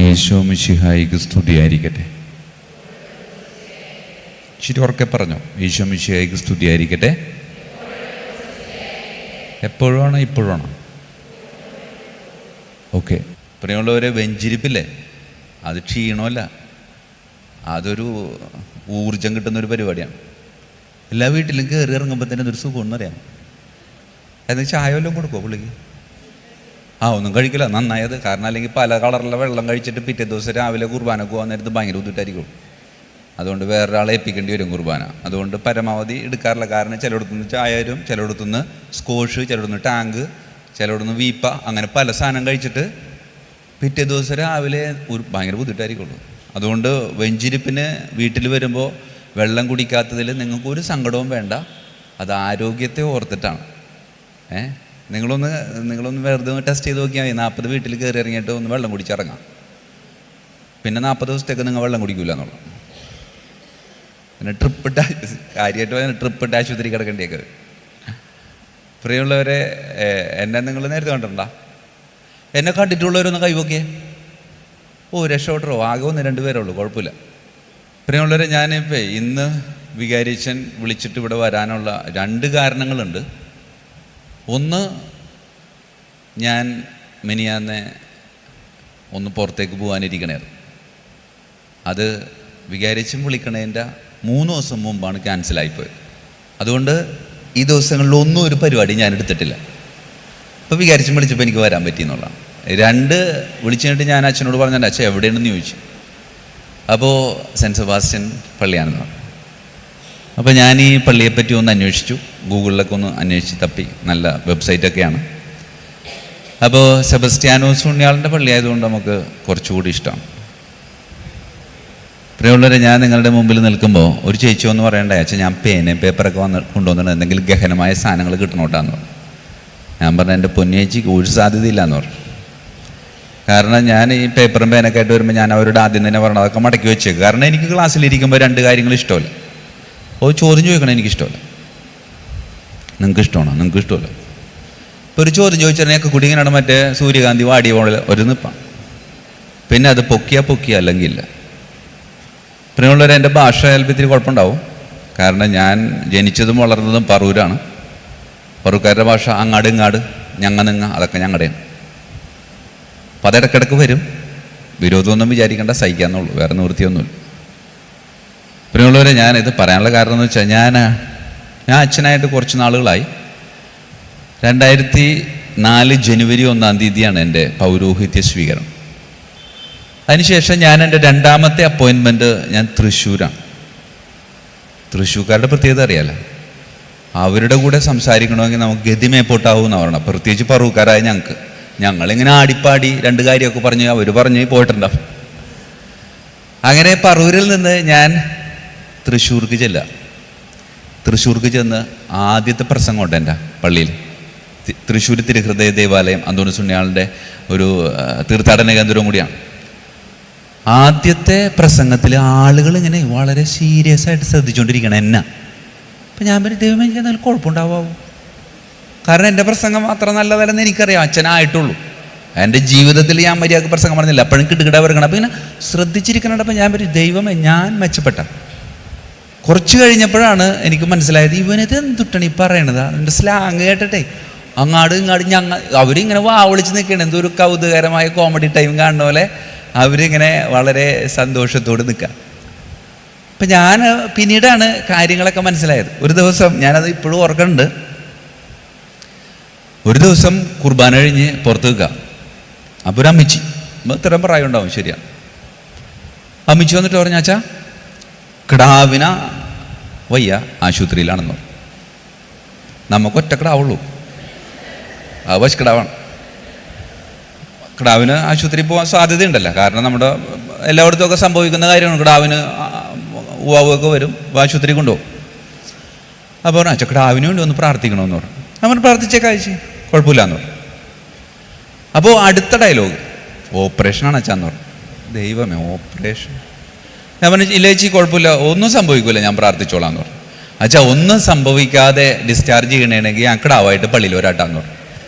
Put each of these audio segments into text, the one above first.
യേശോ മിശിഹായിക്ക് സ്തുതിയായിരിക്കട്ടെ. ഇച്ചിരി ഉറക്കെ പറഞ്ഞോ. യേശോ മിശിഹായിക്ക് സ്തുതിയായിരിക്കട്ടെ. എപ്പോഴാണോ ഇപ്പോഴാണോ? ഓക്കെ. പ്രിയമുള്ളവരെ, വെഞ്ചിരിപ്പില്ലേ, അത് ക്ഷീണമല്ല, അതൊരു ഊർജം കിട്ടുന്നൊരു പരിപാടിയാണ്. എല്ലാ വീട്ടിലും കയറി ഇറങ്ങുമ്പോൾ തന്നെ അതൊരു സുഖമെന്ന് അറിയാം. എന്നാൽ ചായ വല്ലതും കൊടുക്കുമോ പുള്ളിക്ക്? ഒന്നും കഴിക്കില്ല, നന്നായത്. കാരണം അല്ലെങ്കിൽ പല കളറിലെ വെള്ളം കഴിച്ചിട്ട് പിറ്റേ ദിവസം രാവിലെ കുർബാനക്ക് പോകാൻ നേരത്ത് ഭയങ്കര ബുദ്ധിമുട്ടായിരിക്കും. അതുകൊണ്ട് വേറൊരാളെ ഏൽപ്പിക്കേണ്ടി വരും കുർബാന. അതുകൊണ്ട് പരമാവധി എടുക്കാറില്ല. കാരണം ചിലയിടത്തുനിന്ന് ചായ വരും, ചിലയിടത്തുനിന്ന് സ്കോഷ്, ചിലയിടത്തുനിന്ന് ടാങ്ക്, ചിലയിടത്തുനിന്ന് വീപ്പ, അങ്ങനെ പല സാധനം കഴിച്ചിട്ട് പിറ്റേ ദിവസം രാവിലെ ഒരു ഭയങ്കര ബുദ്ധിമുട്ടായിരിക്കുള്ളൂ. അതുകൊണ്ട് വെഞ്ചിരിപ്പിന് വീട്ടിൽ വരുമ്പോൾ വെള്ളം കുടിക്കാത്തതിൽ നിങ്ങൾക്കൊരു സങ്കടവും വേണ്ട. അത് ആരോഗ്യത്തെ ഓർത്തിട്ടാണ്. നിങ്ങളൊന്ന് വെറുതെ ടെസ്റ്റ് ചെയ്ത് നോക്കിയാൽ മതി. 40 വീട്ടിൽ കയറി ഇറങ്ങിയിട്ട് ഒന്ന് വെള്ളം കുടിച്ചിറങ്ങാം. പിന്നെ 40 ദിവസത്തേക്ക് നിങ്ങൾ വെള്ളം കുടിക്കില്ല എന്നുള്ളത്. പിന്നെ കാര്യമായിട്ട് ട്രിപ്പിട്ട് ആശുപത്രി കിടക്കേണ്ടിയൊക്കെ. പ്രിയമുള്ളവരെ, എന്നെ നിങ്ങൾ നേരത്തെ കണ്ടിട്ടുണ്ടോ? എന്നെ കണ്ടിട്ടുള്ളവരൊന്ന് കൈവോക്കിയേ. രക്ഷപ്പെട്ടോ, ആകെ 1-2 പേരേ ഉള്ളൂ, കുഴപ്പമില്ല. പ്രിയമുള്ളവരെ, ഞാനിപ്പോൾ ഇന്ന് വികാരിച്ചൻ വിളിച്ചിട്ട് ഇവിടെ വരാനുള്ള 2 കാരണങ്ങളുണ്ട്. ഒന്ന്, ഞാൻ മിനിയാന്ന് ഒന്ന് പുറത്തേക്ക് പോകാനിരിക്കണമായിരുന്നു. അത് വികാരിച്ചും വിളിക്കണതിൻ്റെ 3 ദിവസം മുമ്പാണ് ക്യാൻസലായിപ്പോയത്. അതുകൊണ്ട് ഈ ദിവസങ്ങളിൽ ഒന്നും ഒരു പരിപാടി ഞാൻ എടുത്തിട്ടില്ല. ഇപ്പോൾ വികാരിച്ചും വിളിച്ചപ്പോൾ എനിക്ക് വരാൻ പറ്റിയെന്നുള്ളതാണ്. 2 വിളിച്ചു കഴിഞ്ഞിട്ട് ഞാൻ അച്ഛനോട് പറഞ്ഞാൽ അച്ഛൻ എവിടെയാണെന്ന് ചോദിച്ചു. അപ്പോൾ സെൻറ്റ് സെബാസ്റ്റ്യൻ പള്ളിയാണെന്ന് പറഞ്ഞു. അപ്പോൾ ഞാൻ ഈ പള്ളിയെപ്പറ്റി ഒന്ന് അന്വേഷിച്ചു, ഗൂഗിളിലൊക്കെ ഒന്ന് അന്വേഷിച്ച് തപ്പി. നല്ല വെബ്സൈറ്റൊക്കെയാണ്. അപ്പോൾ സെബസ്ത്യാനോസ് പുണ്യാളൻ്റെ പള്ളിയായതുകൊണ്ട് നമുക്ക് കുറച്ചുകൂടി ഇഷ്ടമാണ്. പ്രിയമുള്ളവരെ, ഞാൻ നിങ്ങളുടെ മുമ്പിൽ നിൽക്കുമ്പോൾ ഒരു ചേച്ചി ഒന്ന് പറയണ്ടേ, അച്ഛൻ ഞാൻ പേപ്പറൊക്കെ കൊണ്ടുവന്നിട്ട് എന്തെങ്കിലും ഗഹനമായ സാധനങ്ങൾ കിട്ടണോട്ടാന്ന് പറഞ്ഞു. ഞാൻ പറഞ്ഞു, എൻ്റെ പൊന്നേച്ചിക്ക് ഒരു സാധ്യതയില്ല എന്ന് പറഞ്ഞു. കാരണം ഞാൻ ഈ പേപ്പറും പേനൊക്കെ ആയിട്ട് വരുമ്പോൾ ഞാൻ അവരോട് ആദ്യം തന്നെ പറഞ്ഞു അതൊക്കെ മടക്കി വെച്ചേക്ക്. കാരണം എനിക്ക് ക്ലാസ്സിലിരിക്കുമ്പോൾ 2 കാര്യങ്ങൾ ഇഷ്ടമല്ല. ചോദ്യം ചോദിക്കണം എനിക്കിഷ്ടമല്ല. നിങ്ങൾക്ക് ഇഷ്ടമാണോ? നിങ്ങൾക്ക് ഇഷ്ടമല്ല. ഇപ്പോൾ ഒരു ചോദ്യം ചോദിച്ചാൽ ഒക്കെ കൂടി ഇങ്ങനെയാണ് മറ്റേ സൂര്യകാന്തി വാടിയ പോലെ ഒരു നിപ്പാണ്. പിന്നെ അത് പൊക്കിയ അല്ലെങ്കിൽ ഇല്ല. പ്രിയമുള്ളവരെ, എൻ്റെ ഭാഷ ചിലപ്പോൾ ഇത്തിരി കുഴപ്പമുണ്ടാവും. കാരണം ഞാൻ ജനിച്ചതും വളർന്നതും പറൂരാണ്. പറൂക്കാരുടെ ഭാഷ അങ്ങാട് ഇങ്ങാട്, ഞങ്ങ അതൊക്കെ ഞങ്ങളുടെയാണ്. അപ്പം അതിടക്കിടക്ക് വരും. വിരോധമൊന്നും വിചാരിക്കേണ്ട, സഹിക്കാന്നുള്ളൂ, വേറെ നിവൃത്തിയൊന്നുമില്ല. പ്രിയമുള്ളവരെ, ഞാനിത് പറയാനുള്ള കാരണം എന്ന് വെച്ചാൽ ഞാൻ അച്ഛനായിട്ട് കുറച്ച് നാളുകളായി. 2004 ജനുവരി 1-ാം തീയതിയാണ് എൻ്റെ പൗരോഹിത്യ സ്വീകരണം. അതിനുശേഷം ഞാൻ എൻ്റെ 2ാമത്തെ അപ്പോയിൻമെൻറ്റ് ഞാൻ തൃശ്ശൂരാണ്. തൃശ്ശൂർക്കാരുടെ പ്രത്യേകത അറിയാലോ. അവരുടെ കൂടെ സംസാരിക്കണമെങ്കിൽ നമുക്ക് ഗതിമേപ്പോട്ടാവും എന്ന് പറയണം. പ്രത്യേകിച്ച് പറൂക്കാരായ ഞങ്ങളിങ്ങനെ ആടിപ്പാടി 2 കാര്യമൊക്കെ പറഞ്ഞ് അവർ പറഞ്ഞ് പോയിട്ടുണ്ടാവും. അങ്ങനെ പറൂരിൽ നിന്ന് ഞാൻ തൃശ്ശൂർക്ക് ചെന്ന് ആദ്യത്തെ പ്രസംഗമുണ്ട് എൻ്റെ പള്ളിയിൽ. തൃശ്ശൂർ തിരുഹൃദയ ദേവാലയം, അന്തോണീസ് പുണ്യാളൻ്റെ ഒരു തീർത്ഥാടന കേന്ദ്രവും കൂടിയാണ്. ആദ്യത്തെ പ്രസംഗത്തിൽ ആളുകൾ ഇങ്ങനെ വളരെ സീരിയസ് ആയിട്ട് ശ്രദ്ധിച്ചുകൊണ്ടിരിക്കണം എന്നെ. അപ്പം ഞാൻ പറഞ്ഞു, ദൈവമേ എനിക്ക് എന്തെങ്കിലും കുഴപ്പമുണ്ടാവാമോ? കാരണം എൻ്റെ പ്രസംഗം അത്ര നല്ലതല്ലെന്ന് എനിക്കറിയാം. അച്ഛനായിട്ടുള്ളൂ. എൻ്റെ ജീവിതത്തിൽ ഞാൻ മര്യാദക്ക് പ്രസംഗം പറഞ്ഞില്ല. അപ്പോഴും കിടുകിട വരക്കണം. അപ്പം ഇങ്ങനെ ശ്രദ്ധിച്ചിരിക്കണപ്പം ഞാൻ പറഞ്ഞു, ദൈവമേ ഞാൻ മെച്ചപ്പെട്ട. കുറച്ച് കഴിഞ്ഞപ്പോഴാണ് എനിക്ക് മനസ്സിലായത്, ഇവനിത് എന്തുട്ടാണ് ഈ പറയണത്? എൻ്റെ സ്ലാങ് കേട്ടിട്ടെ അങ്ങാട് ഇങ്ങാട് അവരിങ്ങനെ വിളിച്ച് നിൽക്കണം. എന്തോ ഒരു കൗതുകരമായ കോമഡി ടൈം കാണുന്ന പോലെ അവരിങ്ങനെ വളരെ സന്തോഷത്തോട് നിൽക്കുക. അപ്പം ഞാൻ പിന്നീടാണ് കാര്യങ്ങളൊക്കെ മനസ്സിലായത്. ഒരു ദിവസം ഞാനത് ഇപ്പോഴും ഓർക്കുന്നുണ്ട്. ഒരു ദിവസം കുർബാന കഴിഞ്ഞ് പുറത്ത് നിൽക്കുക. അപ്പോൾ ഒരു അമ്മിച്ചി, ഇത്രയും പ്രായം ഉണ്ടാവും, ശരിയാണ്. അമ്മിച്ചി വന്നിട്ട് പറഞ്ഞു, അച്ഛാ കിടാവിന വയ്യ, ആശുപത്രിയിലാണെന്ന് പറഞ്ഞു. നമുക്ക് ഒറ്റ കിടാവുള്ളൂ, അത് പശു കിടാവാണ്. കിടാവിന് ആശുപത്രിയിൽ പോകാൻ സാധ്യതയുണ്ടല്ലോ. കാരണം നമ്മുടെ എല്ലായിടത്തുമൊക്കെ സംഭവിക്കുന്ന കാര്യമാണ്. കിടാവിന് ഉവാവൊക്കെ വരും, ആശുപത്രി കൊണ്ടുപോകും. അപ്പോൾ പറഞ്ഞു, അച്ഛാ കിടാവിന് വേണ്ടി ഒന്ന് പ്രാർത്ഥിക്കണമെന്ന് പറഞ്ഞു. നമ്മൾ പ്രാർത്ഥിച്ചേക്കാഴ്ച കുഴപ്പമില്ലാന്ന് പറഞ്ഞു. അപ്പോൾ അടുത്ത ഡയലോഗ്, ഓപ്പറേഷനാണ് അച്ഛാന്ന് പറഞ്ഞു. ദൈവമേ, ഓപ്പറേഷൻ? ഞാൻ പറഞ്ഞു, ഇല്ല ചേച്ചി കുഴപ്പമില്ല, ഒന്നും സംഭവിക്കില്ല, ഞാൻ പ്രാർത്ഥിച്ചോളാന്ന് പറഞ്ഞു. അച്ഛാ ഒന്നും സംഭവിക്കാതെ ഡിസ്ചാർജ് ചെയ്യണമെങ്കിൽ ഞാൻ കിടാവായിട്ട് പള്ളിയിൽ വരാട്ടാന്ന് പറഞ്ഞു.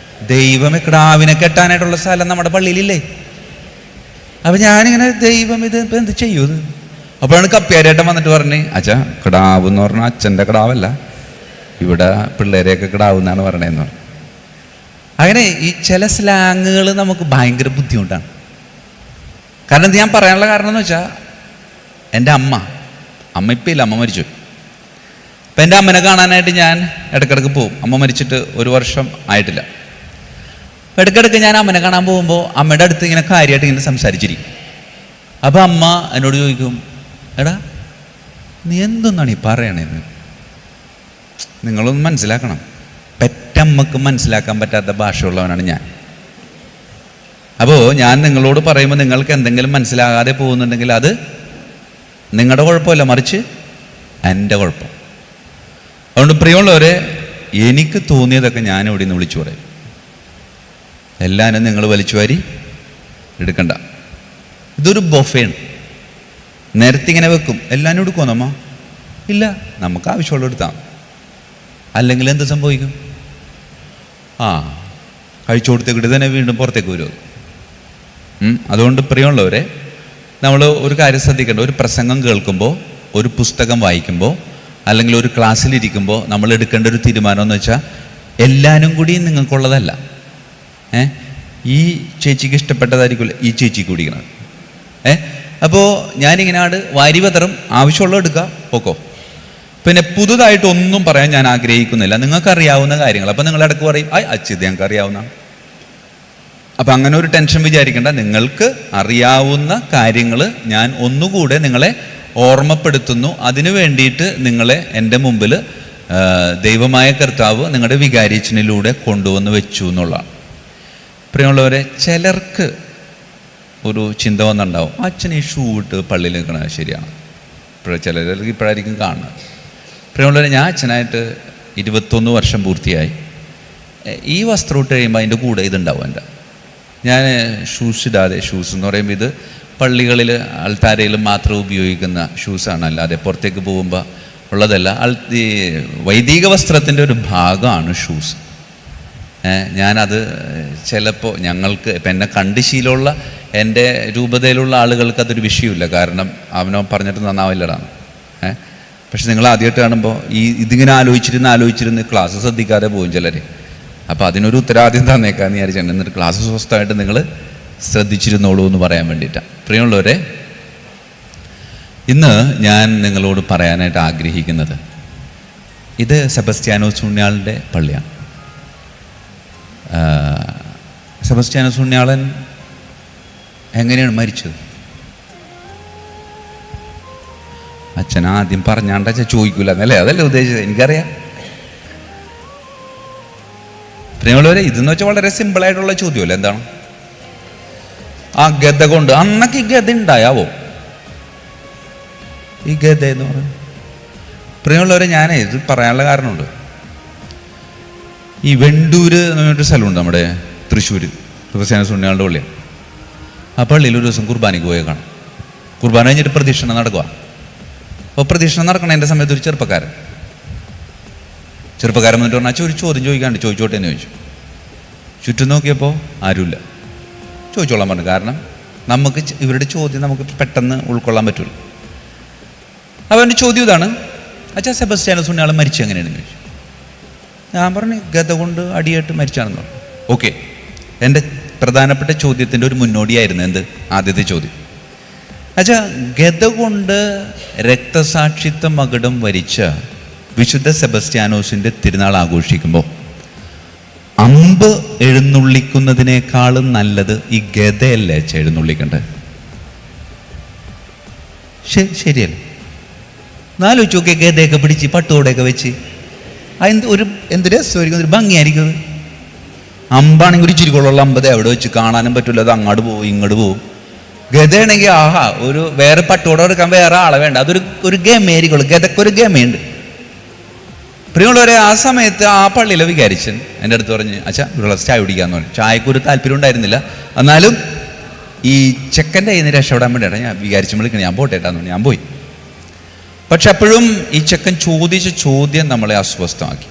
ദൈവമേ, കിടാവിനെ കെട്ടാനായിട്ടുള്ള സ്ഥലം നമ്മുടെ പള്ളിയിലില്ലേ? അപ്പം ഞാനിങ്ങനെ ദൈവം ഇത് ഇപ്പം എന്ത് ചെയ്യൂ ഇത്? അപ്പോഴാണ് കപ്പ്യാരേട്ടൻ വന്നിട്ട് പറഞ്ഞ്, അച്ഛാ കിടാവ് എന്ന് പറഞ്ഞാൽ അച്ഛൻ്റെ കിടാവല്ല, ഇവിടെ പിള്ളേരെയൊക്കെ കിടാവ് എന്നാണ് പറയണതെന്ന് പറഞ്ഞു. അങ്ങനെ ഈ ചില സ്ലാങ്ങുകൾ നമുക്ക് ഭയങ്കര ബുദ്ധിമുട്ടാണ്. കാരണം ഇത് ഞാൻ പറയാനുള്ള കാരണം എന്ന് വെച്ചാൽ, എൻ്റെ അമ്മ ഇപ്പം ഇല്ല, അമ്മ മരിച്ചു. അപ്പം എൻ്റെ അമ്മനെ കാണാനായിട്ട് ഞാൻ ഇടയ്ക്കിടയ്ക്ക് പോകും. അമ്മ മരിച്ചിട്ട് 1 വർഷം ആയിട്ടില്ല. അപ്പം ഇടയ്ക്കിടയ്ക്ക് ഞാൻ അമ്മനെ കാണാൻ പോകുമ്പോൾ അമ്മയുടെ അടുത്ത് ഇങ്ങനെ കാര്യമായിട്ട് ഇങ്ങനെ സംസാരിച്ചിരിക്കും. അപ്പം അമ്മ എന്നോട് ചോദിക്കും, എടാ നീ എന്തൊന്നാണ് ഈ പറയണേന്ന്? നിങ്ങളൊന്ന് മനസ്സിലാക്കണം, പെറ്റമ്മക്ക് മനസ്സിലാക്കാൻ പറ്റാത്ത ഭാഷയുള്ളവനാണ് ഞാൻ. അപ്പോൾ ഞാൻ നിങ്ങളോട് പറയുമ്പോൾ നിങ്ങൾക്ക് എന്തെങ്കിലും മനസ്സിലാകാതെ പോകുന്നുണ്ടെങ്കിൽ അത് നിങ്ങളുടെ കുഴപ്പമല്ല, മറിച്ച് എൻ്റെ കുഴപ്പം. അതുകൊണ്ട് പ്രിയമുള്ളവരെ, എനിക്ക് തോന്നിയതൊക്കെ ഞാൻ ഇവിടെ നിന്ന് വിളിച്ചു പറയും. എല്ലാവരും നിങ്ങൾ വലിച്ചു വാരി എടുക്കണ്ട. ഇതൊരു ബൊഫയാണ്. നേരത്തെ ഇങ്ങനെ വെക്കും, എല്ലാവരും എടുക്കുമോ നമ്മ? ഇല്ല, നമുക്ക് ആവശ്യമുള്ള എടുത്താൽ. അല്ലെങ്കിൽ എന്ത് സംഭവിക്കും? കഴിച്ചു കൊടുത്തേക്കിട്ട് തന്നെ വീണ്ടും പുറത്തേക്ക് വരും. അതുകൊണ്ട് പ്രിയമുള്ളവരെ, നമ്മൾ ഒരു കാര്യം ശ്രദ്ധിക്കേണ്ട, ഒരു പ്രസംഗം കേൾക്കുമ്പോൾ, ഒരു പുസ്തകം വായിക്കുമ്പോൾ, അല്ലെങ്കിൽ ഒരു ക്ലാസ്സിലിരിക്കുമ്പോൾ നമ്മൾ എടുക്കേണ്ട ഒരു തീരുമാനം എന്ന് വെച്ചാൽ, എല്ലാവരും കൂടി നിങ്ങൾക്കുള്ളതല്ല. ഈ ചേച്ചിക്ക് ഇഷ്ടപ്പെട്ടതായിരിക്കില്ല ഈ ചേച്ചിക്ക് കുടിക്കണം. അപ്പോൾ ഞാനിങ്ങനെ വാരി പത്രം ആവശ്യമുള്ള എടുക്കുക, പോക്കോ. പിന്നെ പുതുതായിട്ടൊന്നും പറയാൻ ഞാൻ ആഗ്രഹിക്കുന്നില്ല. നിങ്ങൾക്കറിയാവുന്ന കാര്യങ്ങൾ. അപ്പം നിങ്ങൾ ഇടയ്ക്ക് പറയും, അച്ഛത് ഞങ്ങൾക്ക് അറിയാവുന്നതാണ്. അപ്പം അങ്ങനെ ഒരു ടെൻഷൻ വിചാരിക്കേണ്ട. നിങ്ങൾക്ക് അറിയാവുന്ന കാര്യങ്ങൾ ഞാൻ ഒന്നുകൂടെ നിങ്ങളെ ഓർമ്മപ്പെടുത്തുന്നു. അതിനു വേണ്ടിയിട്ട് നിങ്ങളെ എൻ്റെ മുമ്പിൽ ദൈവമായ കർത്താവ് നിങ്ങളുടെ വികാരിച്ചനിലൂടെ കൊണ്ടുവന്ന് വെച്ചു എന്നുള്ളതാണ്. പ്രിയമുള്ളവരെ, ചിലർക്ക് ഒരു ചിന്ത വന്നുണ്ടാവും, അച്ഛൻ ഈ ഷൂ ഇട്ട് പള്ളിയിൽ നിൽക്കണത് ശരിയാണ്. ചിലർക്ക് ഇപ്പോഴായിരിക്കും കാണുന്നത്. പ്രിയമുള്ളവരെ, ഞാൻ അച്ഛനായിട്ട് 21 വർഷം പൂർത്തിയായി. ഈ വസ്ത്രം ഇട്ട് കഴിയുമ്പോൾ അതിൻ്റെ കൂടെ ഇതുണ്ടാവും. എൻ്റെ ഞാൻ ഷൂസ് ഇടാതെ, ഷൂസ് എന്ന് പറയുമ്പോൾ ഇത് പള്ളികളിൽ അൾത്താരയിലും മാത്രം ഉപയോഗിക്കുന്ന ഷൂസാണ്, അല്ലാതെ പുറത്തേക്ക് പോകുമ്പോൾ ഉള്ളതല്ല. ഈ വൈദിക വസ്ത്രത്തിൻ്റെ ഒരു ഭാഗമാണ് ഷൂസ്. ഞാനത് ചിലപ്പോൾ ഞങ്ങൾക്ക് ഇപ്പം എന്നെ കണ്ട് ശീലമുള്ള എൻ്റെ രൂപതയിലുള്ള ആളുകൾക്ക് അതൊരു വിഷയമില്ല. കാരണം അവനോ പറഞ്ഞിട്ട് നന്നാവില്ലടാണ്. പക്ഷെ നിങ്ങൾ ആദ്യമായിട്ട് കാണുമ്പോൾ ഇതിങ്ങനെ ആലോചിച്ചിരുന്ന് ക്ലാസ് ശ്രദ്ധിക്കാതെ പോകും ചിലർ. അപ്പോൾ അതിനൊരു ഉത്തരവാദിത്യം തന്നേക്കാന്ന് വിചാരിച്ചാണ്. എന്നിട്ട് ക്ലാസ് സ്വസ്ഥമായിട്ട് നിങ്ങൾ ശ്രദ്ധിച്ചിരുന്നോളൂ എന്ന് പറയാൻ വേണ്ടിയിട്ടാണ്. പ്രിയമുള്ളവരെ, ഇന്ന് ഞാൻ നിങ്ങളോട് പറയാനായിട്ട് ആഗ്രഹിക്കുന്നത്, ഇത് സെബസ്ത്യാനോസ് പുണ്യാളൻ്റെ പള്ളിയാണ്. സെബസ്ത്യാനോസ് പുണ്യാളൻ എങ്ങനെയാണ് മരിച്ചത്? അച്ഛൻ ആദ്യം പറഞ്ഞാണ്ട് അച്ഛൻ ചോദിക്കൂല എന്നല്ലേ? അതല്ലേ ഉദ്ദേശിച്ചത്? എനിക്കറിയാം. പ്രിയമുള്ളവരെ, ഇതെന്ന് വെച്ചാൽ വളരെ സിമ്പിളായിട്ടുള്ള ചോദ്യമല്ലേ? എന്താണ് ഗത കൊണ്ട്? അന്നൊക്കെ ഈ ഗത ഉണ്ടായാവോ? ഈ ഗത എന്ന് പറയുന്നത്, പ്രിയമുള്ളവരെ, ഞാനേ ഇത് പറയാനുള്ള കാരണമുണ്ട്. ഈ വെണ്ടൂര് എന്ന് പറഞ്ഞൊരു സ്ഥലമുണ്ട് നമ്മുടെ തൃശ്ശൂർ, സെബസ്ത്യാനോസ് പുണ്യാളൻ്റെ പള്ളിയാണ്. ആ പള്ളിയിൽ ഒരു ദിവസം കുർബാനയ്ക്ക് പോയ കാണാം. കുർബാന കഴിഞ്ഞിട്ട് പ്രദക്ഷിണം നടക്കുക. അപ്പോൾ പ്രദക്ഷിണം നടക്കണതിൻ്റെ സമയത്ത് ഒരു ചെറുപ്പക്കാരൻ വന്നിട്ട് പറഞ്ഞാൽ, ഒരു ചോദ്യം ചോദിക്കാണ്ട്, ചോദിച്ചോട്ടെ എന്ന് ചോദിച്ചു. ചുറ്റും നോക്കിയപ്പോൾ ആരുമില്ല. ചോദിച്ചോളാൻ പറഞ്ഞു. കാരണം നമുക്ക് ഇവരുടെ ചോദ്യം നമുക്ക് പെട്ടെന്ന് ഉൾക്കൊള്ളാൻ പറ്റില്ല. അപ്പോൾ എൻ്റെ ചോദ്യം ഇതാണ്, അച്ഛാ സെബസ്ത്യാനോസ് പുണ്യാളൻ മരിച്ചു എങ്ങനെയാണെന്ന് ചോദിച്ചു. ഞാൻ പറഞ്ഞു, ഗത കൊണ്ട് അടിയായിട്ട് മരിച്ചാണെന്ന് പറഞ്ഞു. ഓക്കെ, എൻ്റെ പ്രധാനപ്പെട്ട ചോദ്യത്തിൻ്റെ ഒരു മുന്നോടിയായിരുന്നു എന്ത്? ആദ്യത്തെ ചോദ്യം. അച്ഛാ, ഗത കൊണ്ട് രക്തസാക്ഷിത്വ മകുടം വരിച്ച വിശുദ്ധ സെബസ്ത്യാനോസിൻ്റെ തിരുനാൾ ആഘോഷിക്കുമ്പോൾ അമ്പ് എഴുന്നള്ളിക്കുന്നതിനേക്കാളും നല്ലത് ഈ ഗതയല്ലേ അച്ഛാ എഴുന്നള്ളിക്കേണ്ടത്? ശരിയല്ലേ? നാലോചിച്ച് നോക്കിയ ഗതയൊക്കെ പിടിച്ച് പട്ടുകൂടെയൊക്കെ വെച്ച് എന്ത് രസമായിരിക്കും, ഒരു ഭംഗിയായിരിക്കും. അമ്പാണെങ്കിൽ ഒരു ചിരികൊള്ളുള്ള അമ്പത് എവിടെ വെച്ച് കാണാനും പറ്റില്ല. അത് അങ്ങോട്ട് പോകും ഇങ്ങോട്ട് പോകും. ഗതയാണെങ്കിൽ ഒരു വേറെ പട്ടുകൂടെ എടുക്കാൻ വേറെ ആളെ വേണ്ട. ഒരു ഗമയായിരിക്കുള്ളൂ. ഗതക്കൊരു ഗമയുണ്ട്. പ്രിയമുള്ളവരെ, ആ സമയത്ത് ആ പള്ളിയിലെ വികാരിച്ചൻ എൻ്റെ അടുത്ത് പറഞ്ഞ്, അച്ഛാ ഒരു ഗ്ലാസ് ചായ കുടിക്കാന്ന് പറഞ്ഞു. ചായക്കൊരു താല്പര്യം ഉണ്ടായിരുന്നില്ല. എന്നാലും ഈ ചെക്കൻ്റെ കയ്യിൽ നിന്ന് രക്ഷപ്പെടാൻ വേണ്ടിയിട്ടാണ് ഞാൻ വികാരിച്ചും വിളിക്കണം. ഞാൻ പോട്ടേട്ടാന്ന് പറഞ്ഞു. ഞാൻ പോയി. പക്ഷെ അപ്പോഴും ഈ ചെക്കൻ ചോദിച്ച ചോദ്യം നമ്മളെ അസ്വസ്ഥമാക്കി.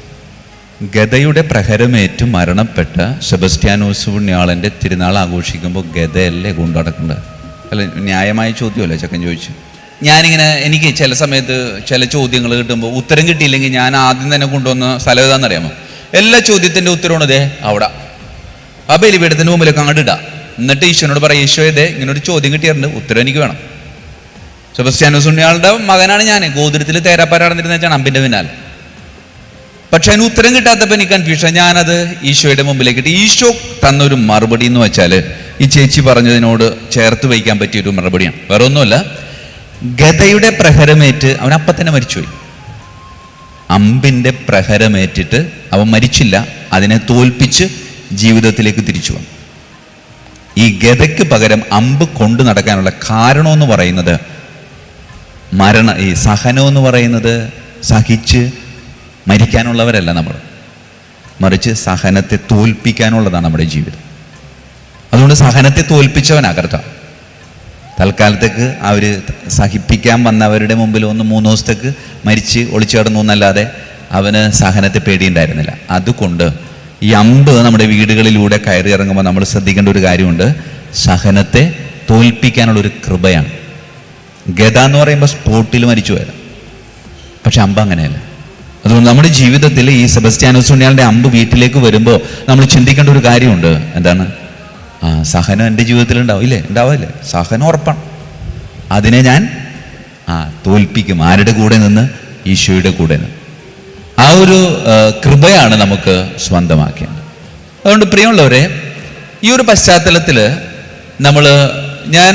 ഗതയുടെ പ്രഹരമേറ്റ് മരണപ്പെട്ട സെബസ്ത്യാനോസ് പുണ്യാളൻ്റെ തിരുനാൾ ആഘോഷിക്കുമ്പോൾ ഗതയല്ലേ കൊണ്ടു നടക്കേണ്ടത്? അല്ല, ന്യായമായ ചോദ്യമല്ലേ ചെക്കൻ ചോദിച്ചു. ഞാനിങ്ങനെ എനിക്ക് ചില സമയത്ത് ചില ചോദ്യങ്ങൾ കിട്ടുമ്പോൾ ഉത്തരം കിട്ടിയില്ലെങ്കിൽ ഞാൻ ആദ്യം തന്നെ കൊണ്ടുവന്ന സ്ഥലം ഏതാണെന്നറിയാമോ? എല്ലാ ചോദ്യത്തിൻ്റെ ഉത്തരവാണ് ഇതേ അവിടെ ആ ബലിപീഠത്തിൻ്റെ മുമ്പിലേക്ക് അങ്ങോട്ട് ഇടുക. എന്നിട്ട് ഈശോനോട് പറയാം, ഈശോ ഇതേ ഇങ്ങനൊരു ചോദ്യം കിട്ടിയിട്ടുണ്ട്, ഉത്തരം എനിക്ക് വേണം. സെബസ്ത്യാനോസ് ഉണ്ണിയാളുടെ മകനാണ് ഞാൻ. ഗോകുലത്തിൽ തേരാപ്പാര നടന്നിരുന്ന വെച്ചാൽ അമ്പിൻ്റെ പിന്നാലെ. പക്ഷെ അതിന് ഉത്തരം കിട്ടാത്തപ്പോൾ എനിക്ക് കൺഫ്യൂഷൻ. ഞാനത് ഈശോയുടെ മുമ്പിലേക്ക് ഇട്ട് ഈശോ തന്നൊരു മറുപടി എന്ന് വെച്ചാൽ ഈ ചേച്ചി പറഞ്ഞതിനോട് ചേർത്ത് വയ്ക്കാൻ പറ്റിയൊരു മറുപടിയാണ്. വേറെ ഒന്നുമല്ല, ഗദയുടെ പ്രഹരമേറ്റ് അവൻ അപ്പം തന്നെ മരിച്ചുപോയി. അമ്പിൻ്റെ പ്രഹരമേറ്റിട്ട് അവൻ മരിച്ചില്ല, അതിനെ തോൽപ്പിച്ച് ജീവിതത്തിലേക്ക് തിരിച്ചു വന്നു. ഈ ഗദയ്ക്ക് പകരം അമ്പ് കൊണ്ടു നടക്കാനുള്ള കാരണമെന്ന് പറയുന്നത് ഈ സഹനമെന്ന് പറയുന്നത് സഹിച്ച് മരിക്കാനുള്ളവരല്ല നമ്മൾ, മറിച്ച് സഹനത്തെ തോൽപ്പിക്കാനുള്ളതാണ് നമ്മുടെ ജീവിതം. അതുകൊണ്ട് സഹനത്തെ തോൽപ്പിച്ചവനാകർത്ത തൽക്കാലത്തേക്ക് അവർ സഹിപ്പിക്കാൻ വന്നവരുടെ മുമ്പിൽ 1-3 ദിവസത്തേക്ക് മരിച്ച് ഒളിച്ചു കിടന്നു എന്നല്ലാതെ അവന് സഹനത്തെ പേടിയുണ്ടായിരുന്നില്ല. അതുകൊണ്ട് ഈ അമ്പ് നമ്മുടെ വീടുകളിലൂടെ കയറി ഇറങ്ങുമ്പോൾ നമ്മൾ ശ്രദ്ധിക്കേണ്ട ഒരു കാര്യമുണ്ട്, സഹനത്തെ തോൽപ്പിക്കാനുള്ളൊരു കൃപയാണ്. ഗദ എന്ന് പറയുമ്പോൾ സ്പോട്ടിൽ മരിച്ചു വരാം, പക്ഷെ അമ്പ് അങ്ങനെയല്ല. അതുകൊണ്ട് നമ്മുടെ ജീവിതത്തിൽ ഈ സെബസ്ത്യാനോസ് ഉണ്ണിയാളുടെ അമ്പ് വീട്ടിലേക്ക് വരുമ്പോൾ നമ്മൾ ചിന്തിക്കേണ്ട ഒരു കാര്യമുണ്ട്. എന്താണ്? സഹനം എൻ്റെ ജീവിതത്തിൽ ഉണ്ടാവില്ലേ? ഉണ്ടാവില്ലേ? സഹനം ഉറപ്പാണ്. അതിനെ ഞാൻ തോൽപ്പിക്കും. ആരുടെ കൂടെ നിന്ന്? ഈശോയുടെ കൂടെ നിന്ന്. ആ ഒരു കൃപയാണ് നമുക്ക് സ്വന്തമാക്കേണ്ടത്. അതുകൊണ്ട് പ്രിയമുള്ളവരെ, ഈ ഒരു പശ്ചാത്തലത്തിൽ ഞാൻ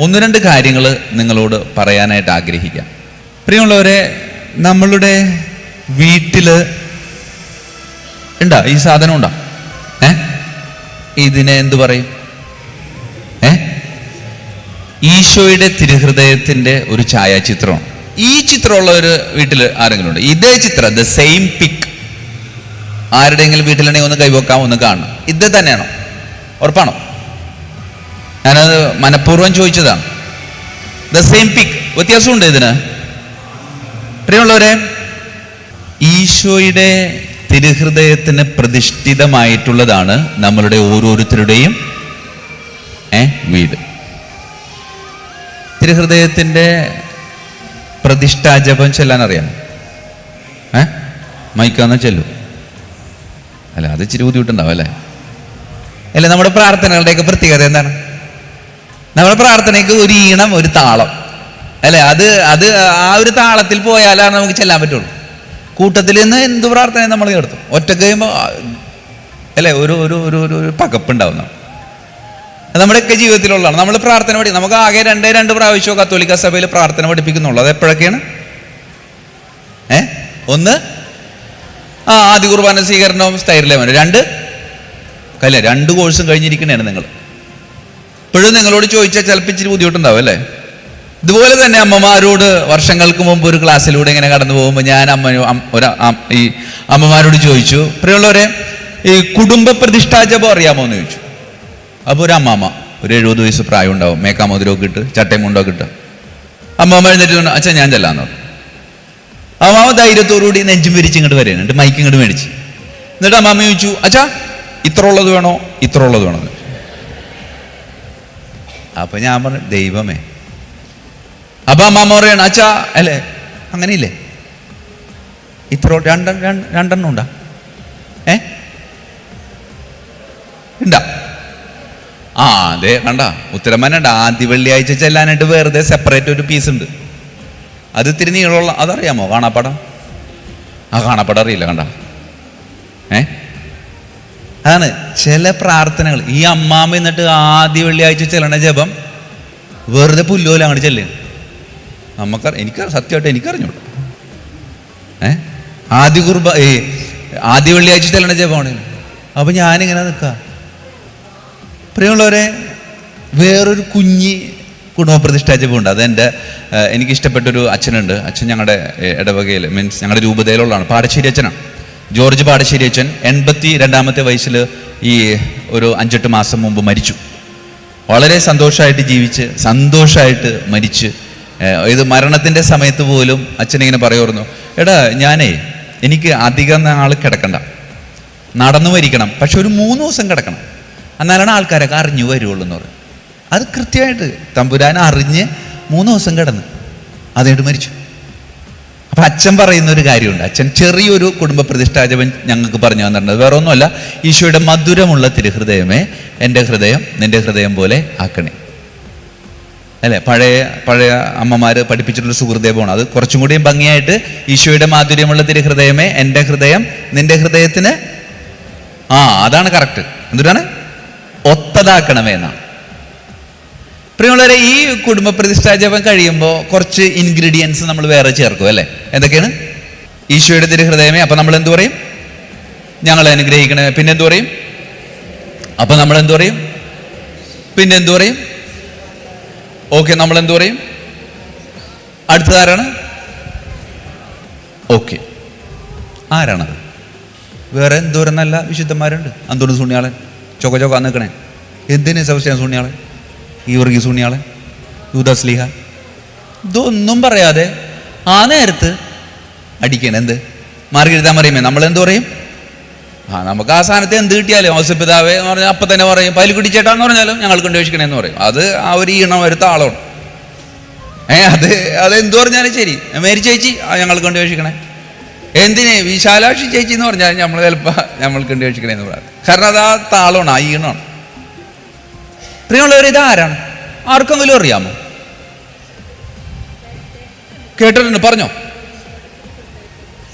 1-2 കാര്യങ്ങൾ നിങ്ങളോട് പറയാനായിട്ട് ആഗ്രഹിക്കാം. പ്രിയമുള്ളവരെ, നമ്മളുടെ വീട്ടിൽ ഉണ്ടാ ഈ സാധനം ഉണ്ടാ ഇതിനെ എന്തു പറയും? ഈശോയുടെ തിരുഹൃദയത്തിൻ്റെ ഒരു ഛായാചിത്രമാണ്. ഈ ചിത്രമുള്ള ഒരു വീട്ടിൽ ആരെങ്കിലും ഉണ്ട്? ഇതേ ചിത്രം, ദ സെയിം പിക് ആരുടെയെങ്കിലും വീട്ടിലുണ്ടെങ്കിൽ ഒന്ന് കൈവക്കാം, ഒന്ന് കാണണം. ഇത് തന്നെയാണോ? ഉറപ്പാണോ? ഞാനത് മനഃപൂർവ്വം ചോദിച്ചതാണ്. The same pic. വ്യത്യാസമുണ്ട് ഇതിന്. പ്രിയമുള്ളവരെ, ഈശോയുടെ തിരുഹൃദയത്തിന് പ്രതിഷ്ഠിതമായിട്ടുള്ളതാണ് നമ്മളുടെ ഓരോരുത്തരുടെയും വീട്. തിരുഹൃദയത്തിൻ്റെ പ്രതിഷ്ഠാജപം ചെല്ലാൻ അറിയാം? മൈക്കാന്ന് ചെല്ലു അല്ല, അത് ഇച്ചിരി ബുദ്ധിമുട്ടുണ്ടാവും അല്ലേ? അല്ല, നമ്മുടെ പ്രാർത്ഥനകളുടെയൊക്കെ പ്രത്യേകത എന്താണ്? നമ്മുടെ പ്രാർത്ഥനയ്ക്ക് ഒരു ഈണം, ഒരു താളം അല്ലേ? അത് ആ ഒരു താളത്തിൽ പോയാലാണ് നമുക്ക് ചെല്ലാൻ പറ്റുള്ളൂ. കൂട്ടത്തിൽ നിന്ന് എന്ത് പ്രാർത്ഥന നമ്മൾ കേട്ടു ഒറ്റക്ക് കഴിയുമ്പോൾ അല്ലേ ഒരു ഒരു ഒരു ഒരു പകപ്പുണ്ടാവുന്ന നമ്മുടെയൊക്കെ ജീവിതത്തിലുള്ളതാണ്. നമ്മൾ പ്രാർത്ഥന നമുക്ക് ആകെ 2 പ്രാവശ്യമോ കത്തോലിക്ക സഭയിൽ പ്രാർത്ഥന പഠിപ്പിക്കുന്നുള്ളൂ. അത് എപ്പോഴൊക്കെയാണ്? ഒന്ന് ആദ്യ കുർബാന സ്വീകരണവും സ്ഥൈര്യലേവനും. 2 കോഴ്സും കഴിഞ്ഞിരിക്കണേണ് നിങ്ങൾ. ഇപ്പോഴും നിങ്ങളോട് ചോദിച്ചാൽ ചിലപ്പോൾ ഇച്ചിരി ബുദ്ധിമുട്ടുണ്ടാവും അല്ലേ? ഇതുപോലെ തന്നെ അമ്മമാരോട് വർഷങ്ങൾക്ക് മുമ്പ് ഒരു ക്ലാസ്സിലൂടെ ഇങ്ങനെ കടന്നു പോകുമ്പോൾ ഞാൻ ഈ അമ്മമാരോട് ചോദിച്ചു, പ്രിയമുള്ളവരെ, ഈ കുടുംബ പ്രതിഷ്ഠാജപം അറിയാമോ എന്ന് ചോദിച്ചു. അപ്പോൾ ഒരു അമ്മാമ്മ, ഒരു 70 വയസ്സ് പ്രായം ഉണ്ടാവും, മേക്കാമോതിരമൊക്കെ ഇട്ട് ചട്ടയും മുണ്ടൊക്കെ ഇട്ട് അമ്മാമ്മ എഴുന്നേറ്റ് അച്ഛൻ ഞാൻ ചെല്ലാന്ന് പറഞ്ഞു. അമ്മാമ്മ ധൈര്യത്തോടുകൂടി നെഞ്ചും വിരിച്ച് ഇങ്ങോട്ട് വരികയാണ്. മൈക്ക് ഇങ്ങോട്ട് മേടിച്ച് എന്നിട്ട് അമ്മാമ്മ ചോദിച്ചു, അച്ഛാ ഇത്ര ഉള്ളത് വേണോ ഇത്ര ഉള്ളത് വേണോ? അപ്പൊ ഞാൻ പറഞ്ഞു, ദൈവമേ. അപ്പൊ അമ്മാമ്മ പറയണം, അച്ഛാ അല്ലേ അങ്ങനെയില്ലേ, ഇത്ര 2 ഉണ്ടാ ഉണ്ടാ? അതെ കണ്ട ഉത്തരം തന്നെ. ആദ്യ വെള്ളിയാഴ്ച ചെല്ലാനായിട്ട് വെറുതെ സെപ്പറേറ്റ് ഒരു പീസ് ഉണ്ട്. അത് ഇത്തിരി നീളമുള്ള, അതറിയാമോ? കാണാപ്പാടം. കാണാപ്പാടം അറിയില്ല. കണ്ട അതാണ് ചില പ്രാർത്ഥനകൾ. ഈ അമ്മാമ്മ എന്നിട്ട് ആദ്യ വെള്ളിയാഴ്ച ചെല്ലണ ജപം വെറുതെ പുല്ലുപോലെ അങ്ങോട്ട് ചെല്ലുക. എനിക്ക് സത്യമായിട്ട് എനിക്കറിഞ്ഞൂട. ആദ്യ വെള്ളിയാഴ്ച ചെല്ലണ ജപമാണ്. അപ്പൊ ഞാനിങ്ങനെ നിൽക്കുക. പ്രിയമുള്ളവരെ, വേറൊരു കുഞ്ഞി കുടുംബ പ്രതിഷ്ഠാ ജപമുണ്ട്. എനിക്കിഷ്ടപ്പെട്ടൊരു അച്ഛനുണ്ട്. അച്ഛൻ ഞങ്ങളുടെ ഇടവകയിൽ, മീൻസ് ഞങ്ങളുടെ രൂപതയിലുള്ളതാണ്. പാടശ്ശേരി അച്ഛനാണ്, ജോർജ് പാടശ്ശേരി അച്ഛൻ. 82-ാമത്തെ വയസ്സിൽ ഈ ഒരു 5-8 മാസം മുമ്പ് മരിച്ചു. വളരെ സന്തോഷമായിട്ട് ജീവിച്ച് സന്തോഷമായിട്ട് മരിച്ച്. ഇത് മരണത്തിൻ്റെ സമയത്ത് പോലും അച്ഛനിങ്ങനെ പറയുമായിരുന്നു, എടാ എനിക്ക് അധികം നാൾ കിടക്കണ്ട, നടന്നു മരിക്കണം, പക്ഷെ ഒരു 3 ദിവസം കിടക്കണം, എന്നാലാണ് ആൾക്കാരൊക്കെ അറിഞ്ഞു വരുള്ളൂ എന്ന് പറയും. അത് കൃത്യമായിട്ട് തമ്പുരാൻ അറിഞ്ഞ് 3 ദിവസം കിടന്ന് അതുകൊണ്ട് മരിച്ചു. അപ്പം അച്ഛൻ പറയുന്ന ഒരു കാര്യമുണ്ട്. അച്ഛൻ ചെറിയൊരു കുടുംബ പ്രതിഷ്ഠാജപൻ ഞങ്ങൾക്ക് പറഞ്ഞു തന്നിട്ടുണ്ട്. വേറെ ഒന്നുമല്ല, ഈശോയുടെ മധുരമുള്ള തിരുഹൃദയമേ എൻ്റെ ഹൃദയം നിൻ്റെ ഹൃദയം പോലെ ആക്കണേ. അല്ലേ, പഴയ അമ്മമാർ പഠിപ്പിച്ചിട്ടുള്ള സുഹൃദേവമാണ്. അത് കുറച്ചും കൂടിയും ഭംഗിയായിട്ട് ഈശോയുടെ മാധുര്യമുള്ള തിരുഹൃദയമേ എൻ്റെ ഹൃദയം നിൻ്റെ ഹൃദയത്തിന് അതാണ് കറക്റ്റ്. എന്തിനാണ്? ഒത്തതാക്കണമേ എന്നാണ്. പ്രിയമുള്ളവരെ, ഈ കുടുംബ പ്രതിഷ്ഠാജപം കഴിയുമ്പോൾ കുറച്ച് ഇൻഗ്രീഡിയൻസ് നമ്മൾ വേറെ ചേർക്കും. അല്ലേ, എന്തൊക്കെയാണ്? ഈശോയുടെ തിരുഹൃദയമേ, അപ്പം നമ്മൾ എന്തു പറയും? ഞങ്ങളെ അനുഗ്രഹിക്കണമേ. പിന്നെന്തു പറയും? അപ്പം നമ്മൾ എന്തു പറയും? പിന്നെന്തു പറയും? ഓക്കെ, നമ്മൾ എന്തു പറയും? അടുത്തതാരാണ്? ഓക്കെ, ആരാണത്? വേറെ എന്തോരം നല്ല വിശുദ്ധന്മാരുണ്ട്. അന്തോണി സുണ്യാളൻ ചൊക്ക നിൽക്കണേ. എന്തിന് സെബസ്ത്യാൻ സുണ്യാളൻ, ഈ വർഗീസ് സുണ്യാളൻ, യൂദാസ്ലീഹ, ഇതൊന്നും പറയാതെ ആ നേരത്ത് അടിക്കണം. എന്ത് മാർഗരിത്താൻ പറയുമേ നമ്മളെന്ത് പറയും? നമുക്ക് ആ സ്ഥാനത്ത് എന്ത് കിട്ടിയാലും ഔസപിതാവേ എന്ന് പറഞ്ഞാൽ അപ്പം തന്നെ പറയും. പൈലുകുട്ടി ചേട്ടാന്ന് പറഞ്ഞാലും ഞങ്ങൾക്ക് അന്വേഷിക്കണേന്ന് പറയും. അത് ആ ഒരു ഈണം ഒരു താളമാണ്. അതെന്തു പറഞ്ഞാലും ശരി. മേരി ചേച്ചി ഞങ്ങൾക്ക് അന്വേഷിക്കണേ. എന്തിന് വിശാലാക്ഷി ചേച്ചി എന്ന് പറഞ്ഞാൽ നമ്മൾ ചിലപ്പോൾ ഞങ്ങൾക്ക് അന്വേഷിക്കണേന്ന് പറയാം. കാരണം അത് ആ താളമാണ്, ആ ഈണമാണ്. പ്രിയമുള്ളവർ, ഇതാരാണ്? ആർക്കെങ്കിലും അറിയാമോ? കേട്ടിട്ടുണ്ട്, പറഞ്ഞോ.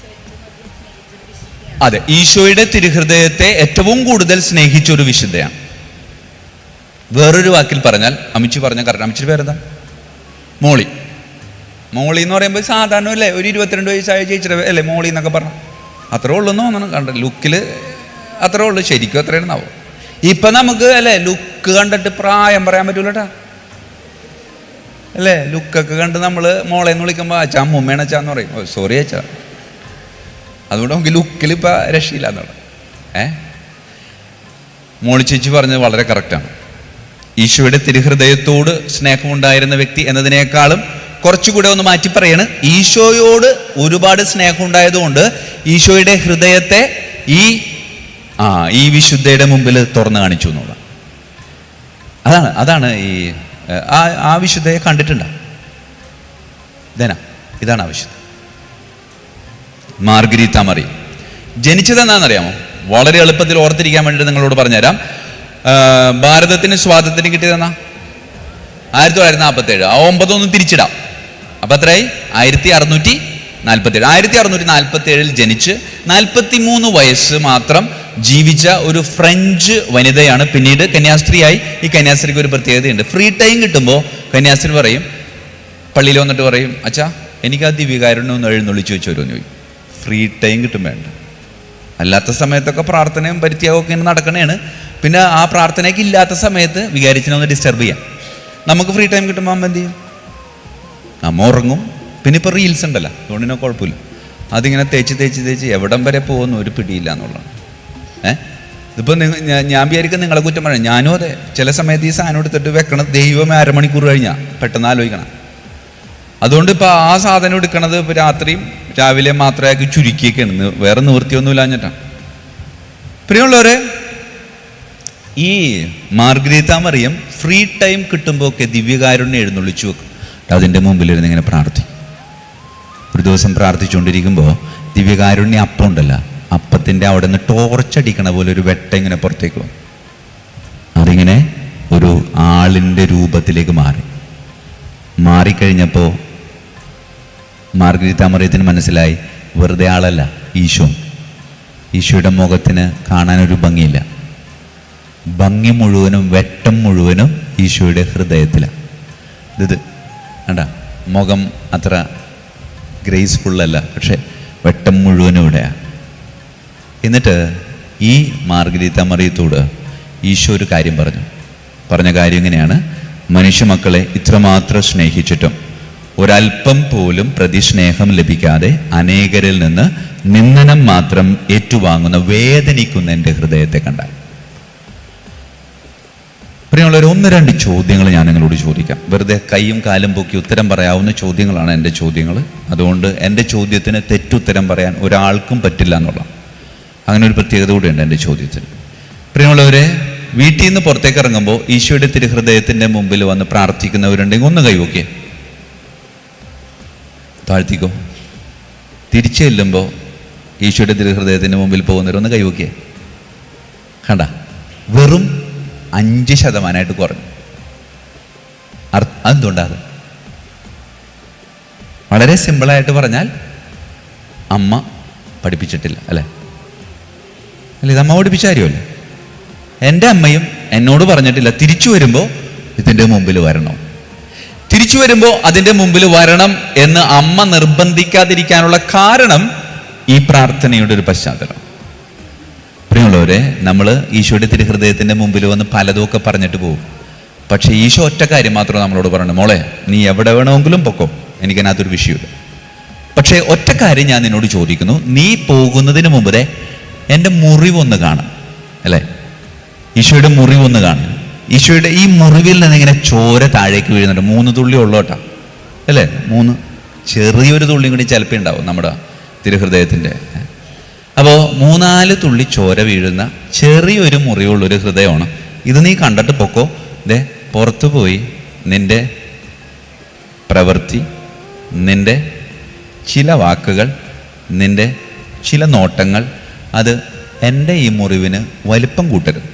അതെ, ഈശോയുടെ തിരുഹൃദയത്തെ ഏറ്റവും കൂടുതൽ സ്നേഹിച്ചൊരു വിശുദ്ധയാണ്. വേറൊരു വാക്കിൽ പറഞ്ഞാൽ, അമ്മച്ചി പറഞ്ഞ കറക്റ്റ്. അമ്മച്ചിയുടെ പേരെന്താ? മോളി. മോളി എന്ന് പറയുമ്പോൾ സാധാരണ അല്ലേ, ഒരു 22 വയസ്സായ ചേച്ചിയുടെ അല്ലേ മോളി എന്നൊക്കെ പറഞ്ഞു. അത്രേ ഉള്ളൂ എന്ന് തോന്നണം. കണ്ട ലുക്കിൽ അത്രേ ഉള്ളൂ. ശരിക്കും അത്രയാണെന്നാവും. ഇപ്പം നമുക്ക് അല്ലേ ലുക്ക് കണ്ടിട്ട് പ്രായം പറയാൻ പറ്റൂല കേട്ടാ. അല്ലേ, ലുക്കൊക്കെ കണ്ട് നമ്മൾ മോളെ എന്ന് വിളിക്കുമ്പോൾ അച്ഛാ അമ്മൂമ്മേണ അച്ഛാന്ന് പറയും. സോറി അച്ഛാ. അതുകൊണ്ട് നമുക്ക് ലുക്കിൽ ഇപ്പം രക്ഷയില്ല എന്നുള്ള. മോളി ചേച്ചി പറഞ്ഞത് വളരെ കറക്റ്റാണ്. ഈശോയുടെ തിരുഹൃദയത്തോട് സ്നേഹമുണ്ടായിരുന്ന വ്യക്തി എന്നതിനേക്കാളും കുറച്ചുകൂടെ ഒന്ന് മാറ്റി പറയാണ്, ഈശോയോട് ഒരുപാട് സ്നേഹം ഉണ്ടായതുകൊണ്ട് ഈശോയുടെ ഹൃദയത്തെ ഈ വിശുദ്ധയുടെ മുമ്പിൽ തുറന്നു കാണിച്ചു എന്നുള്ള. അതാണ് ഈ ആ വിശുദ്ധയെ കണ്ടിട്ടുണ്ടോ? ഇതാണ് ആ വിശുദ്ധ മാർഗരീത്ത മറി. ജനിച്ചതെന്നാണെന്നറിയാമോ? വളരെ എളുപ്പത്തിൽ ഓർത്തിരിക്കാൻ വേണ്ടിയിട്ട് നിങ്ങളോട് പറഞ്ഞുതരാം. ഭാരതത്തിന് സ്വാതന്ത്ര്യം കിട്ടിയതെന്നാ 1947. ആ 9 ഒന്ന് തിരിച്ചിടാം. അപ്പം എത്രയായി? 1647. 1647 ജനിച്ച് 43 വയസ്സ് മാത്രം ജീവിച്ച ഒരു ഫ്രഞ്ച് വനിതയാണ് പിന്നീട് കന്യാസ്ത്രീയായി. ഈ കന്യാസ്ത്രീക്ക് ഒരു പ്രത്യേകതയുണ്ട്. ഫ്രീ ടൈം കിട്ടുമ്പോൾ കന്യാസ്ത്രീ പറയും, പള്ളിയിൽ വന്നിട്ട് പറയും, അച്ഛാ എനിക്ക് ആ ദിവ്യകാരുണ്യം ഒന്ന് എഴുന്നള്ളിച്ച് വെച്ച് വരുമെന്ന് ചോദിക്കും. ഫ്രീ ടൈം കിട്ടും വേണ്ട. അല്ലാത്ത സമയത്തൊക്കെ പ്രാർത്ഥനയും പരിത്യാഗവും ഒക്കെ നടക്കണേണ്. പിന്നെ ആ പ്രാർത്ഥനയ്ക്ക് ഇല്ലാത്ത സമയത്ത് വികാരിച്ചിനെ ഒന്ന് ഡിസ്റ്റർബ് ചെയ്യാം. നമുക്ക് ഫ്രീ ടൈം കിട്ടുമ്പോൾ അമ്മ എന്ത് ചെയ്യും? നമ്മൾ ഉറങ്ങും. പിന്നെ ഇപ്പോൾ റീൽസ് ഉണ്ടല്ലോ, അതുകൊണ്ടിനെ കുഴപ്പമില്ല. അതിങ്ങനെ തേച്ച് എവിടം വരെ പോകുന്നു ഒരു പിടിയില്ല എന്നുള്ളതാണ്. ഇതിപ്പോൾ ഞാൻ വിചാരിക്കും നിങ്ങളെ കുറ്റം പറയാം. ഞാനും അതെ, ചില സമയത്ത് ഈ സാധനം എടുത്തിട്ട് വെക്കണം ദൈവമേ 1/2 മണിക്കൂർ കഴിഞ്ഞാൽ പെട്ടെന്ന് ആലോചിക്കണം. അതുകൊണ്ട് ഇപ്പോൾ ആ സാധനം എടുക്കണത് ഇപ്പോൾ രാത്രിയും രാവിലെ മാത്രമാക്കി ചുരുക്കിയൊക്കെയാണ്. വേറെ നിവൃത്തിയൊന്നുമില്ല എന്നിട്ടാണ്. പ്രിയമുള്ളവരെ, ഈ മാർഗരീത്ത മറിയം ഫ്രീ ടൈം കിട്ടുമ്പോൾ ഒക്കെ ദിവ്യകാരുണ്യം എഴുന്നള്ളിച്ചു വെക്കും. അതിൻ്റെ മുമ്പിലിരുന്ന് ഇങ്ങനെ പ്രാർത്ഥിക്കും. ഒരു ദിവസം പ്രാർത്ഥിച്ചുകൊണ്ടിരിക്കുമ്പോൾ ദിവ്യകാരുണ്യം അപ്പം ഉണ്ടല്ലോ, അപ്പത്തിൻ്റെ അവിടെ നിന്ന് ടോർച്ചടിക്കണ പോലെ ഒരു വെട്ട ഇങ്ങനെ പുറത്തേക്ക് വന്നു. അതിങ്ങനെ ഒരു ആളിൻ്റെ രൂപത്തിലേക്ക് മാറിക്കഴിഞ്ഞപ്പോൾ മാർഗരീത്ത മറിയത്തിന് മനസ്സിലായി, വെറുതെ ആളല്ല, ഈശോയുടെ മുഖത്തിന് കാണാനൊരു ഭംഗിയില്ല. ഭംഗി മുഴുവനും വെട്ടം മുഴുവനും ഈശോയുടെ ഹൃദയത്തിലാണ്. ഇത് കണ്ട, മുഖം അത്ര ഗ്രേസ്ഫുള്ളല്ല, പക്ഷെ വെട്ടം മുഴുവനും ഇവിടെയാണ്. എന്നിട്ട് ഈ മാർഗരീത്ത മറിയത്തോട് ഈശോ ഒരു കാര്യം പറഞ്ഞ കാര്യം ഇങ്ങനെയാണ്: മനുഷ്യമക്കളെ ഇത്രമാത്രം സ്നേഹിച്ചിട്ടും ഒരല്പം പോലും പ്രതിസ്നേഹം ലഭിക്കാതെ അനേകരിൽ നിന്ന് നിന്ദനം മാത്രം ഏറ്റുവാങ്ങുന്ന വേദനിക്കുന്ന എൻ്റെ ഹൃദയത്തെ കണ്ടാൽ. പ്രിയമുള്ളവർ, 1-2 ചോദ്യങ്ങൾ ഞാൻ നിങ്ങളോട് ചോദിക്കാം. വെറുതെ കൈയും കാലും പൊക്കി ഉത്തരം പറയാവുന്ന ചോദ്യങ്ങളാണ് എൻ്റെ ചോദ്യങ്ങൾ. അതുകൊണ്ട് എൻ്റെ ചോദ്യത്തിന് തെറ്റുത്തരം പറയാൻ ഒരാൾക്കും പറ്റില്ല എന്നുള്ള അങ്ങനെ ഒരു പ്രത്യേകത കൂടിയുണ്ട് എൻ്റെ ചോദ്യത്തിന്. പ്രിയമുള്ളവരെ, വീട്ടിൽ നിന്ന് പുറത്തേക്ക് ഇറങ്ങുമ്പോൾ ഈശോയുടെ തിരുഹൃദയത്തിൻ്റെ മുമ്പിൽ വന്ന് പ്രാർത്ഥിക്കുന്നവരുണ്ടെങ്കിൽ ഒന്ന് കൈവോക്കേ, താഴ്ത്തിക്കോ. തിരിച്ചു ചെല്ലുമ്പോൾ ഈശോയുടെ തിരുഹൃദയത്തിൻ്റെ മുമ്പിൽ പോകുന്നവരൊന്ന് കൈവോക്കേ. കണ്ട, വെറും 5% കുറഞ്ഞു. അതെന്തുകൊണ്ടാണ്? വളരെ സിമ്പിളായിട്ട് പറഞ്ഞാൽ അമ്മ പഠിപ്പിച്ചിട്ടില്ല, അല്ലേ? അല്ല, ഇത് അമ്മ പഠിപ്പിച്ച കാര്യമല്ലേ? എൻ്റെ അമ്മയും എന്നോട് പറഞ്ഞിട്ടില്ല തിരിച്ചു വരുമ്പോൾ ഇതിൻ്റെ മുമ്പിൽ വരണം, തിരിച്ചു വരുമ്പോൾ അതിൻ്റെ മുമ്പിൽ വരണം എന്ന് അമ്മ നിർബന്ധിക്കാതിരിക്കാനുള്ള കാരണം ഈ പ്രാർത്ഥനയുടെ ഒരു പശ്ചാത്തലം. പ്രിയമുള്ളവരെ, നമ്മൾ ഈശോയുടെ തിരുഹൃദയത്തിൻ്റെ മുമ്പിൽ വന്ന് പലതുമൊക്കെ പറഞ്ഞിട്ട് പോകും. പക്ഷേ ഈശോ ഒറ്റ കാര്യം മാത്രം നമ്മളോട് പറഞ്ഞു, മോളെ നീ എവിടെ വേണമെങ്കിലും പൊക്കോ, എനിക്കതിനകത്തൊരു വിഷയമില്ല. പക്ഷേ ഒറ്റ കാര്യം ഞാൻ നിന്നോട് ചോദിക്കുന്നു, നീ പോകുന്നതിന് മുമ്പേ എൻ്റെ മുറിവൊന്ന് കാണാം, അല്ലേ? ഈശോയുടെ മുറിവൊന്ന് കാണും. ഈശോയുടെ ഈ മുറിവിൽ നിന്ന് ഇങ്ങനെ ചോര താഴേക്ക് വീഴുന്നുണ്ട്. 3 തുള്ളി ഉള്ളോട്ടാ, അല്ലേ? 3 ചെറിയൊരു തുള്ളിയും കൂടി ചിലപ്പോൾ ഉണ്ടാവും നമ്മുടെ തിരുഹൃദയത്തിൻ്റെ. അപ്പോൾ 3-4 തുള്ളി ചോര വീഴുന്ന ചെറിയൊരു മുറിവുള്ളൊരു ഹൃദയമാണ് ഇത്. നീ കണ്ടിട്ട് പൊക്കോ. ദേ പുറത്തു പോയി നിൻ്റെ പ്രവൃത്തി, നിൻ്റെ ചില വാക്കുകൾ, നിൻ്റെ ചില നോട്ടങ്ങൾ, അത് എൻ്റെ ഈ മുറിവിന് വലിപ്പം കൂട്ടരുത്.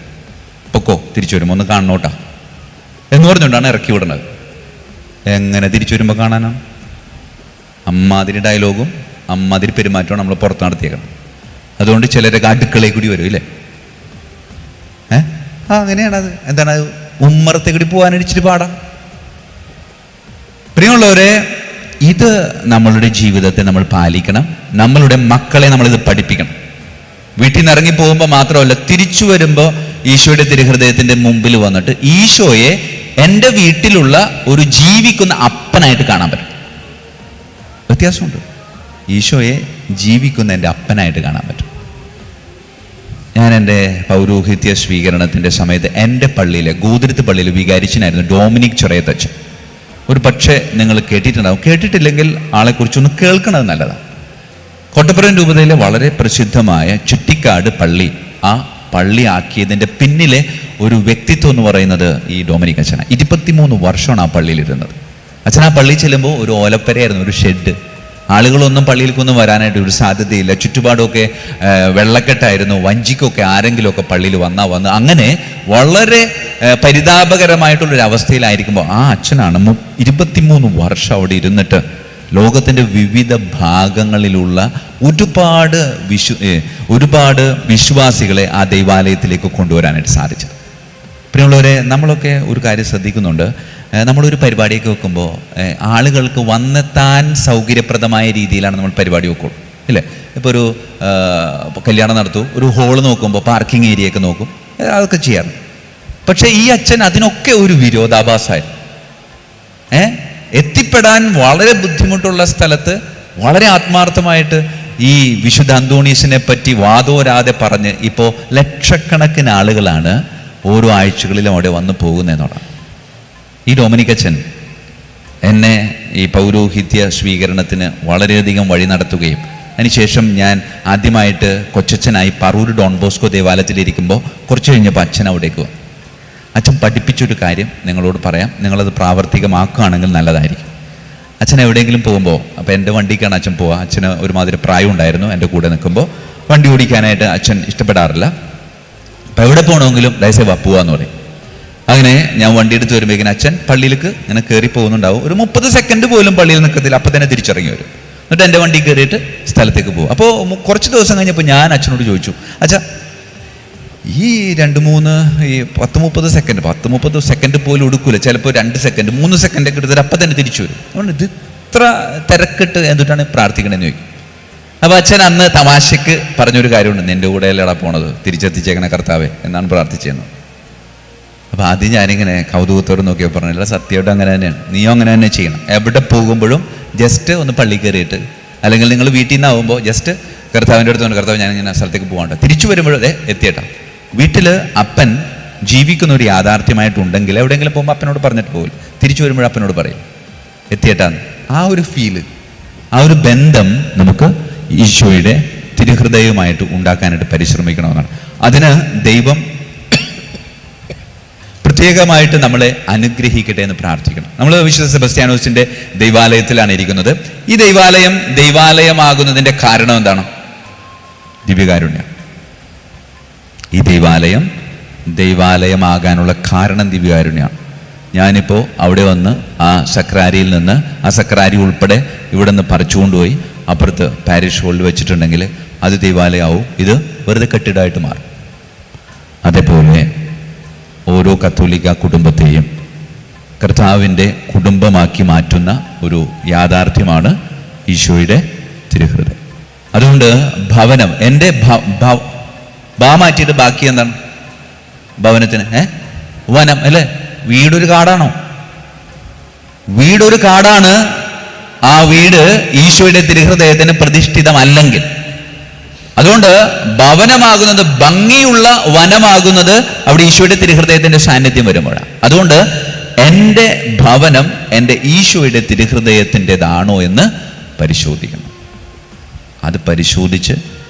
പൊക്കോ, തിരിച്ചു വരുമ്പോൾ ഒന്ന് കാണണോട്ടാ എന്ന് പറഞ്ഞുകൊണ്ടാണ് ഇറക്കി വിടുന്നത്. എങ്ങനെ തിരിച്ചു വരുമ്പോൾ കാണാനാണ്? അമ്മാതിരി ഡയലോഗും അമ്മാതിരി പെരുമാറ്റവും നമ്മൾ പുറത്ത് നടത്തിയേക്കണം. അതുകൊണ്ട് ചിലരൊക്കെ അടുക്കളയിൽ കൂടി വരും, ഇല്ലേ? അങ്ങനെയാണത്. എന്താണ് അത്? ഉമ്മറത്തെ കൂടി പോകാനിടിച്ചിട്ട് പാടാം. പ്രിയമുള്ളവരെ, ഇത് നമ്മളുടെ ജീവിതത്തെ നമ്മൾ പാലിക്കണം. നമ്മളുടെ മക്കളെ നമ്മളിത് പഠിപ്പിക്കണം. വീട്ടിൽ നിന്ന് ഇറങ്ങി പോകുമ്പോൾ മാത്രമല്ല, തിരിച്ചു വരുമ്പോൾ ഈശോയുടെ തിരുഹൃദയത്തിൻ്റെ മുമ്പിൽ വന്നിട്ട് ഈശോയെ എൻ്റെ വീട്ടിലുള്ള ഒരു ജീവിക്കുന്ന അപ്പനായിട്ട് കാണാൻ പറ്റും. വ്യത്യാസമുണ്ട്. ഈശോയെ ജീവിക്കുന്ന എൻ്റെ അപ്പനായിട്ട് കാണാൻ പറ്റും. ഞാൻ എൻ്റെ പൗരോഹിത്യ സ്വീകരണത്തിൻ്റെ സമയത്ത് എൻ്റെ പള്ളിയിലെ ഗോതിരത്ത് പള്ളിയിൽ വികാരിച്ചനായിരുന്നു ഡൊമിനിക് ചൊറയത്തച്ഛൻ. ഒരു പക്ഷേ നിങ്ങൾ കേട്ടിട്ടുണ്ടാവും. കേട്ടിട്ടില്ലെങ്കിൽ ആളെക്കുറിച്ചൊന്ന് കേൾക്കണത് നല്ലതാണ്. കോട്ടപ്പുറം രൂപതയിലെ വളരെ പ്രസിദ്ധമായ ചുറ്റിക്കാട് പള്ളി, ആ പള്ളി ആക്കിയതിൻ്റെ പിന്നിലെ ഒരു വ്യക്തിത്വം എന്ന് പറയുന്നത് ഈ ഡൊമിനിക് അച്ഛനാണ്. 23 വർഷമാണ് ആ പള്ളിയിലിരുന്നത്. അച്ഛൻ ആ പള്ളിയിൽ ചെല്ലുമ്പോൾ ഒരു ഓലപ്പരയായിരുന്നു, ഒരു ഷെഡ്. ആളുകളൊന്നും പള്ളിയിലേക്കൊന്നും വരാനായിട്ട് ഒരു സാധ്യതയില്ല. ചുറ്റുപാടൊക്കെ വെള്ളക്കെട്ടായിരുന്നു. വഞ്ചിക്കൊക്കെ ആരെങ്കിലുമൊക്കെ പള്ളിയിൽ വന്ന് അങ്ങനെ വളരെ പരിതാപകരമായിട്ടുള്ളൊരു അവസ്ഥയിലായിരിക്കുമ്പോൾ ആ അച്ഛനാണ് 23 വർഷം അവിടെ ഇരുന്നിട്ട് ലോകത്തിൻ്റെ വിവിധ ഭാഗങ്ങളിലുള്ള ഒരുപാട് വിശ്വാസികളെ ആ ദൈവാലയത്തിലേക്ക് കൊണ്ടുവരാനായിട്ട് സാധിച്ചത്. പ്രിയമുള്ളവരെ, നമ്മളൊക്കെ ഒരു കാര്യം ശ്രദ്ധിക്കുന്നുണ്ട്. നമ്മളൊരു പരിപാടിയൊക്കെ വെക്കുമ്പോൾ ആളുകൾക്ക് വന്നെത്താൻ സൗകര്യപ്രദമായ രീതിയിലാണ് നമ്മൾ പരിപാടി വെക്കുള്ളൂ, ഇല്ലേ? ഇപ്പോൾ ഒരു കല്യാണം നടത്തൂ, ഒരു ഹോള് നോക്കുമ്പോൾ പാർക്കിംഗ് ഏരിയ ഒക്കെ നോക്കും, അതൊക്കെ ചെയ്യാറ്. പക്ഷേ ഈ അച്ഛൻ അതിനൊക്കെ ഒരു വിരോധാഭാസമായിരുന്നു. എത്തിപ്പെടാൻ വളരെ ബുദ്ധിമുട്ടുള്ള സ്ഥലത്ത് വളരെ ആത്മാർത്ഥമായിട്ട് ഈ വിശുദ്ധ അന്തോണീസിനെ പറ്റി വാദോരാതെ പറഞ്ഞ് ഇപ്പോൾ ലക്ഷക്കണക്കിന് ആളുകളാണ് ഓരോ ആഴ്ചകളിലും അവിടെ വന്ന് പോകുന്നതെന്നുള്ളതാണ്. ഈ ഡൊമിനിക് അച്ഛൻ എന്നെ ഈ പൗരോഹിത്യ സ്വീകരണത്തിന് വളരെയധികം വഴി നടത്തുകയും അതിനുശേഷം ഞാൻ ആദ്യമായിട്ട് കൊച്ചച്ഛനായി പറൂർ ഡോൺ ബോസ്കോ ദേവാലയത്തിലിരിക്കുമ്പോൾ കുറച്ച് കഴിഞ്ഞപ്പോൾ അച്ഛൻ അവിടേക്ക് വന്നു. അച്ഛൻ പഠിപ്പിച്ചൊരു കാര്യം നിങ്ങളോട് പറയാം, നിങ്ങളത് പ്രാവർത്തികമാക്കുകയാണെങ്കിൽ നല്ലതായിരിക്കും. അച്ഛൻ എവിടെയെങ്കിലും പോകുമ്പോൾ, അപ്പോൾ എൻ്റെ വണ്ടിക്കാണ് അച്ഛൻ പോവുക. അച്ഛന് ഒരുമാതിരി പ്രായം ഉണ്ടായിരുന്നു. എൻ്റെ കൂടെ നിൽക്കുമ്പോൾ വണ്ടി ഓടിക്കാനായിട്ട് അച്ഛൻ ഇഷ്ടപ്പെടാറില്ല. അപ്പോൾ എവിടെ പോകണമെങ്കിലും ദയസേവ പോവാന്ന് പറയും. അങ്ങനെ ഞാൻ വണ്ടി എടുത്ത് വരുമ്പോഴേക്കും അച്ഛൻ പള്ളിയിലേക്ക് ഇങ്ങനെ കയറി പോകുന്നുണ്ടാവും. ഒരു 30 സെക്കൻഡ് പോലും പള്ളിയിൽ നിൽക്കത്തില്ല, അപ്പം തന്നെ തിരിച്ചിറങ്ങി വരും. എന്നിട്ട് എൻ്റെ വണ്ടി കയറിയിട്ട് സ്ഥലത്തേക്ക് പോകും. അപ്പോൾ കുറച്ച് ദിവസം കഴിഞ്ഞപ്പോൾ ഞാൻ അച്ഛനോട് ചോദിച്ചു, അച്ഛാ ഈ 10-30 സെക്കൻഡ് പോലും എടുക്കൂല, ചിലപ്പോൾ 2 സെക്കൻഡ് 3 സെക്കൻഡൊക്കെ എടുത്തിട്ട് അപ്പം തന്നെ തിരിച്ചു വരും. അതുകൊണ്ട് ഇത് ഇത്ര തിരക്കിട്ട് എന്തിട്ടാണ് പ്രാർത്ഥിക്കണമെന്ന് ചോദിക്കും. അപ്പോൾ അച്ഛൻ അന്ന് തമാശയ്ക്ക് പറഞ്ഞൊരു കാര്യമുണ്ട്, നിൻ്റെ കൂടെ അല്ലേടാ പോണത്, തിരിച്ചെത്തിച്ചേക്കണ കർത്താവേ എന്നാണ് പ്രാർത്ഥിച്ചതെന്ന്. അപ്പോൾ ആദ്യം ഞാനിങ്ങനെ കൗതുകത്തോട് നോക്കിയാൽ പറഞ്ഞില്ല, സത്യമായിട്ട് അങ്ങനെ തന്നെയാണ്, നീയും അങ്ങനെ തന്നെ ചെയ്യണം. എവിടെ പോകുമ്പോഴും ജസ്റ്റ് ഒന്ന് പള്ളി കയറിയിട്ട്, അല്ലെങ്കിൽ നിങ്ങൾ വീട്ടിൽ നിന്നാവുമ്പോൾ ജസ്റ്റ് കർത്താവിൻ്റെ അടുത്ത് കൊണ്ട്, കർത്താവ് ഞാനിങ്ങനെ സ്ഥലത്തേക്ക് പോകാണ്ട്, തിരിച്ചു വരുമ്പോഴേ എത്തിയേട്ടാ. വീട്ടിൽ അപ്പൻ ജീവിക്കുന്ന ഒരു യാഥാർത്ഥ്യമായിട്ടുണ്ടെങ്കിൽ എവിടെയെങ്കിലും പോകുമ്പോൾ അപ്പനോട് പറഞ്ഞിട്ട് പോകില്ല, തിരിച്ചു വരുമ്പോൾ അപ്പനോട് പറയും എത്തിയേട്ടാന്ന്. ആ ഒരു ഫീല്, ആ ഒരു ബന്ധം നമുക്ക് ഈശോയുടെ തിരുഹൃദയവുമായിട്ട് ഉണ്ടാക്കാനായിട്ട് പരിശ്രമിക്കണമെന്നാണ്. അതിന് ദൈവം പ്രത്യേകമായിട്ട് നമ്മളെ അനുഗ്രഹിക്കട്ടെ എന്ന് പ്രാർത്ഥിക്കണം. നമ്മൾ വിശുദ്ധ സെബസ്ത്യാനോസിന്റെ ദൈവാലയത്തിലാണ് ഇരിക്കുന്നത്. ഈ ദൈവാലയമാകുന്നതിന്റെ കാരണം എന്താണ്? ദിവ്യകാരുണ്യം. ഈ ദൈവാലയമാകാനുള്ള കാരണം ദിവ്യകാരുണ്യമാണ്. ഞാനിപ്പോൾ അവിടെ വന്ന് ആ സക്രാരി ഉൾപ്പെടെ ഇവിടെ നിന്ന് പറിച്ചുകൊണ്ടുപോയി അപ്പുറത്ത് പാരിഷ് ഹോളിൽ വെച്ചിട്ടുണ്ടെങ്കിൽ അത് ദൈവാലയമാവും. ഇത് വെറുതെ കെട്ടിടമായിട്ട് മാറും. അതേപോലെ ഓരോ കത്തോലിക്ക കുടുംബത്തെയും കർത്താവിൻ്റെ കുടുംബമാക്കി മാറ്റുന്ന ഒരു യാഥാർത്ഥ്യമാണ് ഈശോയുടെ തിരുഹൃദയം. അതുകൊണ്ട് ഭവനം, എൻ്റെ മാറ്റിയിട്ട് ബാക്കി എന്താണ്? ഭവനത്തിന് വനം അല്ലേ? വീടൊരു കാടാണോ? വീടൊരു കാടാണ്. ആ വീട് ഈശോയുടെ തിരുഹൃദയത്തിന് പ്രതിഷ്ഠിതമല്ലെങ്കിൽ, അതുകൊണ്ട് ഭവനമാകുന്നത്, ഭംഗിയുള്ള വനമാകുന്നത് അവിടെ ഈശോയുടെ തിരുഹൃദയത്തിന്റെ സാന്നിധ്യം വരുമ്പോഴാണ്. അതുകൊണ്ട് എൻ്റെ ഭവനം എൻ്റെ ഈശോയുടെ തിരുഹൃദയത്തിൻ്റെതാണോ എന്ന് പരിശോധിക്കണം. അത് പരിശോധിച്ച്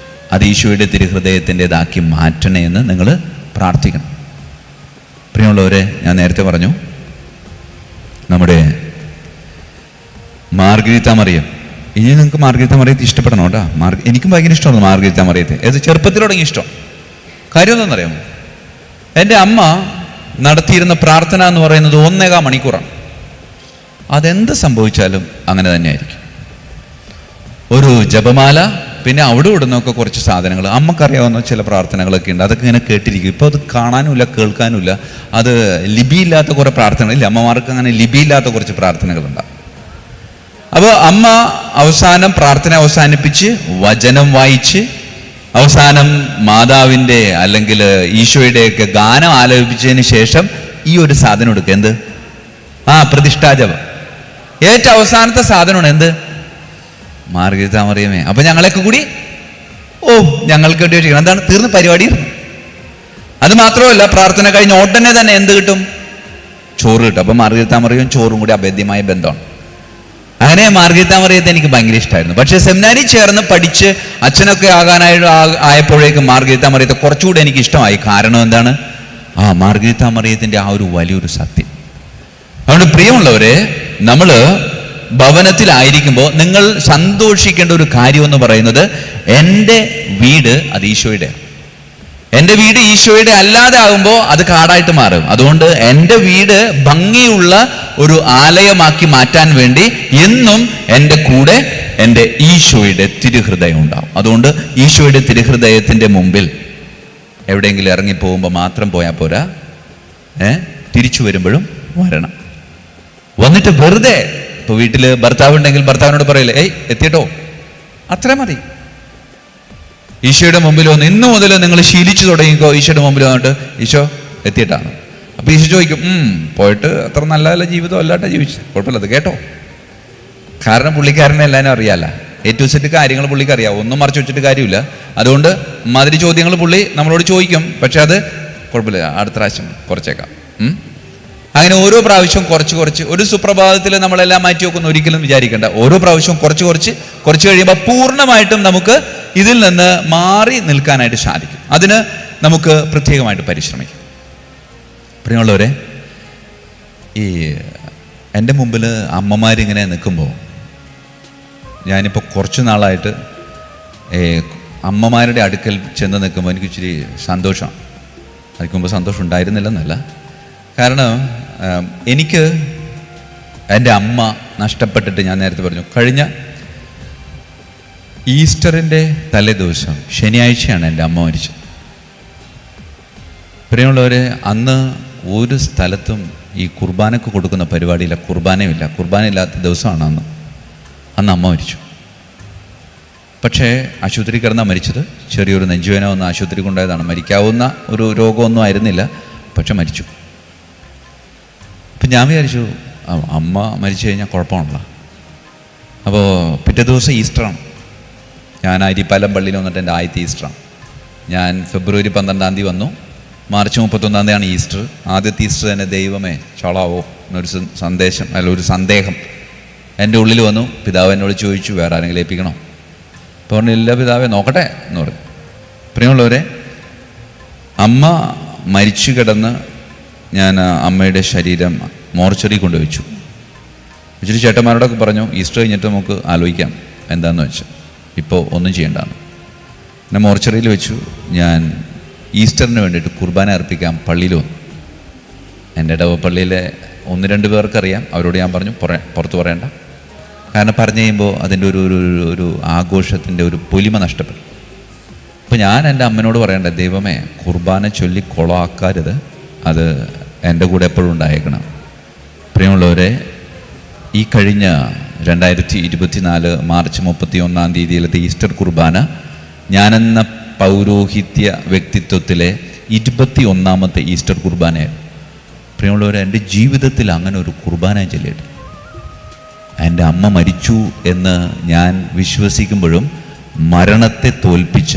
അത് ഈശോയുടെ തിരുഹൃദയത്തിൻ്റെതാക്കി മാറ്റണേ എന്ന് നിങ്ങൾ പ്രാർത്ഥിക്കണം. പ്രിയമുള്ളവരെ, ഞാൻ നേരത്തെ പറഞ്ഞു, നമ്മുടെ മാർഗരീത്ത മറിയം, ഇനി നിങ്ങൾക്ക് മാർഗരീത്ത മറിയത്തെ ഇഷ്ടപ്പെടണം കേട്ടോ. എനിക്കും ഭയങ്കര ഇഷ്ടമാണ് മാർഗരീത്ത മറിയത്തെ. അത് ചെറുപ്പത്തിൽ തുടങ്ങി ഇഷ്ടം. കാര്യം എന്താണെന്നറിയാമോ? എൻ്റെ അമ്മ നടത്തിയിരുന്ന പ്രാർത്ഥന എന്ന് പറയുന്നത് 1.25 മണിക്കൂറാണ്. അതെന്ത് സംഭവിച്ചാലും അങ്ങനെ തന്നെയായിരിക്കും. ഒരു ജപമാല, പിന്നെ അവിടെ ഇടുന്നൊക്കെ കുറച്ച് സാധനങ്ങൾ, അമ്മക്കറിയാവുന്ന ചില പ്രാർത്ഥനകളൊക്കെ ഉണ്ട്. അതൊക്കെ ഇങ്ങനെ കേട്ടിരിക്കും. ഇപ്പോൾ അത് കാണാനുമില്ല, കേൾക്കാനുമില്ല. അത് ലിപിയില്ലാത്ത കുറേ പ്രാർത്ഥനകളില്ല. അമ്മമാർക്ക് അങ്ങനെ ലിപിയില്ലാത്ത കുറച്ച് പ്രാർത്ഥനകളുണ്ടാകും. അപ്പോൾ അമ്മ അവസാനം പ്രാർത്ഥന അവസാനിപ്പിച്ച് വചനം വായിച്ച് അവസാനം മാതാവിൻ്റെ അല്ലെങ്കിൽ ഈശോയുടെയൊക്കെ ഗാനം ആലപിച്ചതിന് ശേഷം ഈ ഒരു സാധനം എടുക്കുക. എന്ത്? പ്രതിഷ്ഠാജപം. ഏറ്റവും അവസാനത്തെ സാധനമാണ് എന്ത്? മാർഗരീത്ത മറിയമേ. അപ്പൊ ഞങ്ങളൊക്കെ കൂടി ഞങ്ങൾക്ക് വേണ്ടി വെച്ചിരിക്കണം. എന്താണ്? തീർന്ന് പരിപാടിയിരുന്നു. അത് മാത്രമല്ല, പ്രാർത്ഥന കഴിഞ്ഞ ഉടനെ തന്നെ എന്ത് കിട്ടും? ചോറ് കിട്ടും. അപ്പൊ മാർഗരീത്ത മറിയവും ചോറും കൂടി അഭേദ്യമായ ബന്ധമാണ്. അങ്ങനെ മാർഗരീത്ത മറിയത്തെ എനിക്ക് ഭയങ്കര ഇഷ്ടമായിരുന്നു. പക്ഷെ സെമിനാരി ചേർന്ന് പഠിച്ച് അച്ഛനൊക്കെ ആയപ്പോഴേക്കും മാർഗരീത്ത മറിയത്തെ കുറച്ചുകൂടി എനിക്ക് ഇഷ്ടമായി. കാരണം എന്താണ്? മാർഗരീത്ത മറിയത്തിന്റെ ആ ഒരു വലിയൊരു സത്യം. അതുകൊണ്ട് പ്രിയമുള്ളവരെ, നമ്മൾ ഭവനത്തിലായിരിക്കുമ്പോൾ നിങ്ങൾ സന്തോഷിക്കേണ്ട ഒരു കാര്യം എന്ന് പറയുന്നത്, എൻ്റെ വീട് അത് ഈശോയുടെ. എൻ്റെ വീട് ഈശോയുടെ അല്ലാതെ ആകുമ്പോൾ അത് കാടായിട്ട് മാറും. അതുകൊണ്ട് എൻ്റെ വീട് ഭംഗിയുള്ള ഒരു ആലയമാക്കി മാറ്റാൻ വേണ്ടി എന്നും എൻ്റെ കൂടെ എൻ്റെ ഈശോയുടെ തിരുഹൃദയം ഉണ്ടാവും. അതുകൊണ്ട് ഈശോയുടെ തിരുഹൃദയത്തിൻ്റെ മുമ്പിൽ എവിടെയെങ്കിലും ഇറങ്ങിപ്പോകുമ്പോൾ മാത്രം പോയാൽ പോരാ, തിരിച്ചു വരുമ്പോഴും വരണം. വന്നിട്ട് വെറുതെ, ഇപ്പോൾ വീട്ടിൽ ഭർത്താവ് ഉണ്ടെങ്കിൽ ഭർത്താവിനോട് പറയില്ലേ, എത്തിയിട്ടോ, അത്ര മതി. ഈശോയുടെ മുമ്പിൽ വന്ന് ഇന്നു മുതൽ നിങ്ങൾ ശീലിച്ചു തുടങ്ങിക്കോ. ഈശോയുടെ മുമ്പിൽ വന്നിട്ട്, ഈശോ എത്തിയിട്ടാണ്. അപ്പോൾ ഈശോ ചോദിക്കും, പോയിട്ട് അത്ര നല്ല ജീവിതം അല്ലാട്ടോ ജീവിച്ചു, കുഴപ്പമില്ല, അത് കേട്ടോ. കാരണം പുള്ളിക്കാരനെ എല്ലാവരും അറിയാമല്ല, A to Z കാര്യങ്ങൾ പുള്ളിക്ക് അറിയാം, ഒന്നും മറച്ചു വെച്ചിട്ട് കാര്യമില്ല. അതുകൊണ്ട് മാതിരി ചോദ്യങ്ങൾ പുള്ളി നമ്മളോട് ചോദിക്കും. പക്ഷെ അത് കുഴപ്പമില്ല, അടുത്ത പ്രാവശ്യം കുറച്ചേക്കാം. അങ്ങനെ ഓരോ പ്രാവശ്യവും കുറച്ച് ഒരു സുപ്രഭാതത്തിൽ നമ്മളെല്ലാം മാറ്റി വെക്കുന്നു ഒരിക്കലും വിചാരിക്കേണ്ട. ഓരോ പ്രാവശ്യവും കുറച്ച് കഴിയുമ്പോൾ പൂർണ്ണമായിട്ടും നമുക്ക് ഇതിൽ നിന്ന് മാറി നിൽക്കാനായിട്ട് സാധിക്കും. അതിന് നമുക്ക് പ്രത്യേകമായിട്ട് പരിശ്രമിക്കാം. പ്രിയമുള്ളവരെ, ഈ എൻ്റെ മുമ്പിൽ അമ്മമാരിങ്ങനെ നിൽക്കുമ്പോൾ ഞാനിപ്പോൾ കുറച്ച് നാളായിട്ട് അമ്മമാരുടെ അടുക്കൽ ചെന്ന് നിൽക്കുമ്പോൾ എനിക്ക് ഇച്ചിരി സന്തോഷമാണ്. അതിന് മുമ്പ് സന്തോഷം ഉണ്ടായിരുന്നില്ലെന്നല്ല, കാരണം എനിക്ക് എൻ്റെ അമ്മ നഷ്ടപ്പെട്ടിട്ട്, ഞാൻ നേരത്തെ പറഞ്ഞു, കഴിഞ്ഞ ഈസ്റ്ററിൻ്റെ തലേ ദിവസം ശനിയാഴ്ചയാണ് എൻ്റെ അമ്മ മരിച്ചത്. പ്രിയമുള്ളവരെ, അന്ന് ഒരു സ്ഥലത്തും ഈ കുർബാനക്ക് കൊടുക്കുന്ന പരിപാടിയില്ല, കുർബാനയില്ലാത്ത ദിവസമാണ് അന്ന് അമ്മ മരിച്ചു. പക്ഷേ ആശുപത്രി കിടന്നാണ് മരിച്ചത്. ചെറിയൊരു നെഞ്ചുവേന വന്ന് ആശുപത്രി കൊണ്ടുപോയതാണ്. മരിക്കാവുന്ന ഒരു രോഗമൊന്നും ആയിരുന്നില്ല, പക്ഷെ മരിച്ചു. അപ്പം ഞാൻ വിചാരിച്ചു, അമ്മ മരിച്ചു കഴിഞ്ഞാൽ കുഴപ്പമാണല്ലോ. അപ്പോൾ പിറ്റേ ദിവസം ഈസ്റ്ററാണ്. ഞാൻ അരിപ്പാലം പള്ളിയിൽ വന്നിട്ട് എൻ്റെ ആദ്യത്തെ ഈസ്റ്ററാണ്. ഞാൻ ഫെബ്രുവരി 12 വന്നു. March 31 Easter. ആദ്യത്തെ ഈസ്റ്റർ തന്നെ ദൈവമേ ചളാവോ എന്നൊരു സന്ദേശം, ഒരു സന്ദേഹം എൻ്റെ ഉള്ളിൽ വന്നു. പിതാവ് എന്നോട് ചോദിച്ചു, വേറെ ആരെങ്കിലും ഏൽപ്പിക്കണോ? അപ്പോൾ പറഞ്ഞു, ഇല്ല പിതാവേ, നോക്കട്ടെ എന്ന് പറഞ്ഞു. പ്രിയമുള്ളവരെ, അമ്മ മരിച്ചു കിടന്ന് ഞാൻ അമ്മയുടെ ശരീരം മോർച്ചറി കൊണ്ടുവച്ചു. ഇച്ചിരി ചേട്ടന്മാരോടൊക്കെ പറഞ്ഞു, ഈസ്റ്റർ കഴിഞ്ഞിട്ട് നമുക്ക് ആലോചിക്കാം എന്താണെന്ന് വെച്ചാൽ, ഇപ്പോൾ ഒന്നും ചെയ്യേണ്ടെന്ന്. എന്നെ മോർച്ചറിയിൽ വെച്ചു. ഞാൻ ഈസ്റ്ററിന് വേണ്ടിയിട്ട് കുർബാന അർപ്പിക്കാൻ പള്ളിയിൽ വന്നു. എൻ്റെ ഇടവപ്പള്ളിയിലെ 1-2 പേർക്കറിയാം. അവരോട് ഞാൻ പറഞ്ഞു പുറത്ത് പറയണ്ട, കാരണം പറഞ്ഞു കഴിയുമ്പോൾ അതിൻ്റെ ഒരു ആഘോഷത്തിൻ്റെ ഒരു പൊലിമ നഷ്ടപ്പെടും. അപ്പോൾ ഞാൻ എൻ്റെ അമ്മനോട് പറയണ്ട, ദൈവമേ കുർബാന ചൊല്ലി കൊളാക്കരുത്, അത് എൻ്റെ കൂടെ എപ്പോഴും ഉണ്ടായേക്കണം. പ്രിയമുള്ളവരെ, ഈ കഴിഞ്ഞ 2024 മാർച്ച് 31-ാം തീയതിയിലത്തെ ഈസ്റ്റർ കുർബാന ഞാനെന്ന പൗരോഹിത്യ വ്യക്തിത്വത്തിലെ 21ാമത്തെ ഈസ്റ്റർ കുർബാനയായിരുന്നു. പ്രിയമുള്ളവരെ, എൻ്റെ ജീവിതത്തിൽ അങ്ങനെ ഒരു കുർബാന ചൊല്ലിയിട്ട് എൻ്റെ അമ്മ മരിച്ചു എന്ന് ഞാൻ വിശ്വസിക്കുമ്പോഴും മരണത്തെ തോൽപ്പിച്ച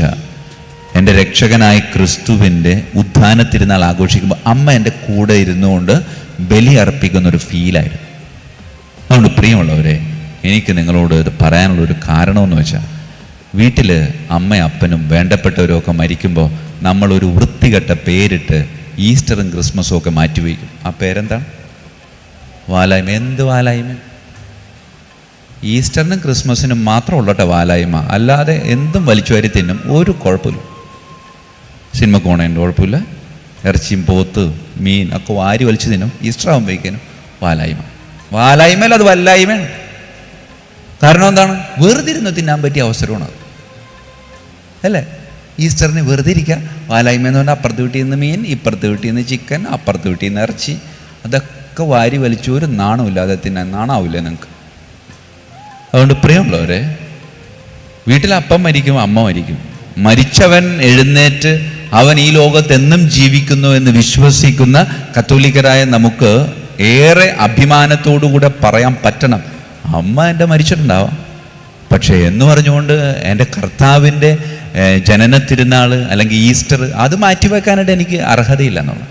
എൻ്റെ രക്ഷകനായ ക്രിസ്തുവിൻ്റെ ഉത്ഥാന തിരുനാൾ ആഘോഷിക്കുമ്പോൾ അമ്മ എൻ്റെ കൂടെ ഇരുന്നുകൊണ്ട് ബലി അർപ്പിക്കുന്നൊരു ഫീലായിരുന്നു. അതുകൊണ്ട് പ്രിയമുള്ളവരെ, എനിക്ക് നിങ്ങളോട് ഇത് പറയാനുള്ളൊരു കാരണമെന്ന് വെച്ചാൽ, വീട്ടിൽ അമ്മയും അപ്പനും വേണ്ടപ്പെട്ടവരും ഒക്കെ മരിക്കുമ്പോൾ നമ്മളൊരു വൃത്തികെട്ട പേരിട്ട് ഈസ്റ്ററും ക്രിസ്മസും ഒക്കെ മാറ്റിവെക്കും. ആ പേരെന്താണ്? വാലായ്മ. എന്ത് വാലായ്മ? ഈസ്റ്ററിനും ക്രിസ്മസിനും മാത്രം ഉള്ളട്ടെ വാലായ്മ, അല്ലാതെ എന്തും വലിച്ചു വാരി തിന്നും, ഒരു കുഴപ്പമില്ല. സിനിമക്ക് പോണേൻ്റെ കുഴപ്പമില്ല, ഇറച്ചിയും പോത്ത് മീൻ ഒക്കെ വാരി വലിച്ചു തിന്നും. ഈസ്റ്റർ ആകുമ്പോഴേക്കും വാലായ്മ. വാലായ്മയിൽ അത് വല്ലായ്മയാണ്. കാരണം എന്താണ്? വെറുതെ ഇരുന്ന് തിന്നാൻ പറ്റിയ അവസരമാണ് അത്, അല്ലേ? ഈസ്റ്ററിന് വെറുതെ ഇരിക്കുക. വാലായ്മ എന്ന് പറഞ്ഞാൽ അപ്പുറത്ത് വീട്ടിൽ നിന്ന് മീൻ, ഇപ്പുറത്ത് വീട്ടിൽ നിന്ന് ചിക്കൻ, അപ്പുറത്ത് വീട്ടിൽ നിന്ന് ഇറച്ചി, അതൊക്കെ വാരി വലിച്ചു ഒരു നാണമില്ലാതെ തിന്നാൻ നാണാവില്ലേ നിങ്ങൾക്ക്? അതുകൊണ്ട് പ്രിയമുള്ളവരെ, വീട്ടിൽ അപ്പം മരിക്കും, അമ്മ മരിക്കും. മരിച്ചവൻ എഴുന്നേറ്റ് അവൻ ഈ ലോകത്ത് എന്നും ജീവിക്കുന്നു എന്ന് വിശ്വസിക്കുന്ന കത്തോലിക്കരായ നമുക്ക് ഏറെ അഭിമാനത്തോടുകൂടെ പറയാൻ പറ്റണം, അമ്മ എൻ്റെ മരിച്ചിട്ടുണ്ടാവാം, പക്ഷേ എന്ന് പറഞ്ഞുകൊണ്ട് എൻ്റെ കർത്താവിൻ്റെ ജനന തിരുനാൾ അല്ലെങ്കിൽ ഈസ്റ്റർ അത് മാറ്റിവെക്കാനായിട്ട് എനിക്ക് അർഹതയില്ല എന്നുള്ളത്.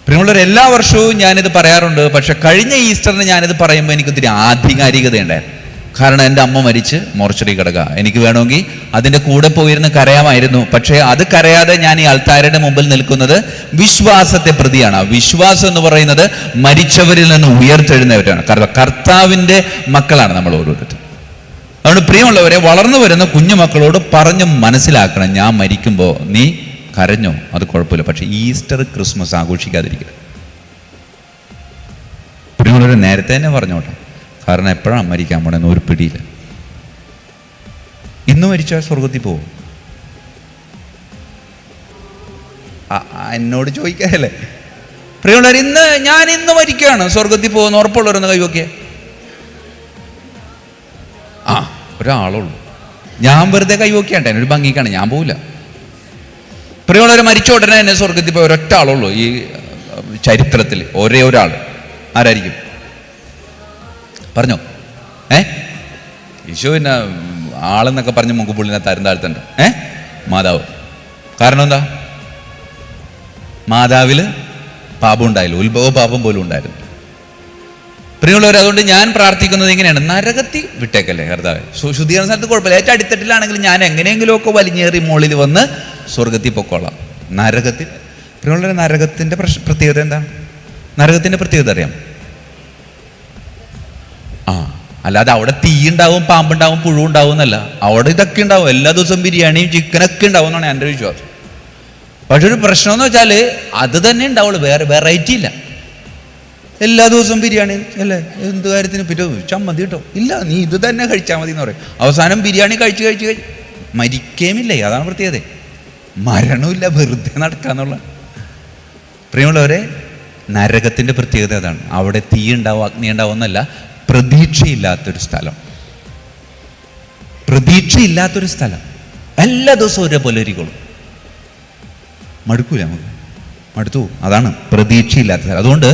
പ്രിയമുള്ളവർ, എല്ലാ വർഷവും ഞാനിത് പറയാറുണ്ട്. പക്ഷെ കഴിഞ്ഞ ഈസ്റ്ററിന് ഞാനിത് പറയുമ്പോൾ എനിക്കൊത്തിരി ആധികാരികതയുണ്ടായിരുന്നു. കാരണം എൻ്റെ അമ്മ മരിച്ച് മോർച്ചറി കിടക്കുക, എനിക്ക് വേണമെങ്കിൽ അതിൻ്റെ കൂടെ പോയിരുന്ന് കരയാമായിരുന്നു. പക്ഷേ അത് കരയാതെ ഞാൻ ഈ അൾത്താരയുടെ മുമ്പിൽ നിൽക്കുന്നത് വിശ്വാസത്തെ പ്രതിയാണ്. വിശ്വാസം എന്ന് പറയുന്നത് മരിച്ചവരിൽ നിന്ന് ഉയർത്തെഴുന്നവരാണ്. കാരണം കർത്താവിൻ്റെ മക്കളാണ് നമ്മൾ ഓരോരുത്തരും. അതുകൊണ്ട് പ്രിയമുള്ളവരെ, വളർന്നു വരുന്ന കുഞ്ഞുമക്കളോട് പറഞ്ഞ് മനസ്സിലാക്കണം, ഞാൻ മരിക്കുമ്പോൾ നീ കരഞ്ഞോ അത് കുഴപ്പമില്ല, പക്ഷേ ഈസ്റ്റർ ക്രിസ്മസ് ആഘോഷിക്കാതിരിക്കുക. പ്രിയമുള്ളവരെ, നേരത്തെ തന്നെ പറഞ്ഞോട്ടെ, കാരണം എപ്പോഴാണ് മരിക്കാൻ പോണെന്ന് ഒരു പിടിയില്ല. ഇന്ന് മരിച്ചാൽ സ്വർഗത്തിൽ പോകും. എന്നോട് ചോദിക്കാല്ലേ പ്രിയമുള്ളവർ, ഞാൻ ഇന്ന് മരിക്കുകയാണ്, സ്വർഗത്തിൽ പോകുന്ന ഉറപ്പുള്ളവരൊന്ന് കൈവക്കിയേ. ഒരാളുള്ളൂ. ഞാൻ വെറുതെ കൈവക്കിയാട്ടെ, ഒരു ഭംഗിക്കാണ്, ഞാൻ പോവില്ല. പ്രിയമുള്ളവർ, മരിച്ച ഉടനെ തന്നെ സ്വർഗത്തിൽ പോയ ഒരൊറ്റ ആളുള്ളൂ ഈ ചരിത്രത്തിൽ, ഒരേ ഒരാൾ. ആരായിരിക്കും? പറഞ്ഞോ? ഈശോവിനെ ആളെന്നൊക്കെ പറഞ്ഞ് മുഖപ്പുള്ളിനെ തരം താഴ്ത്തണ്ട. മാതാവ്. കാരണം എന്താ? മാതാവിൽ പാപം ഉണ്ടായില്ല, ഉത്ഭവ പാപം പോലും ഉണ്ടായിരുന്നു. പ്രിയമുള്ളവർ, അതുകൊണ്ട് ഞാൻ പ്രാർത്ഥിക്കുന്നത് ഇങ്ങനെയാണ്, നരകത്തിൽ വിട്ടേക്കല്ലേ കർത്താവേ. ശുദ്ധീകരണ സ്ഥലത്ത് കുഴപ്പമില്ല, ഏറ്റവും അടിത്തട്ടിലാണെങ്കിലും ഞാൻ എങ്ങനെയെങ്കിലുമൊക്കെ വലിഞ്ഞേറി മുകളിൽ വന്ന് സ്വർഗത്തിൽ പൊക്കോളാം. നരകത്തിൽ പ്രിയമുള്ളവർ, നരകത്തിൻ്റെ പ്രത്യേകത എന്താണ്? നരകത്തിൻ്റെ പ്രത്യേകത അറിയാം? അല്ലാതെ അവിടെ തീ ഉണ്ടാവും, പാമ്പുണ്ടാവും, പുഴു ഉണ്ടാവും എന്നല്ല. അവിടെ ഇതൊക്കെ ഉണ്ടാവും, എല്ലാ ദിവസവും ബിരിയാണിയും ചിക്കനൊക്കെ ഉണ്ടാവും എന്നാണ് എൻ്റെ വിശ്വാസം. പക്ഷെ ഒരു പ്രശ്നം എന്ന് വെച്ചാൽ അത് തന്നെ ഉണ്ടാവുള്ളൂ, വേറെ വെറൈറ്റി ഇല്ല. എല്ലാ ദിവസവും ബിരിയാണി അല്ലേ, എന്ത് കാര്യത്തിന് പിറ്റോ ചമ്മന്തി കിട്ടോ ഇല്ല, നീ ഇത് തന്നെ കഴിച്ചാൽ മതി എന്ന് പറയും. അവസാനം ബിരിയാണി കഴിച്ച് മരിക്കേമില്ലേ, അതാണ് പ്രത്യേകത. മരണമില്ല, വെറുതെ നടക്കാന്നുള്ള. പ്രിയമുള്ളവരെ, നരകത്തിൻ്റെ പ്രത്യേകത അതാണ്. അവിടെ തീ ഉണ്ടാവും, അഗ്നി ഉണ്ടാവും എന്നല്ല, പ്രതീക്ഷയില്ലാത്തൊരു സ്ഥലം. പ്രതീക്ഷയില്ലാത്തൊരു സ്ഥലം. എല്ലാ ദിവസവും ഒരേപോലെ ഇരിക്കുള്ളൂ, മടുക്കൂല, നമുക്ക് മടുത്തു. അതാണ് പ്രതീക്ഷയില്ലാത്ത സ്ഥലം. അതുകൊണ്ട്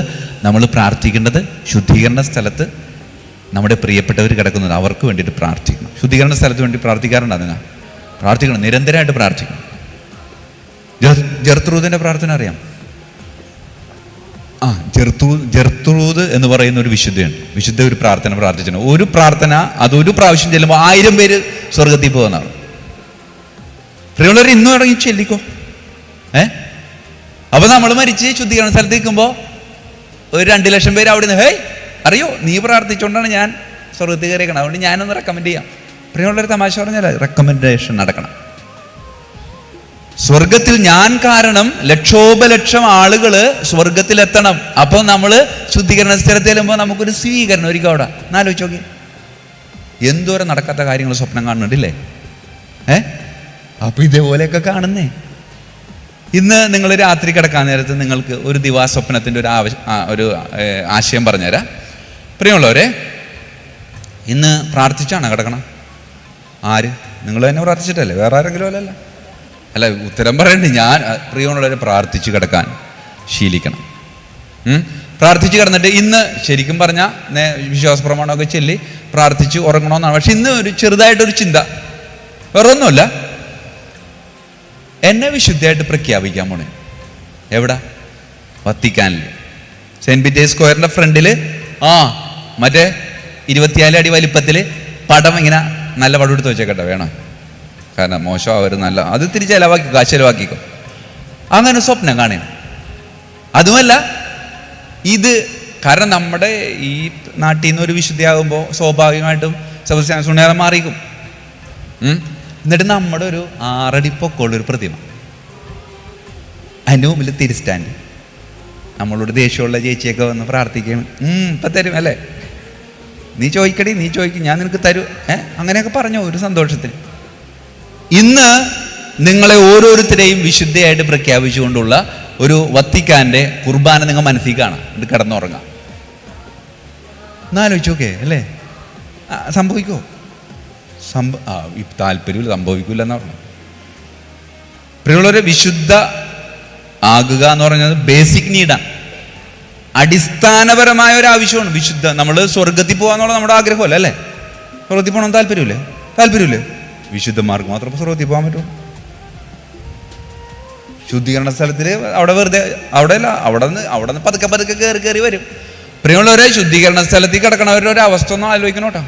നമ്മൾ പ്രാർത്ഥിക്കേണ്ടത് ശുദ്ധീകരണ സ്ഥലത്ത് നമ്മുടെ പ്രിയപ്പെട്ടവർ കിടക്കുന്നത് അവർക്ക് വേണ്ടിയിട്ട് പ്രാർത്ഥിക്കണം. ശുദ്ധീകരണ സ്ഥലത്ത് വേണ്ടി പ്രാർത്ഥിക്കാറുണ്ട്. നിങ്ങൾ പ്രാർത്ഥിക്കണം, നിരന്തരമായിട്ട് പ്രാർത്ഥിക്കണം. ജർത്രൂദിൻ്റെ പ്രാർത്ഥന അറിയാം? ജർത്രൂദ് എന്ന് പറയുന്ന ഒരു വിശുദ്ധ ഒരു പ്രാർത്ഥന പ്രാർത്ഥിച്ചിട്ടുണ്ട്. ഒരു പ്രാർത്ഥന അതൊരു പ്രാവശ്യം ചെല്ലുമ്പോൾ 1000 പേര് സ്വർഗത്തിൽ പോകുന്നതാണ്. പ്രിയമുള്ളവർ, ഇന്നും ഇറങ്ങി ചെല്ലിക്കോ. അപ്പോൾ നമ്മൾ മരിച്ച് ശുദ്ധീകരണ സ്ഥലത്ത് നിൽക്കുമ്പോൾ ഒരു 2 ലക്ഷം പേര് അവിടെ നിന്ന് ഹേയ് അറിയോ നീ പ്രാർത്ഥിച്ചുകൊണ്ടാണ് ഞാൻ സ്വർഗത്തിൽ കയറിയേക്കണം, അതുകൊണ്ട് ഞാനൊന്ന് റെക്കമെൻഡ് ചെയ്യാം. പ്രിയമുള്ളൊരു തമാശ പറഞ്ഞാൽ റെക്കമെൻഡേഷൻ നടക്കണം. സ്വർഗത്തിൽ ഞാൻ കാരണം ലക്ഷോപലക്ഷം ആളുകൾ സ്വർഗത്തിലെത്തണം. അപ്പോൾ നമ്മൾ ശുദ്ധീകരണ സ്ഥലത്ത് ചെല്ലുമ്പോൾ നമുക്കൊരു സ്വീകരണം ഒരുക്കും അവിടെ. എന്നാലോചിച്ച് നോക്കി, എന്തോരം നടക്കാത്ത കാര്യങ്ങൾ സ്വപ്നം കാണുന്നുണ്ടല്ലേ? അപ്പോൾ ഇതേപോലെയൊക്കെ കാണുന്നേ. ഇന്ന് നിങ്ങൾ രാത്രി കിടക്കാൻ നേരത്ത് നിങ്ങൾക്ക് ഒരു ദിവാസ്വപ്നത്തിൻ്റെ ഒരു ആശയം പറഞ്ഞുതരാം. പ്രിയമുള്ളവരെ, ഇന്ന് പ്രാർത്ഥിച്ചാണ് കിടക്കണം. ആര്? നിങ്ങൾ തന്നെ പ്രാർത്ഥിച്ചിട്ടല്ലേ? വേറെ ആരെങ്കിലും അല്ലല്ല. അല്ല, ഉത്തരം പറയണ്ടേ? ഞാൻ പ്രിയമുള്ളവരെ പ്രാർത്ഥിച്ച് കിടക്കാൻ ശീലിക്കണം. പ്രാർത്ഥിച്ച് കിടന്നിട്ട് ഇന്ന് ശരിക്കും പറഞ്ഞാൽ വിശ്വാസ പ്രമാണമൊക്കെ ചൊല്ലി പ്രാർത്ഥിച്ച് ഉറങ്ങണമെന്നാണ്. പക്ഷെ ഇന്ന് ഒരു ചെറുതായിട്ടൊരു ചിന്ത, വേറെ ഒന്നുമല്ല, എന്നെ വിശുദ്ധയായിട്ട് പ്രഖ്യാപിക്കാൻ പോണേ. എവിടെ? വത്തിക്കാനിൽ സെൻറ്റ് പീറ്റേഴ്സ് സ്ക്വയറിൻ്റെ ഫ്രണ്ടിൽ മറ്റേ 24 അടി വലിപ്പത്തിൽ പടം ഇങ്ങനെ നല്ല പടം എടുത്ത് വെച്ചേക്കട്ടെ, വേണം. കാരണം മോശം അവർ നല്ല അത് തിരിച്ച് ചിലവാക്കിക്കോ. അങ്ങനെ സ്വപ്നം കാണുക. അതുമല്ല ഇത്, കാരണം നമ്മുടെ ഈ നാട്ടിൽ നിന്ന് ഒരു വിശുദ്ധിയാകുമ്പോൾ സ്വാഭാവികമായിട്ടും സെബാസ്റ്റ്യാൻ സുണേറെ മാറിക്കും. എന്നിട്ട് നമ്മുടെ ഒരു 6 അടി പൊക്കമുള്ളൊരു പ്രതിമ, അതിൻ്റെ മുമ്പിൽ തിരിസ്റ്റാൻഡ്, നമ്മളോട് ദേഷ്യമുള്ള ചേച്ചിയൊക്കെ വന്ന് പ്രാർത്ഥിക്കണം. ഇപ്പം തരും അല്ലേ, നീ ചോദിക്കടി, നീ ചോദിക്കും, ഞാൻ നിനക്ക് തരൂ, അങ്ങനെയൊക്കെ പറഞ്ഞോ ഒരു സന്തോഷത്തിന്. ഇന്ന് നിങ്ങളെ ഓരോരുത്തരെയും വിശുദ്ധയായിട്ട് പ്രഖ്യാപിച്ചുകൊണ്ടുള്ള ഒരു വത്തിക്കാൻ്റെ കുർബാന നിങ്ങൾ മനസ്സിൽ കാണാം. ഇത് കിടന്നുറങ്ങാം. എന്നാലോചിച്ചു നോക്കേ അല്ലേ? സംഭവിക്കുമോ? താല്പര്യമില്ല, സംഭവിക്കില്ല എന്ന് പറഞ്ഞു. പ്രിയമുള്ളവരെ, വിശുദ്ധ ആകുക എന്ന് പറഞ്ഞത് ബേസിക് നീഡാണ്, അടിസ്ഥാനപരമായ ഒരു ആവശ്യമാണ് വിശുദ്ധ. നമ്മൾ സ്വർഗത്തിൽ പോകാന്നുള്ള നമ്മുടെ ആഗ്രഹമല്ല അല്ലേ? സ്വർഗത്തിൽ പോകണം താല്പര്യമില്ലേ? വിശുദ്ധന്മാർക്ക് മാത്രം സ്വർഗത്തിൽ പോകാൻ പറ്റുമോ? ശുദ്ധീകരണ സ്ഥലത്തിൽ അവിടെ വെറുതെ അവിടെ നിന്ന് പതുക്കെ കയറി വരും. പ്രിയമുള്ളവരെ, ശുദ്ധീകരണ സ്ഥലത്തിൽ കിടക്കണവരുടെ ഒരു അവസ്ഥ ഒന്ന് ആലോചിക്കണം കേട്ടോ.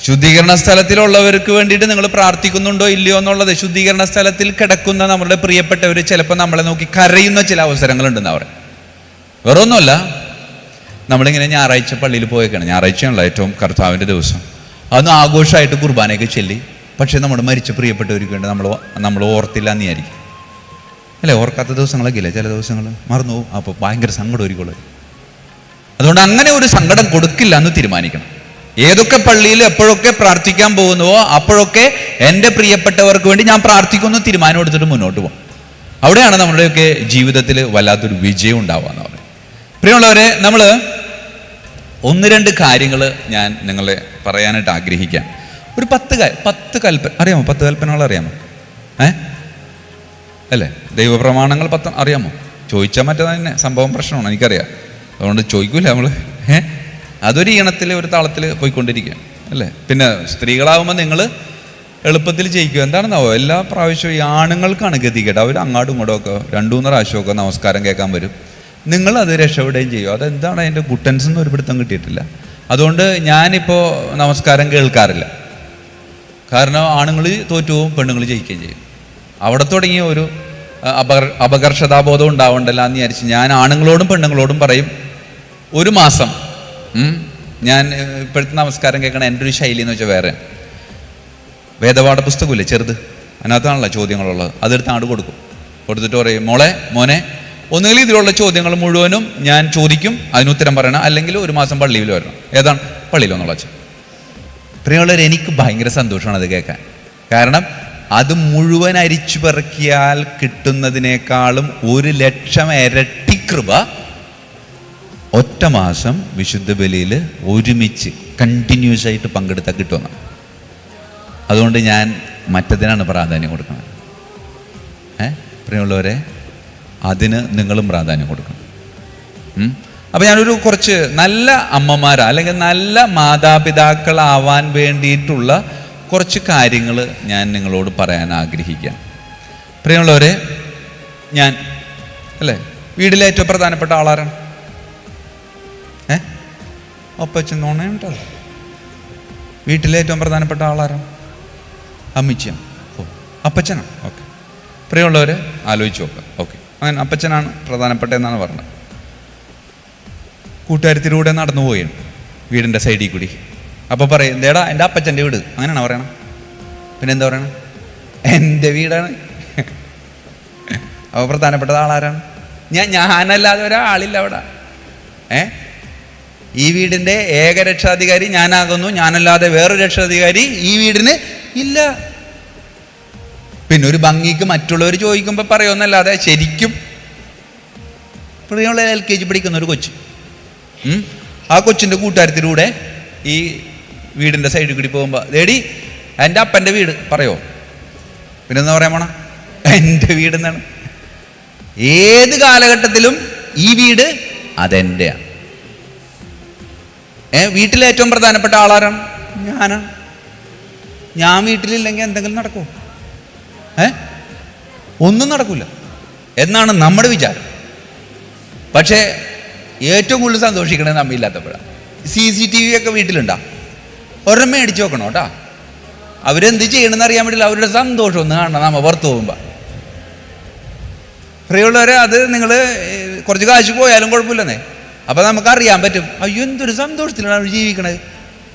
ശുദ്ധീകരണ സ്ഥലത്തിലുള്ളവർക്ക് വേണ്ടിയിട്ട് നിങ്ങൾ പ്രാർത്ഥിക്കുന്നുണ്ടോ ഇല്ലയോ എന്നുള്ളത്. ശുദ്ധീകരണ സ്ഥലത്തിൽ കിടക്കുന്ന നമ്മുടെ പ്രിയപ്പെട്ടവർ ചിലപ്പോൾ നമ്മളെ നോക്കി കരയുന്ന ചില അവസരങ്ങളുണ്ടെന്ന് അവർ. വേറെ ഒന്നുമല്ല, നമ്മളിങ്ങനെ ഞായറാഴ്ച പള്ളിയിൽ പോയേക്കാണ്. ഞായറാഴ്ചയാണല്ലോ ഏറ്റവും കർത്താവിൻ്റെ ദിവസം. അതൊന്ന് ആഘോഷമായിട്ട് കുർബാനയൊക്കെ ചൊല്ലി. പക്ഷേ നമ്മുടെ മരിച്ച പ്രിയപ്പെട്ടവർക്ക് വേണ്ടി നമ്മൾ ഓർത്തില്ല എന്ന് വിചാരിക്കും അല്ലേ? ഓർക്കാത്ത ദിവസങ്ങളൊക്കെ ഇല്ലേ? ചില ദിവസങ്ങൾ മറന്നു പോകും. അപ്പോൾ ഭയങ്കര സങ്കടം ഒരുക്കുള്ളൂ. അതുകൊണ്ട് അങ്ങനെ ഒരു സങ്കടം കൊടുക്കില്ല എന്ന് തീരുമാനിക്കണം. ഏതൊക്കെ പള്ളിയിൽ എപ്പോഴൊക്കെ പ്രാർത്ഥിക്കാൻ പോകുന്നുവോ അപ്പോഴൊക്കെ എൻ്റെ പ്രിയപ്പെട്ടവർക്ക് വേണ്ടി ഞാൻ പ്രാർത്ഥിക്കുന്നു തീരുമാനം എടുത്തിട്ട് മുന്നോട്ട് പോകും. അവിടെയാണ് നമ്മുടെയൊക്കെ ജീവിതത്തിൽ വല്ലാത്തൊരു വിജയം ഉണ്ടാവുക എന്ന് പറയുന്നത്. പ്രിയമുള്ളവരെ, നമ്മൾ 1-2 കാര്യങ്ങൾ ഞാൻ നിങ്ങളെ പറയാനായിട്ട് ആഗ്രഹിക്കാം. ഒരു 10 കൽപ്പന അറിയാമോ? 10 കൽപ്പനകൾ അറിയാമോ? അല്ലേ? ദൈവപ്രമാണങ്ങൾ 10 അറിയാമോ? ചോദിച്ചാൽ മറ്റേ തന്നെ സംഭവം പ്രശ്നമാണ്, എനിക്കറിയാം. അതുകൊണ്ട് ചോദിക്കൂല നമ്മൾ. അതൊരു ഈണത്തിൽ ഒരു താളത്തിൽ പോയിക്കൊണ്ടിരിക്കുക അല്ലേ? പിന്നെ സ്ത്രീകളാകുമ്പോൾ നിങ്ങൾ എളുപ്പത്തിൽ ജയിക്കും. എന്താണെന്നാവോ, എല്ലാ പ്രാവശ്യവും ഈ ആണുങ്ങൾക്കാണ് ഗതികേട്. അവർ അങ്ങോട്ടും ഇങ്ങോട്ടും ഒക്കെ 2-3 പ്രാവശ്യമൊക്കെ നമസ്കാരം കേൾക്കാൻ വരും. നിങ്ങളത് രക്ഷപ്പെടുകയും ചെയ്യും. അതെന്താണ് അതിൻ്റെ ഗുട്ടൻസ് എന്ന് ഒരു പിടുത്തം കിട്ടിയിട്ടില്ല. അതുകൊണ്ട് ഞാനിപ്പോൾ നമസ്കാരം കേൾക്കാറില്ല. കാരണം ആണുങ്ങൾ തോറ്റുപോകും, പെണ്ണുങ്ങൾ ജയിക്കുകയും ചെയ്യും. അവിടെ തുടങ്ങിയ ഒരു അപകർഷതാബോധം ഉണ്ടാവണ്ടല്ല എന്ന് വിചാരിച്ച് ഞാൻ ആണുങ്ങളോടും പെണ്ണുങ്ങളോടും പറയും, 1 മാസം ഞാൻ ഇപ്പോഴത്തെ നമസ്കാരം കേൾക്കണം. എൻ്റെ ഒരു ശൈലി എന്ന് വെച്ചാൽ വേറെ, വേദപാഠ പുസ്തകമില്ലേ ചെറുത്, അതിനകത്താണല്ലോ ചോദ്യങ്ങളുള്ളത്. അതെടുത്ത് അങ്ങോട്ട് കൊടുത്തിട്ട് പറയും, മോനെ ഒന്നുകിൽ ഇതിലുള്ള ചോദ്യങ്ങൾ മുഴുവനും ഞാൻ ചോദിക്കും, അതിനുത്തരം പറയണം, അല്ലെങ്കിൽ 1 മാസം പള്ളിയിൽ വരണം. ഏതാണ്? പള്ളിയിൽ ഒന്നുള്ള അച്ഛൻ. പ്രിയമുള്ളവർ, എനിക്ക് ഭയങ്കര സന്തോഷമാണ് അത് കേൾക്കാൻ. കാരണം അത് മുഴുവൻ അരിച്ചു പെറുക്കിയാൽ കിട്ടുന്നതിനേക്കാളും 1,00,000 ഇരട്ടി കൃപ ഒറ്റ മാസം വിശുദ്ധ ബലിയിൽ ഒരുമിച്ച് കണ്ടിന്യൂസ് ആയിട്ട് പങ്കെടുത്താൽ കിട്ടുമെന്ന്. അതുകൊണ്ട് ഞാൻ മറ്റതിനാണ് പ്രാധാന്യം കൊടുക്കുന്നത്. പ്രിയമുള്ളവരെ, അതിന് നിങ്ങളും പ്രാധാന്യം കൊടുക്കണം. അപ്പോൾ ഞാനൊരു കുറച്ച് നല്ല അമ്മമാരാ അല്ലെങ്കിൽ നല്ല മാതാപിതാക്കളാവാൻ വേണ്ടിയിട്ടുള്ള കുറച്ച് കാര്യങ്ങൾ ഞാൻ നിങ്ങളോട് പറയാൻ ആഗ്രഹിക്കാം. പ്രിയമുള്ളവരെ, ഞാൻ അല്ലേ വീട്ടിലെ ഏറ്റവും പ്രധാനപ്പെട്ട ആളാരാണ്? ഒപ്പച്ചൻ നോണയുണ്ടല്ലോ. വീട്ടിലെ ഏറ്റവും പ്രധാനപ്പെട്ട ആളാരാണ്? അമ്മച്ചിയാണ്. അപ്പച്ചനാണ്. ഓക്കെ, പ്രിയമുള്ളവരെ ആലോചിച്ച് നോക്കാം. ഓക്കെ, അങ്ങനെ അപ്പച്ചനാണ് പ്രധാനപ്പെട്ട എന്നാണ് പറഞ്ഞത്. കൂട്ടുകാരത്തിലൂടെ നടന്നു പോയാണ് വീടിൻ്റെ സൈഡിൽ കൂടി. അപ്പോൾ പറയും, എന്തേടാ എൻ്റെ അപ്പച്ചൻ്റെ വീട്, അങ്ങനെയാണോ പറയണം? പിന്നെ എന്താ പറയണം? എൻ്റെ വീടാണ്. അപ്പോൾ പ്രധാനപ്പെട്ട ആളാരാണ്? ഞാനല്ലാതെ ഒരാളില്ല അവിടെ. ഈ വീടിൻ്റെ ഏക രക്ഷാധികാരി ഞാനാകുന്നു, ഞാനല്ലാതെ വേറൊരു രക്ഷാധികാരി ഈ വീടിന് ഇല്ല. പിന്നെ ഒരു ഭംഗിക്ക് മറ്റുള്ളവർ ചോദിക്കുമ്പോൾ പറയുമെന്നല്ലാതെ ശരിക്കും പ്രിയമുള്ള LKG പഠിക്കുന്ന ഒരു കൊച്ച്, ആ കൊച്ചിൻ്റെ കൂട്ടുകാരത്തിലൂടെ ഈ വീടിൻ്റെ സൈഡിൽ കൂടി പോകുമ്പോൾ, ദേടി എൻ്റെ അപ്പൻ്റെ വീട് പറയോ? പിന്നെ എന്താ പറയാൻ പോണ? എൻ്റെ വീട് എന്നാണ്. ഏത് കാലഘട്ടത്തിലും ഈ വീട് അതെൻ്റെയാണ്. വീട്ടിലെ ഏറ്റവും പ്രധാനപ്പെട്ട ആളാരാണ്? ഞാനാണ്. ഞാൻ വീട്ടിലില്ലെങ്കിൽ എന്തെങ്കിലും നടക്കുമോ? ഒന്നും നടക്കില്ല എന്നാണ് നമ്മുടെ വിചാരം. പക്ഷേ ഏറ്റവും കൂടുതൽ സന്തോഷിക്കണത് നമ്മില്ലാത്തപ്പോഴാണ്. CCTV ഒക്കെ വീട്ടിലുണ്ടാ, ഒരെണ്ണം മേടിച്ച് നോക്കണം കേട്ടോ. അവരെന്ത് ചെയ്യണമെന്ന് അറിയാൻ വേണ്ടിയില്ല, അവരുടെ സന്തോഷം ഒന്ന് കാണണം നമ്മൾ പുറത്ത് പോകുമ്പോൾ. പ്രിയമുള്ളവരെ, അത് നിങ്ങൾ കുറച്ച് കാശ് പോയാലും കുഴപ്പമില്ലെന്നേ. അപ്പം നമുക്കറിയാൻ പറ്റും, അയ്യോ എന്തൊരു സന്തോഷത്തിലാണ് അവർ ജീവിക്കണത്.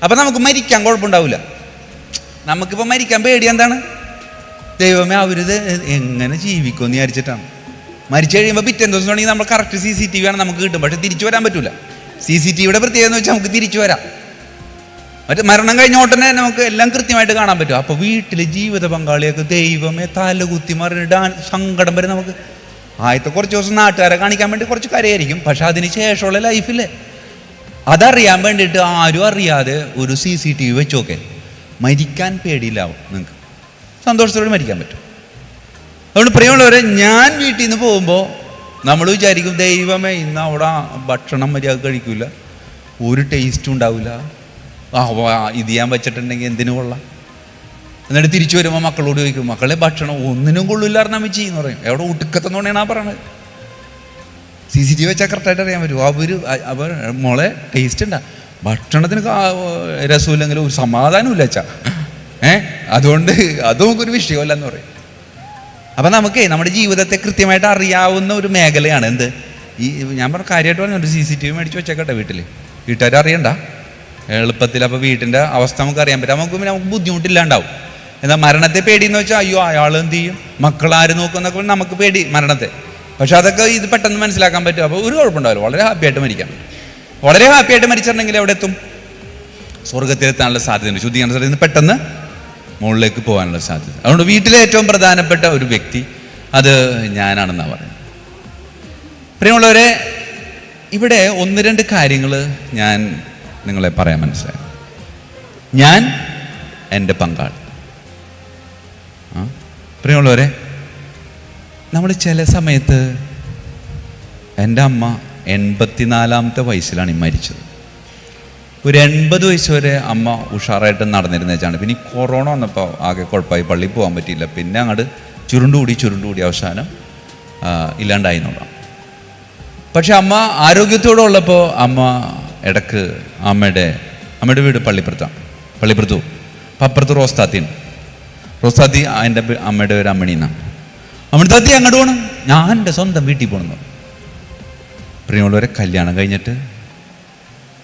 അപ്പം നമുക്ക് മരിക്കാൻ കുഴപ്പമുണ്ടാവില്ല. നമുക്കിപ്പോൾ മരിക്കാൻ പേടി എന്താണ്? ദൈവമേ അവരിത് എങ്ങനെ ജീവിക്കുമെന്ന് വിചാരിച്ചിട്ടാണ്. മരിച്ചു കഴിയുമ്പോൾ പിറ്റേ ദിവസം തുടങ്ങി നമ്മൾ കറക്റ്റ് CCTV ആണ് നമുക്ക് കിട്ടും. പക്ഷെ തിരിച്ചു വരാൻ പറ്റില്ല. CCTVയുടെ പ്രത്യേകത എന്ന് വെച്ചാൽ നമുക്ക് തിരിച്ചു വരാം. മറ്റേ മരണം കഴിഞ്ഞ ഉടനെ നമുക്ക് എല്ലാം കൃത്യമായിട്ട് കാണാൻ പറ്റും. അപ്പോൾ വീട്ടിലെ ജീവിത പങ്കാളിയൊക്കെ ദൈവമേ തലകുത്തി മറിഞ്ഞിട്ട് സങ്കടം വരെ നമുക്ക്. ആദ്യത്തെ കുറച്ച് ദിവസം നാട്ടുകാരെ കാണിക്കാൻ വേണ്ടി കുറച്ച് കരയായിരിക്കും. പക്ഷെ അതിന് ശേഷമുള്ള ലൈഫില്ലേ, അതറിയാൻ വേണ്ടിയിട്ട് ആരും അറിയാതെ ഒരു CCTV വെച്ചോക്കെ മരിക്കാൻ പേടിയില്ലാവും. നിങ്ങൾക്ക് സന്തോഷത്തോടെ മരിക്കാൻ പറ്റും. അതുകൊണ്ട് പ്രിയമുള്ളവരെ, ഞാൻ വീട്ടിൽ നിന്ന് പോകുമ്പോൾ നമ്മൾ വിചാരിക്കും, ദൈവമേ ഇന്ന് അവിടെ ഭക്ഷണം മര്യാദ കഴിക്കില്ല, ഒരു ടേസ്റ്റും ഉണ്ടാവില്ല, ഇത് ഞാൻ വെച്ചിട്ടുണ്ടെങ്കിൽ എന്തിനു കൊള്ളാം. എന്നിട്ട് തിരിച്ചു വരുമ്പോൾ മക്കളോട് ചോദിക്കും, മക്കളെ ഭക്ഷണം ഒന്നിനും കൊള്ളില്ലായിരുന്നു അമ്മച്ചി എന്ന് പറയും. എവിടെ ഒടുക്കത്തെന്ന് കൊണ്ടാണ് ആ പറയണത്. CCTV വെച്ചാൽ കറക്റ്റായിട്ട് അറിയാൻ പറ്റും. അവർ മോളെ ടേസ്റ്റ് ഉണ്ടാ, ഭക്ഷണത്തിന് രസമില്ലെങ്കിലും ഒരു സമാധാനം ഇല്ല വെച്ചാ. അതുകൊണ്ട് അത് നമുക്കൊരു വിഷയമല്ല എന്ന് പറയും. അപ്പം നമുക്ക് നമ്മുടെ ജീവിതത്തെ കൃത്യമായിട്ട് അറിയാവുന്ന ഒരു മേഖലയാണ് എന്ത് ഈ ഞാൻ പറഞ്ഞ കാര്യമായിട്ട് പറഞ്ഞു. ഒരു CCTV മേടിച്ച് വെച്ചേക്കട്ടെ വീട്ടിൽ, വീട്ടുകാർ അറിയണ്ട എളുപ്പത്തിൽ. അപ്പോൾ വീട്ടിൻ്റെ അവസ്ഥ നമുക്ക് അറിയാൻ പറ്റും. നമുക്ക് ബുദ്ധിമുട്ടില്ലാണ്ടാവും. എന്നാൽ മരണത്തെ പേടിയെന്ന് വെച്ചാൽ അയ്യോ അയാൾ എന്ത് ചെയ്യും, മക്കളാര് നോക്കുന്നൊക്കെ നമുക്ക് പേടി മരണത്തെ. പക്ഷെ അതൊക്കെ ഇത് പെട്ടെന്ന് മനസ്സിലാക്കാൻ പറ്റും. അപ്പോൾ ഒരു കുഴപ്പമുണ്ടാവില്ല, വളരെ ഹാപ്പിയായിട്ട് മരിക്കാം. വളരെ ഹാപ്പിയായിട്ട് മരിച്ചിട്ടുണ്ടെങ്കിൽ എവിടെ എത്തും? സ്വർഗത്തിലെത്താനുള്ള സാധ്യതയുണ്ട്. ശുദ്ധീകരണ സ്ഥലത്ത് നിന്ന് പെട്ടെന്ന് മുകളിലേക്ക് പോകാനുള്ള സാധ്യത. അതുകൊണ്ട് വീട്ടിലെ ഏറ്റവും പ്രധാനപ്പെട്ട ഒരു വ്യക്തി അത് ഞാനാണെന്നാണ് പറയുന്നത്. പ്രിയമുള്ളവരെ, ഇവിടെ ഒന്ന് രണ്ട് കാര്യങ്ങൾ ഞാൻ നിങ്ങളെ പറയാൻ മനസ്സിലായി. ഞാൻ എൻ്റെ പങ്കാളി. പ്രിയമുള്ളവരെ, നമ്മൾ ചില സമയത്ത്, എൻ്റെ അമ്മ 84-ാമത്തെ വയസ്സിലാണ് ഈ മരിച്ചത്. ഒരു 80 വയസ്സ് വരെ അമ്മ ഉഷാറായിട്ട് നടന്നിരുന്ന വെച്ചാണ്. പിന്നെ ഈ കൊറോണ വന്നപ്പോൾ ആകെ കുഴപ്പമായി, പള്ളിയിൽ പോകാൻ പറ്റിയില്ല. പിന്നെ അങ്ങോട്ട് ചുരുണ്ടുകൂടി അവസാനം ഇല്ലാണ്ടായി എന്നുള്ളതാണ്. പക്ഷെ അമ്മ ആരോഗ്യത്തോടെ ഉള്ളപ്പോൾ അമ്മ ഇടക്ക് അമ്മയുടെ വീട് പള്ളിപ്പുറത്തു. അപ്പം അപ്പുറത്ത് റോസ്താത്തി എൻ്റെ അമ്മയുടെ പേര് അമ്മണിന്നാണ്. അമ്മണിത്താത്തി അങ്ങോട്ട് പോകണം, ഞാൻ എൻ്റെ സ്വന്തം വീട്ടിൽ പോകണം. പ്രിയമുള്ളവരെ, കല്യാണം കഴിഞ്ഞിട്ട്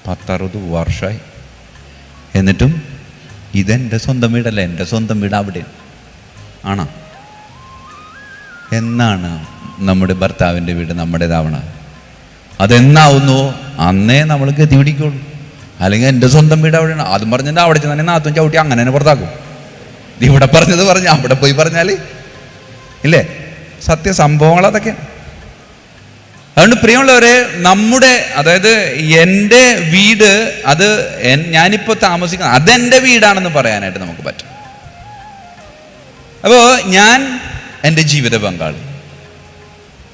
10-60 വർഷമായി. എന്നിട്ടും ഇതെൻ്റെ സ്വന്തം വീടല്ല, എൻ്റെ സ്വന്തം വീട് അവിടെ ആണോ? എന്നാണ് നമ്മുടെ ഭർത്താവിൻ്റെ വീട് നമ്മുടേതാവണം? അതെന്നാവുന്നുവോ അന്നേ നമ്മൾ ഗതി പിടിക്കുള്ളൂ. അല്ലെങ്കിൽ എൻ്റെ സ്വന്തം വീട് അവിടെയാണ്, അതും പറഞ്ഞിട്ട് അവിടെ ചെന്നെ നാത്തും ചവിട്ടി അങ്ങനെ തന്നെ പുറത്താക്കും. ഇവിടെ പറഞ്ഞത് പറഞ്ഞ് അവിടെ പോയി പറഞ്ഞാൽ ഇല്ലേ സത്യസംഭവങ്ങൾ അതൊക്കെയാണ്. അതുകൊണ്ട് പ്രിയമുള്ളവരെ, നമ്മുടെ അതായത് എൻ്റെ വീട് അത് ഞാനിപ്പോൾ താമസിക്കുന്ന അതെൻ്റെ വീടാണെന്ന് പറയാനായിട്ട് നമുക്ക് പറ്റും. അപ്പോൾ ഞാൻ എൻ്റെ ജീവിത പങ്കാളി,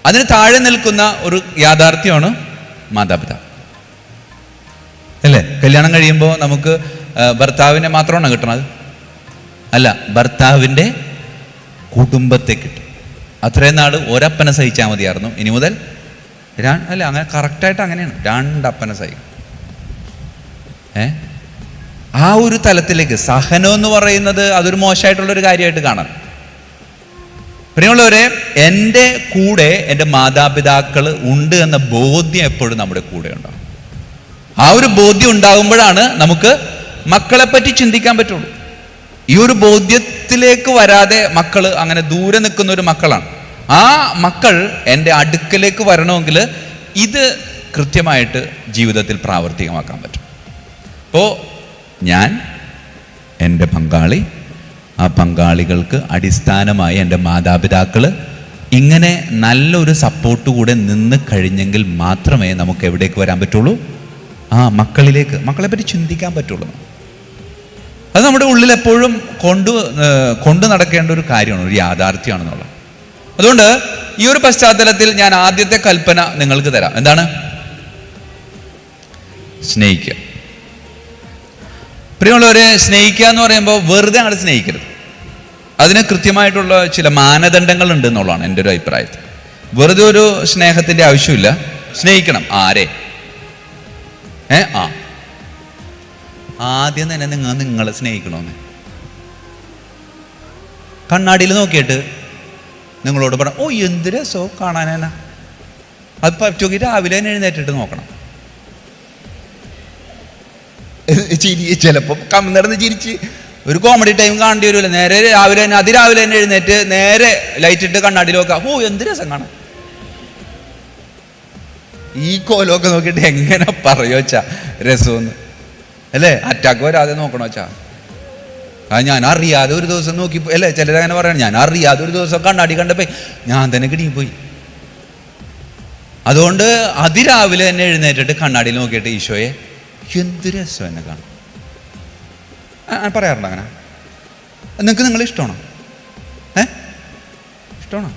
അതിന് താഴെ നിൽക്കുന്ന ഒരു യാഥാർത്ഥ്യമാണ് മാതാപിതാക്കൾ അല്ലേ. കല്യാണം കഴിയുമ്പോൾ നമുക്ക് ഭർത്താവിനെ മാത്രമാണ് കിട്ടണത്? അല്ല, ഭർത്താവിൻ്റെ കുടുംബത്തെ കിട്ടും. അത്രയും നാൾ ഒരപ്പനെ സഹിച്ചാൽ മതിയായിരുന്നു, ഇനി മുതൽ അല്ല അങ്ങനെ കറക്റ്റായിട്ട് അങ്ങനെയാണ്, 2 അപ്പനെ സഹിക്കും. ആ ഒരു തലത്തിലേക്ക് സഹനം എന്ന് പറയുന്നത് അതൊരു മോശമായിട്ടുള്ളൊരു കാര്യമായിട്ട് കാണാം. പ്രിയമുള്ളവരെ, എൻ്റെ കൂടെ എൻ്റെ മാതാപിതാക്കൾ ഉണ്ട് എന്ന ബോധ്യം എപ്പോഴും നമ്മുടെ കൂടെ ഉണ്ടാകും. ആ ഒരു ബോധ്യം ഉണ്ടാകുമ്പോഴാണ് നമുക്ക് മക്കളെപ്പറ്റി ചിന്തിക്കാൻ പറ്റുള്ളൂ. ഈ ഒരു ബോധ്യത്തിലേക്ക് വരാതെ മക്കൾ അങ്ങനെ ദൂരെ നിൽക്കുന്ന ഒരു മക്കളാണ്. ആ മക്കൾ എൻ്റെ അടുക്കലേക്ക് വരണമെങ്കിൽ ഇത് കൃത്യമായിട്ട് ജീവിതത്തിൽ പ്രാവർത്തികമാക്കാൻ പറ്റും. അപ്പോൾ ഞാൻ, എൻ്റെ പങ്കാളി, ആ പങ്കാളികൾക്ക് അടിസ്ഥാനമായി എൻ്റെ മാതാപിതാക്കൾ ഇങ്ങനെ നല്ലൊരു സപ്പോർട്ട് കൂടെ നിന്ന് കഴിഞ്ഞെങ്കിൽ മാത്രമേ നമുക്ക് എവിടേക്ക് വരാൻ പറ്റുള്ളൂ? ആ മക്കളെപ്പറ്റി ചിന്തിക്കാൻ പറ്റുള്ളൂ. അത് നമ്മുടെ ഉള്ളിൽ എപ്പോഴും കൊണ്ടു നടക്കേണ്ട ഒരു കാര്യമാണ്, ഒരു യാഥാർത്ഥ്യമാണെന്നുള്ളത്. അതുകൊണ്ട് ഈ ഒരു പശ്ചാത്തലത്തിൽ ഞാൻ ആദ്യത്തെ കൽപ്പന നിങ്ങൾക്ക് തരാം. എന്താണ്? സ്നേഹിക്കുക. പ്രിയമുള്ളവരെ, സ്നേഹിക്കുക എന്ന് പറയുമ്പോൾ വെറുതെ അങ്ങോട്ട് സ്നേഹിക്കരുത്. അതിന് കൃത്യമായിട്ടുള്ള ചില മാനദണ്ഡങ്ങൾ ഉണ്ട് എന്നുള്ളതാണ് എൻ്റെ ഒരു അഭിപ്രായത്തിൽ. വെറുതെ ഒരു സ്നേഹത്തിൻ്റെ ആവശ്യമില്ല. സ്നേഹിക്കണം. ആരെ? ആദ്യം തന്നെ നിങ്ങളെ സ്നേഹിക്കണമെന്ന് കണ്ണാടിയിൽ നോക്കിയിട്ട് നിങ്ങളോട് പറ, ഓ എന്ത് രസമോ കാണാനാ. അത് പറ്റുമെങ്കിൽ രാവിലെ തന്നെ എഴുന്നേറ്റിട്ട് നോക്കണം. ചിരി ചിലപ്പോൾ കമ്മിന്നിടന്ന് ചിരിച്ച് ഒരു കോമഡി ടൈം കാണേണ്ടി വരുമല്ലോ. നേരെ രാവിലെ തന്നെ അതിരാവിലെ തന്നെ എഴുന്നേറ്റ് നേരെ ലൈറ്റ് ഇട്ട് കണ്ണാടിയിൽ നോക്കാം. ഓ എന്ത് രസം കാണാം. ഈ കോലമൊക്കെ നോക്കിയിട്ട് എങ്ങനെ പറയോ വെച്ചാ രസമെന്ന്, അല്ലേ? അറ്റാക്ക് വരാതെ നോക്കണോ വെച്ചാ. ഞാൻ അറിയാതെ ഒരു ദിവസം നോക്കി, അല്ലേ? ചിലരങ്ങനെ പറയണം, ഞാൻ അറിയാതെ ഒരു ദിവസം കണ്ണാടി കണ്ടപ്പോ ഞാൻ തന്നെ കിടിങ്ങിപ്പോയി. അതുകൊണ്ട് അതിരാവിലെ തന്നെ എഴുന്നേറ്റിട്ട് കണ്ണാടിയിൽ നോക്കിയിട്ട് ഈശോയെ എന്ത് രസം എന്നെ കാണും പറയാറുണ്ട്. അങ്ങനെ നിങ്ങൾക്ക് നിങ്ങൾ ഇഷ്ടമാണോ? ഇഷ്ടമാണോ?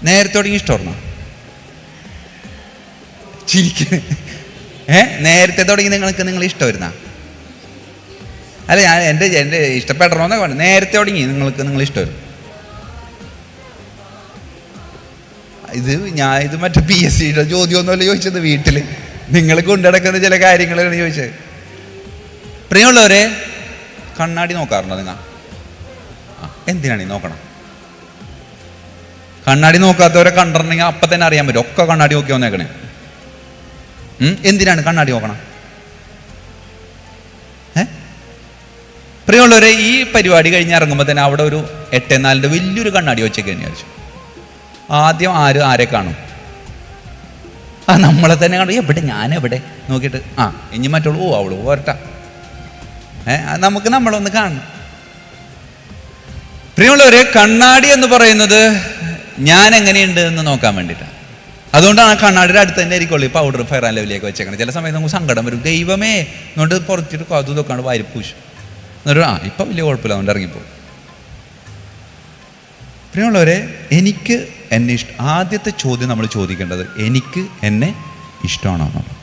നേരത്തെ തുടങ്ങി ഇഷ്ടമാണോ? ചിരിക്കുന്നു. നേരത്തെ തുടങ്ങി നിങ്ങൾ ഇഷ്ടമായിരുന്ന? അല്ല, ഞാൻ എൻ്റെ ഇഷ്ടപ്പെടണമെന്നൊക്കെ പറഞ്ഞു. നേരത്തെ തുടങ്ങി നിങ്ങൾ ഇഷ്ടമായിരുന്നു. ഇത് മറ്റേ PSCയുടെ ചോദ്യമൊന്നുമല്ല ചോദിച്ചത്. വീട്ടിൽ നിങ്ങൾ കൊണ്ടുനടക്കുന്ന ചില കാര്യങ്ങളാണ് ചോദിച്ചത്. പ്രിയമുള്ളവരെ, കണ്ണാടി നോക്കാറുണ്ടോ നിങ്ങൾ? എന്തിനാണ് ഈ നോക്കണം? കണ്ണാടി നോക്കാത്തവരെ കണ്ടിട്ടുണ്ടെങ്കിൽ അപ്പം തന്നെ അറിയാൻ പറ്റും. ഒക്കെ കണ്ണാടി നോക്കി വന്നേക്കണേ. എന്തിനാണ് കണ്ണാടി നോക്കണം? പ്രിയമുള്ളവരെ, ഈ പരിപാടി കഴിഞ്ഞ് ഇറങ്ങുമ്പോൾ തന്നെ അവിടെ ഒരു 8:4 വലിയൊരു കണ്ണാടി വെച്ചേക്ക് വിചാരിച്ചു. ആദ്യം ആരെ കാണും? നമ്മളെ തന്നെ കാണും. ഞാനെവിടെ നോക്കിയിട്ട് ഇനി മറ്റുള്ളൂ, അവള് പോരട്ടാ. നമുക്ക് നമ്മളൊന്ന് കാണണം. പ്രിയമുള്ളവരെ, കണ്ണാടി എന്ന് പറയുന്നത് ഞാൻ എങ്ങനെയുണ്ട് എന്ന് നോക്കാൻ വേണ്ടിയിട്ടാണ്. അതുകൊണ്ടാണ് കണ്ണാടിയുടെ അടുത്ത് തന്നെ ആയിരിക്കുള്ളൂ ഈ പൗഡർ ഫെയർ ആൻഡ് ലവ്ലിയൊക്കെ വെച്ചേക്കണം. ചില സമയത്ത് നമുക്ക് സങ്കടം വരും. ദൈവമേ എന്നിട്ട് പുറത്തിട്ട് കാത്തു നോക്കാണ്ട് വാരിപ്പൂശും. എന്നിട്ട് ഇപ്പം വലിയ കുഴപ്പമില്ല, അതുകൊണ്ട് ഇറങ്ങിപ്പോകും. പ്രിയമുള്ളവരെ, എനിക്ക് എന്നെ ആദ്യത്തെ ചോദ്യം നമ്മൾ ചോദിക്കേണ്ടത് എനിക്ക് എന്നെ ഇഷ്ടമാണോ എന്നുള്ളത്.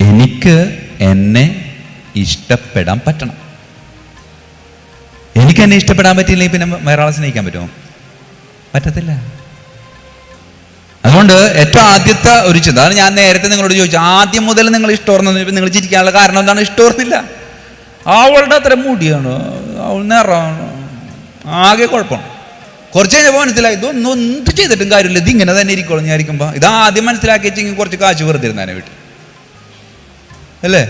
എനിക്ക് എന്നെ ഇഷ്ടപ്പെടാൻ പറ്റണം. എനിക്ക് എന്നെ ഇഷ്ടപ്പെടാൻ പറ്റിയില്ലെങ്കിൽ പിന്നെ വേറെ ആളെ സ്നേഹിക്കാൻ പറ്റുമോ? പറ്റത്തില്ല. അതുകൊണ്ട് ഏറ്റവും ആദ്യത്തെ ഒരു ചിന്ത, അതാണ് ഞാൻ നേരത്തെ നിങ്ങളോട് ചോദിച്ചു, ആദ്യം മുതൽ നിങ്ങൾ ഇഷ്ടോർന്നു. നിങ്ങൾ ചിരിക്കാനുള്ള കാരണം എന്താണ്? ഇഷ്ടോർന്നില്ല. അവളുടെ അത്ര മുടിയാണ്, അവൾ നിറമാണ്, ആകെ കുഴപ്പമാണ്. കുറച്ച് കഴിഞ്ഞപ്പോൾ മനസ്സിലായി ഇതൊന്നും എന്ത് ചെയ്തിട്ടും കാര്യമില്ല, ഇതിങ്ങനെ തന്നെ ഇരിക്കുള്ളൂ. ഞാൻ ഇരിക്കുമ്പോൾ ഇത് ആദ്യം മനസ്സിലാക്കി വെച്ചെങ്കിൽ കുറച്ച് കാശ് വെറുതെ ഇരുന്നേനെ വീട്ടിൽ, അല്ലേ?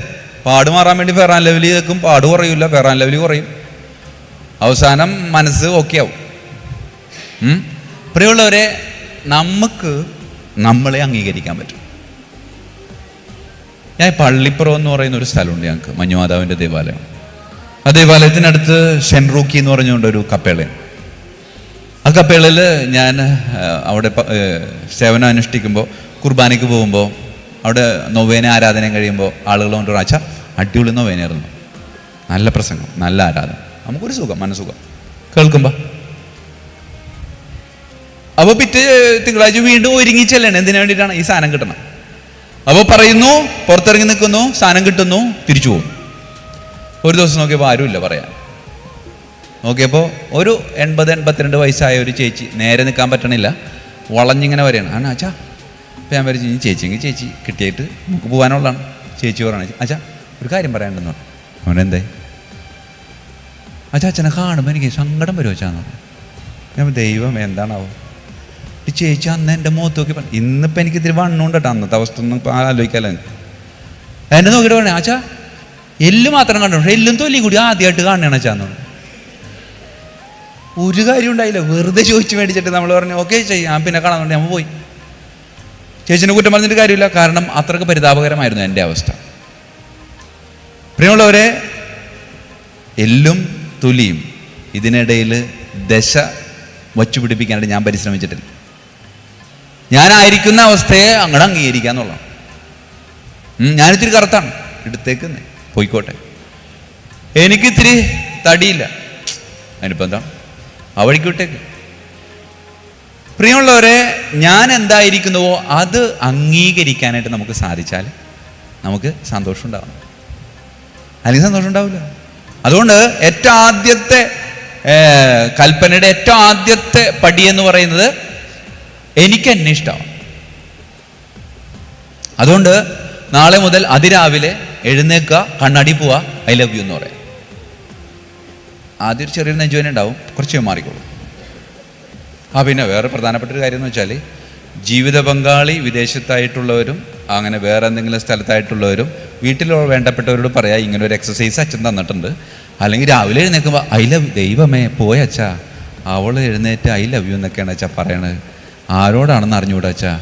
പാട് മാറാൻ വേണ്ടി ഫെയർ ആൻഡ് ലവ്ലി വെക്കും, പാട് കുറയില്ല, ഫെയർ ആൻഡ് ലവ്ലി കുറയും, അവസാനം മനസ്സ് ഓക്കെ ആവും. പ്രിയമുള്ളവരെ, നമുക്ക് നമ്മളെ അംഗീകരിക്കാൻ പറ്റും. ഞാൻ പള്ളിപ്പുറം എന്ന് പറയുന്ന ഒരു സ്ഥലമുണ്ട് ഞങ്ങൾക്ക്, മഞ്ഞുമാതാവിൻ്റെ ദേവാലയം. ആ ദേവാലയത്തിനടുത്ത് സെൻറ്റ് റൂക്കി എന്ന് പറഞ്ഞുകൊണ്ടൊരു കപ്പേളയാണ്. ആ കപ്പേളയിൽ ഞാൻ അവിടെ സേവനം അനുഷ്ഠിക്കുമ്പോൾ, കുർബാനയ്ക്ക് പോകുമ്പോൾ, അവിടെ നൊവേന ആരാധനയും കഴിയുമ്പോൾ ആളുകൾ കൊണ്ട് ഒരാഴ്ച അടിപൊളി നൊവേനയായിരുന്നു. നല്ല പ്രസംഗം, നല്ല ആരാധന, നമുക്കൊരു സുഖം, മനസ്സുഖം കേൾക്കുമ്പോൾ. അപ്പോൾ പിറ്റേ തിങ്കളാഴ്ച വീണ്ടും ഒരുങ്ങി ചെല്ലണം. എന്തിനു വേണ്ടിയിട്ടാണ്? ഈ സാധനം കിട്ടണം. അപ്പോൾ പറയുന്നു, പുറത്തിറങ്ങി നിൽക്കുന്നു, സാധനം കിട്ടുന്നു, തിരിച്ചു പോകുന്നു. ഒരു ദിവസം നോക്കിയപ്പോൾ ആരുമില്ല പറയാൻ. നോക്കിയപ്പോൾ ഒരു 80-82 വയസ്സായ ഒരു ചേച്ചി, നേരെ നിൽക്കാൻ പറ്റണില്ല, വളഞ്ഞിങ്ങനെ വരെയാണ്. അച്ഛാ, അപ്പം ഞാൻ വരച്ച് ചേച്ചിയെങ്കിൽ ചേച്ചി കിട്ടിയിട്ട് നമുക്ക് പോകാനുള്ളതാണ്. ചേച്ചി പറയണ, അച്ഛാ ഒരു കാര്യം പറയാനുണ്ടെന്ന് പറഞ്ഞു. അവനെന്തേ? അച്ഛനെ കാണുമ്പോൾ എനിക്ക് സങ്കടം വരുമോ അച്ഛാന്ന്. ഞാൻ ദൈവം എന്താണാവോ ഈ ചേച്ചി അന്ന് എൻ്റെ മുഖത്ത് നോക്കി പറഞ്ഞു. ഇന്നിപ്പോൾ എനിക്ക് ഇത്തിരി വണ്ണുണ്ട് കേട്ടോ, അന്നത്തെ അവസ്ഥ ഒന്നും ഇപ്പോൾ ആലോചിക്കാമല്ലോ. എന്നെ നോക്കിയിട്ട് പറഞ്ഞു, അച്ഛാ എല്ല് മാത്രം കണ്ടു, പക്ഷേ എല്ലും തൊലിയും കൂടി ആദ്യമായിട്ട് കാണണം അച്ഛാന്ന് പറഞ്ഞു. ഒരു കാര്യം ഉണ്ടായില്ല, വെറുതെ ചോദിച്ചു മേടിച്ചിട്ട് നമ്മൾ പറഞ്ഞു ഓക്കെ ചെയ്യാം, പിന്നെ കാണാൻ നമ്മൾ പോയി. ചേച്ചിനെ കുറ്റം പറഞ്ഞിട്ട് കാര്യമില്ല, കാരണം അത്രയ്ക്ക് പരിതാപകരമായിരുന്നു എൻ്റെ അവസ്ഥ. പ്രിയമുള്ളവരെ, എല്ലും തൊലിയും ഇതിനിടയിൽ ദശ വച്ചു പിടിപ്പിക്കാനായിട്ട് ഞാൻ പരിശ്രമിച്ചിട്ടില്ല. ഞാനായിരിക്കുന്ന അവസ്ഥയെ അങ്ങോട്ട് അംഗീകരിക്കുക എന്നുള്ളതാണ്. ഞാനിത്തിരി കറുത്താണ്, എടുത്തേക്കുന്നേ പോയിക്കോട്ടെ. എനിക്കിത്തിരി തടിയില്ല, അതിനിപ്പോൾ എന്താ, ആ വഴിക്ക് വിട്ടേക്ക്. പ്രിയമുള്ളവരെ, ഞാൻ എന്തായിരിക്കുന്നുവോ അത് അംഗീകരിക്കാനായിട്ട് നമുക്ക് സാധിച്ചാൽ നമുക്ക് സന്തോഷം ഉണ്ടാവണം, അല്ലെങ്കിൽ സന്തോഷം ഉണ്ടാവില്ല. അതുകൊണ്ട് ഏറ്റവും ആദ്യത്തെ കൽപ്പനയുടെ ഏറ്റവും ആദ്യത്തെ പടി എന്ന് പറയുന്നത് എനിക്ക് എന്നെ ഇഷ്ടമാണ്. അതുകൊണ്ട് നാളെ മുതൽ അതിരാവിലെ എഴുന്നേക്കുക, കണ്ണാടി പോവുക, ഐ ലവ് യു എന്ന് പറയാം. ആദ്യം ഒരു ചെറിയൊരു നെഞ്ചുവേന ഉണ്ടാവും, കുറച്ച് മാറിക്കോളും. പിന്നെ വേറെ പ്രധാനപ്പെട്ട ഒരു കാര്യം എന്ന് വെച്ചാൽ, ജീവിത പങ്കാളി വിദേശത്തായിട്ടുള്ളവരും അങ്ങനെ വേറെ എന്തെങ്കിലും സ്ഥലത്തായിട്ടുള്ളവരും വീട്ടിൽ വേണ്ടപ്പെട്ടവരോട് പറയാം, ഇങ്ങനെ ഒരു എക്സസൈസ് അച്ഛൻ തന്നിട്ടുണ്ട്. അല്ലെങ്കിൽ രാവിലെ എഴുന്നേൽക്കുമ്പോൾ ഐ ലവ് ദൈവമേ പോയ അച്ഛാ, അവൾ എഴുന്നേറ്റ് ഐ ലവ് യു എന്നൊക്കെയാണ് അച്ഛാ പറയണത്, ആരോടാണെന്ന് അറിഞ്ഞുകൂടാ അച്ഛാ.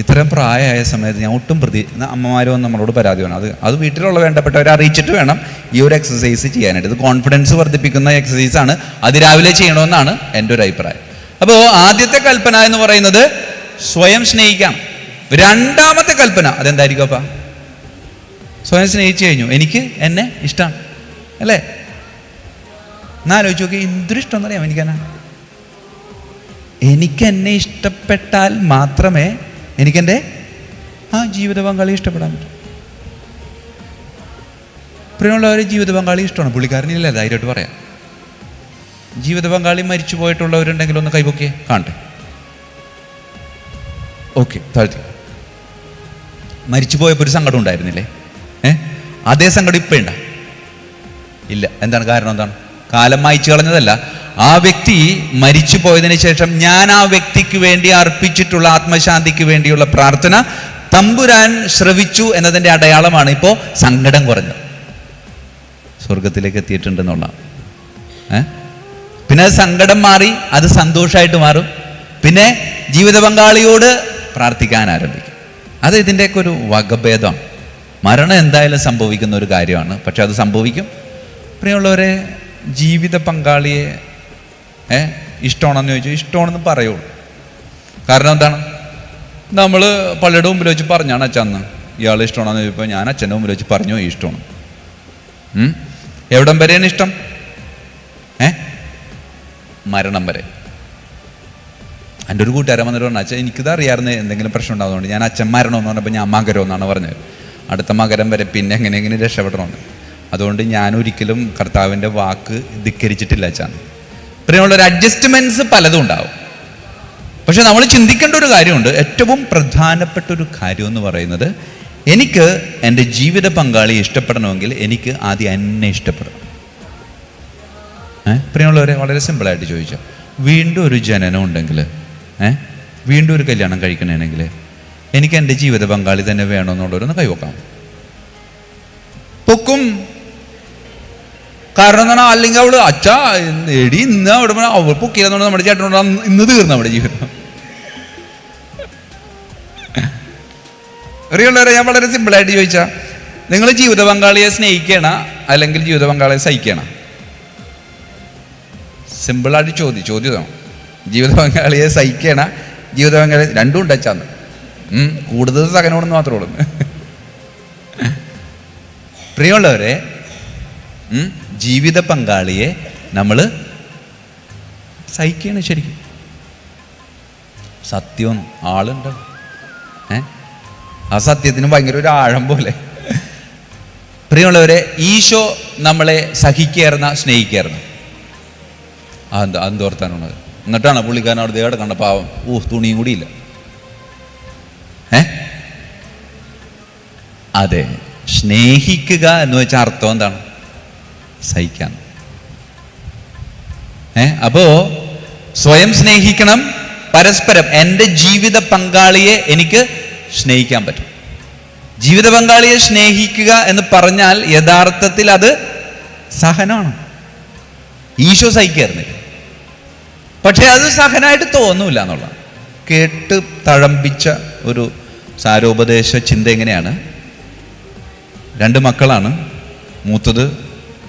ഇത്രയും പ്രായമായ സമയത്ത് ഞാൻ ഒട്ടും അമ്മമാരും നമ്മളോട് പരാതി വേണം. അത് വീട്ടിലുള്ള വേണ്ടപ്പെട്ടവരെ അറിയിച്ചിട്ട് വേണം ഈ ഒരു എക്സസൈസ് ചെയ്യാനായിട്ട്. ഇത് കോൺഫിഡൻസ് വർദ്ധിപ്പിക്കുന്ന എക്സസൈസാണ്, അതിരാവിലെ ചെയ്യണമെന്നാണ് എൻ്റെ ഒരു അഭിപ്രായം. അപ്പോൾ ആദ്യത്തെ കൽപ്പന എന്ന് പറയുന്നത് സ്വയം സ്നേഹിക്കാം. രണ്ടാമത്തെ കൽപ്പന അതെന്തായിരിക്കും അപ്പാ? സ്വയം സ്നേഹിച്ചു കഴിഞ്ഞു, എനിക്ക് എന്നെ ഇഷ്ടമാണ് അല്ലേ? എന്നാലോചിച്ച് നോക്കി, എന്തൊരു ഇഷ്ടം എന്നറിയാം എനിക്കെന്നാ. എനിക്കെന്നെ ഇഷ്ടപ്പെട്ടാൽ മാത്രമേ എനിക്കെൻ്റെ ജീവിത പങ്കാളി ഇഷ്ടപ്പെടാൻ പറ്റും. പ്രിയമുള്ളവർ, ജീവിത പങ്കാളി ഇഷ്ടമാണ്, പുള്ളിക്കാരനില്ല, ധൈര്യമായിട്ട് പറയാം. ജീവിത പങ്കാളി മരിച്ചു പോയിട്ടുള്ളവരുണ്ടെങ്കിൽ ഒന്ന് കൈപൊക്കിയേ കാണട്ടെ. ഓക്കെ, താഴ്ത്തി. മരിച്ചു പോയപ്പോൾ ഒരു സങ്കടം ഉണ്ടായിരുന്നില്ലേ? അതേ സങ്കടം ഇപ്പം ഉണ്ടോ? ഇല്ല. എന്താണ് കാരണം? എന്താണ്? കാലം മായ്ച്ചു കളഞ്ഞതല്ല. ആ വ്യക്തി മരിച്ചു പോയതിന് ശേഷം ഞാൻ ആ വ്യക്തിക്ക് വേണ്ടി അർപ്പിച്ചിട്ടുള്ള ആത്മശാന്തിക്ക് വേണ്ടിയുള്ള പ്രാർത്ഥന തമ്പുരാൻ ശ്രവിച്ചു എന്നതിൻ്റെ അടയാളമാണ് ഇപ്പോൾ സങ്കടം കുറഞ്ഞത്, സ്വർഗത്തിലേക്ക് എത്തിയിട്ടുണ്ടെന്നുള്ള. പിന്നെ അത് സങ്കടം മാറി, അത് സന്തോഷമായിട്ട് മാറും. പിന്നെ ജീവിത പങ്കാളിയോട് പ്രാർത്ഥിക്കാൻ ആരംഭിക്കും. അത് ഇതിൻ്റെയൊക്കെ ഒരു വകഭേദമാണ്. മരണം എന്തായാലും സംഭവിക്കുന്ന ഒരു കാര്യമാണ്, പക്ഷെ അത് സംഭവിക്കും. പ്രിയമുള്ളവരെ, ജീവിത പങ്കാളിയെ ഇഷ്ടമാണെന്ന് ചോദിച്ചാൽ ഇഷ്ടമാണെന്ന് പറയുള്ളൂ. കാരണം എന്താണ്? നമ്മൾ പള്ളിയുടെ മുമ്പിൽ വെച്ച് പറഞ്ഞാണ് അച്ഛന്ന് ഇയാൾ ഇഷ്ടമാണെന്ന് ചോദിച്ചപ്പോൾ ഞാൻ അച്ഛൻ്റെ മുമ്പിൽ വെച്ച് പറഞ്ഞു ഈ ഇഷ്ടമാണ്. എവിടം വരെയാണ് ഇഷ്ടം? മരണം വരെ. എൻ്റെ ഒരു കൂട്ടുകാരൻ വന്നിട്ട് പറഞ്ഞു, അച്ഛൻ എനിക്കിത് അറിയാമായിരുന്നു എന്തെങ്കിലും പ്രശ്നം ഉണ്ടാകുന്നതുകൊണ്ട് ഞാൻ അച്ഛൻ മരണമെന്ന് പറഞ്ഞപ്പോൾ ഞാൻ മകരമെന്നാണ് പറഞ്ഞത്. അടുത്ത മകരം വരെ പിന്നെ എങ്ങനെയെങ്കിലും രക്ഷപ്പെടണമെന്ന്. അതുകൊണ്ട് ഞാൻ ഒരിക്കലും കർത്താവിൻ്റെ വാക്ക് ധിക്കരിച്ചിട്ടില്ല അച്ഛൻ. പ്രിയമുള്ളൊരു അഡ്ജസ്റ്റ്മെൻറ്റ്സ് പലതും ഉണ്ടാവും. പക്ഷെ നമ്മൾ ചിന്തിക്കേണ്ട ഒരു കാര്യമുണ്ട്. ഏറ്റവും പ്രധാനപ്പെട്ട ഒരു കാര്യം എന്ന് പറയുന്നത്, എനിക്ക് എൻ്റെ ജീവിത പങ്കാളിയെ ഇഷ്ടപ്പെടണമെങ്കിൽ എനിക്ക് ആദ്യം എന്നെ ഇഷ്ടപ്പെടണം. പ്രിയമുള്ളവരെ, വളരെ സിമ്പിളായിട്ട് ചോദിച്ചാൽ, വീണ്ടും ഒരു ജനനം ഉണ്ടെങ്കിൽ, വീണ്ടും ഒരു കല്യാണം കഴിക്കണമെങ്കിൽ എനിക്ക് എൻ്റെ ജീവിത പങ്കാളി തന്നെ വേണമെന്നുള്ളവരൊന്ന് കൈവക്കാം. പൊക്കും. കാരണം എന്താണ്? അല്ലെങ്കിൽ അവള് അച്ഛാ എടി ഇന്ന് അവിടെ അവൾ പൊക്കിയെന്നുകൊണ്ട് നമ്മുടെ ചേട്ടനോട് ഇന്ന് തീർന്നു നമ്മുടെ ജീവിതം. അറിയുള്ളവരെ, ഞാൻ വളരെ സിമ്പിളായിട്ട് ചോദിച്ചാൽ, നിങ്ങൾ ജീവിത പങ്കാളിയെ സ്നേഹിക്കണ അല്ലെങ്കിൽ ജീവിത പങ്കാളിയെ സഹിക്കണ? സിമ്പിളായിട്ട് ചോദ്യം. ജീവിത പങ്കാളിയെ സഹിക്കണ, ജീവിത പങ്കാളി രണ്ടും ഉണ്ടച്ചാന്ന്. കൂടുതൽ സകനോടെന്ന് മാത്രമേ ഉള്ളൂ. പ്രിയമുള്ളവരെ, ജീവിത പങ്കാളിയെ നമ്മൾ സഹിക്കുകയാണ് ശരിക്കും. സത്യം ആളുണ്ട്, ആ സത്യത്തിന് ഭയങ്കര ഒരു ആഴം പോലെ. പ്രിയമുള്ളവരെ, ഈശോ നമ്മളെ സഹിക്കായിരുന്ന സ്നേഹിക്കായിരുന്നു. അതെന്തോർത്താനുള്ളത്? എന്നിട്ടാണ് പുള്ളിക്കാരൻ അവിടെ ദേടെ കണ്ട പാവം തുണിയും കൂടിയില്ല. അതെ, സ്നേഹിക്കുക എന്ന് വെച്ചാൽ അർത്ഥം എന്താണ്? സഹിക്കാൻ. അപ്പോൾ സ്വയം സ്നേഹിക്കണം, പരസ്പരം. എൻ്റെ ജീവിത പങ്കാളിയെ എനിക്ക് സ്നേഹിക്കാൻ പറ്റും. ജീവിത പങ്കാളിയെ സ്നേഹിക്കുക എന്ന് പറഞ്ഞാൽ യഥാർത്ഥത്തിൽ അത് സഹനമാണ്. ഈശോ സഹിക്കായിരുന്നില്ല, പക്ഷെ അത് സഹനമായിട്ട് തോന്നൂല എന്നുള്ളതാണ്. കേട്ട് തഴമ്പിച്ച ഒരു സാരോപദേശ ചിന്ത എങ്ങനെയാണ്? 2 മക്കളാണ്, മൂത്തത്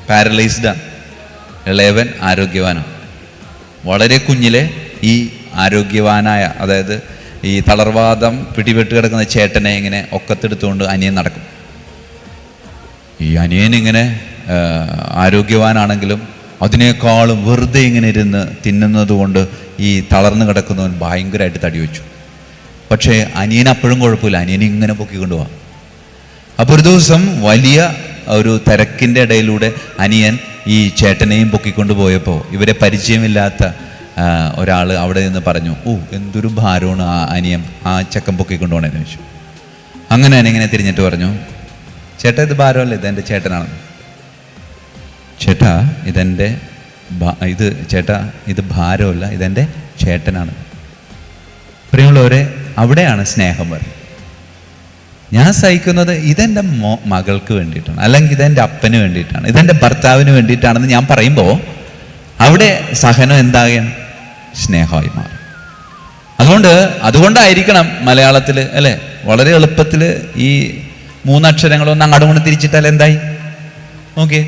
പാരലൈസ്ഡാണ്, ഇളയവൻ ആരോഗ്യവാനാണ്. വളരെ കുഞ്ഞിലെ ഈ ആരോഗ്യവാനായ, അതായത് ഈ തളർവാദം പിടിപെട്ട് കിടക്കുന്ന ചേട്ടനെ ഇങ്ങനെ ഒക്കത്തെടുത്തുകൊണ്ട് അനിയൻ നടക്കും. ഈ അനിയൻ ഇങ്ങനെ ആരോഗ്യവാനാണെങ്കിലും അതിനേക്കാളും വെറുതെ ഇങ്ങനെ ഇരുന്ന് തിന്നുന്നത് കൊണ്ട് ഈ തളർന്നു കിടക്കുന്നവൻ ഭയങ്കരമായിട്ട് തടി വെച്ചു. പക്ഷേ അനിയൻ അപ്പോഴും കുഴപ്പമില്ല, അനിയൻ ഇങ്ങനെ പൊക്കിക്കൊണ്ടുപോവാം. അപ്പോൾ ഒരു ദിവസം വലിയ ഒരു തിരക്കിൻ്റെ ഇടയിലൂടെ അനിയൻ ഈ ചേട്ടനെയും പൊക്കിക്കൊണ്ട് പോയപ്പോൾ ഇവരെ പരിചയമില്ലാത്ത ഒരാൾ അവിടെ നിന്ന് പറഞ്ഞു, എന്തൊരു ഭാരമാണ് ആ അനിയൻ ആ ചെക്കൻ പൊക്കിക്കൊണ്ട് പോകണമെന്ന് ചോദിച്ചു. അങ്ങനെ അനിങ്ങനെ തിരിഞ്ഞിട്ട് പറഞ്ഞു, ചേട്ടാ ഇത് ഭാരമല്ല, ഇതെൻ്റെ ചേട്ടനാണെന്ന്. ചേട്ടാ ഇത് ഭാരമല്ല, ഇതെൻ്റെ ചേട്ടനാണ്. പ്രിയമുള്ളവരെ, അവിടെയാണ് സ്നേഹം വരുന്നത്. ഞാൻ സഹിക്കുന്നത് ഇതെൻ്റെ മകൾക്ക് വേണ്ടിയിട്ടാണ്, അല്ലെങ്കിൽ ഇതെൻ്റെ അപ്പന് വേണ്ടിയിട്ടാണ്, ഇതെൻ്റെ ഭർത്താവിന് വേണ്ടിയിട്ടാണെന്ന് ഞാൻ പറയുമ്പോൾ അവിടെ സഹനം എന്താകണം? സ്നേഹമായി മാറും. അതുകൊണ്ടായിരിക്കണം മലയാളത്തിൽ അല്ലേ വളരെ എളുപ്പത്തിൽ ഈ 3 അക്ഷരങ്ങളൊന്ന് അങ്ങോട്ടും കൊണ്ട് തിരിച്ചിട്ടാൽ എന്തായി? ഓക്കെ,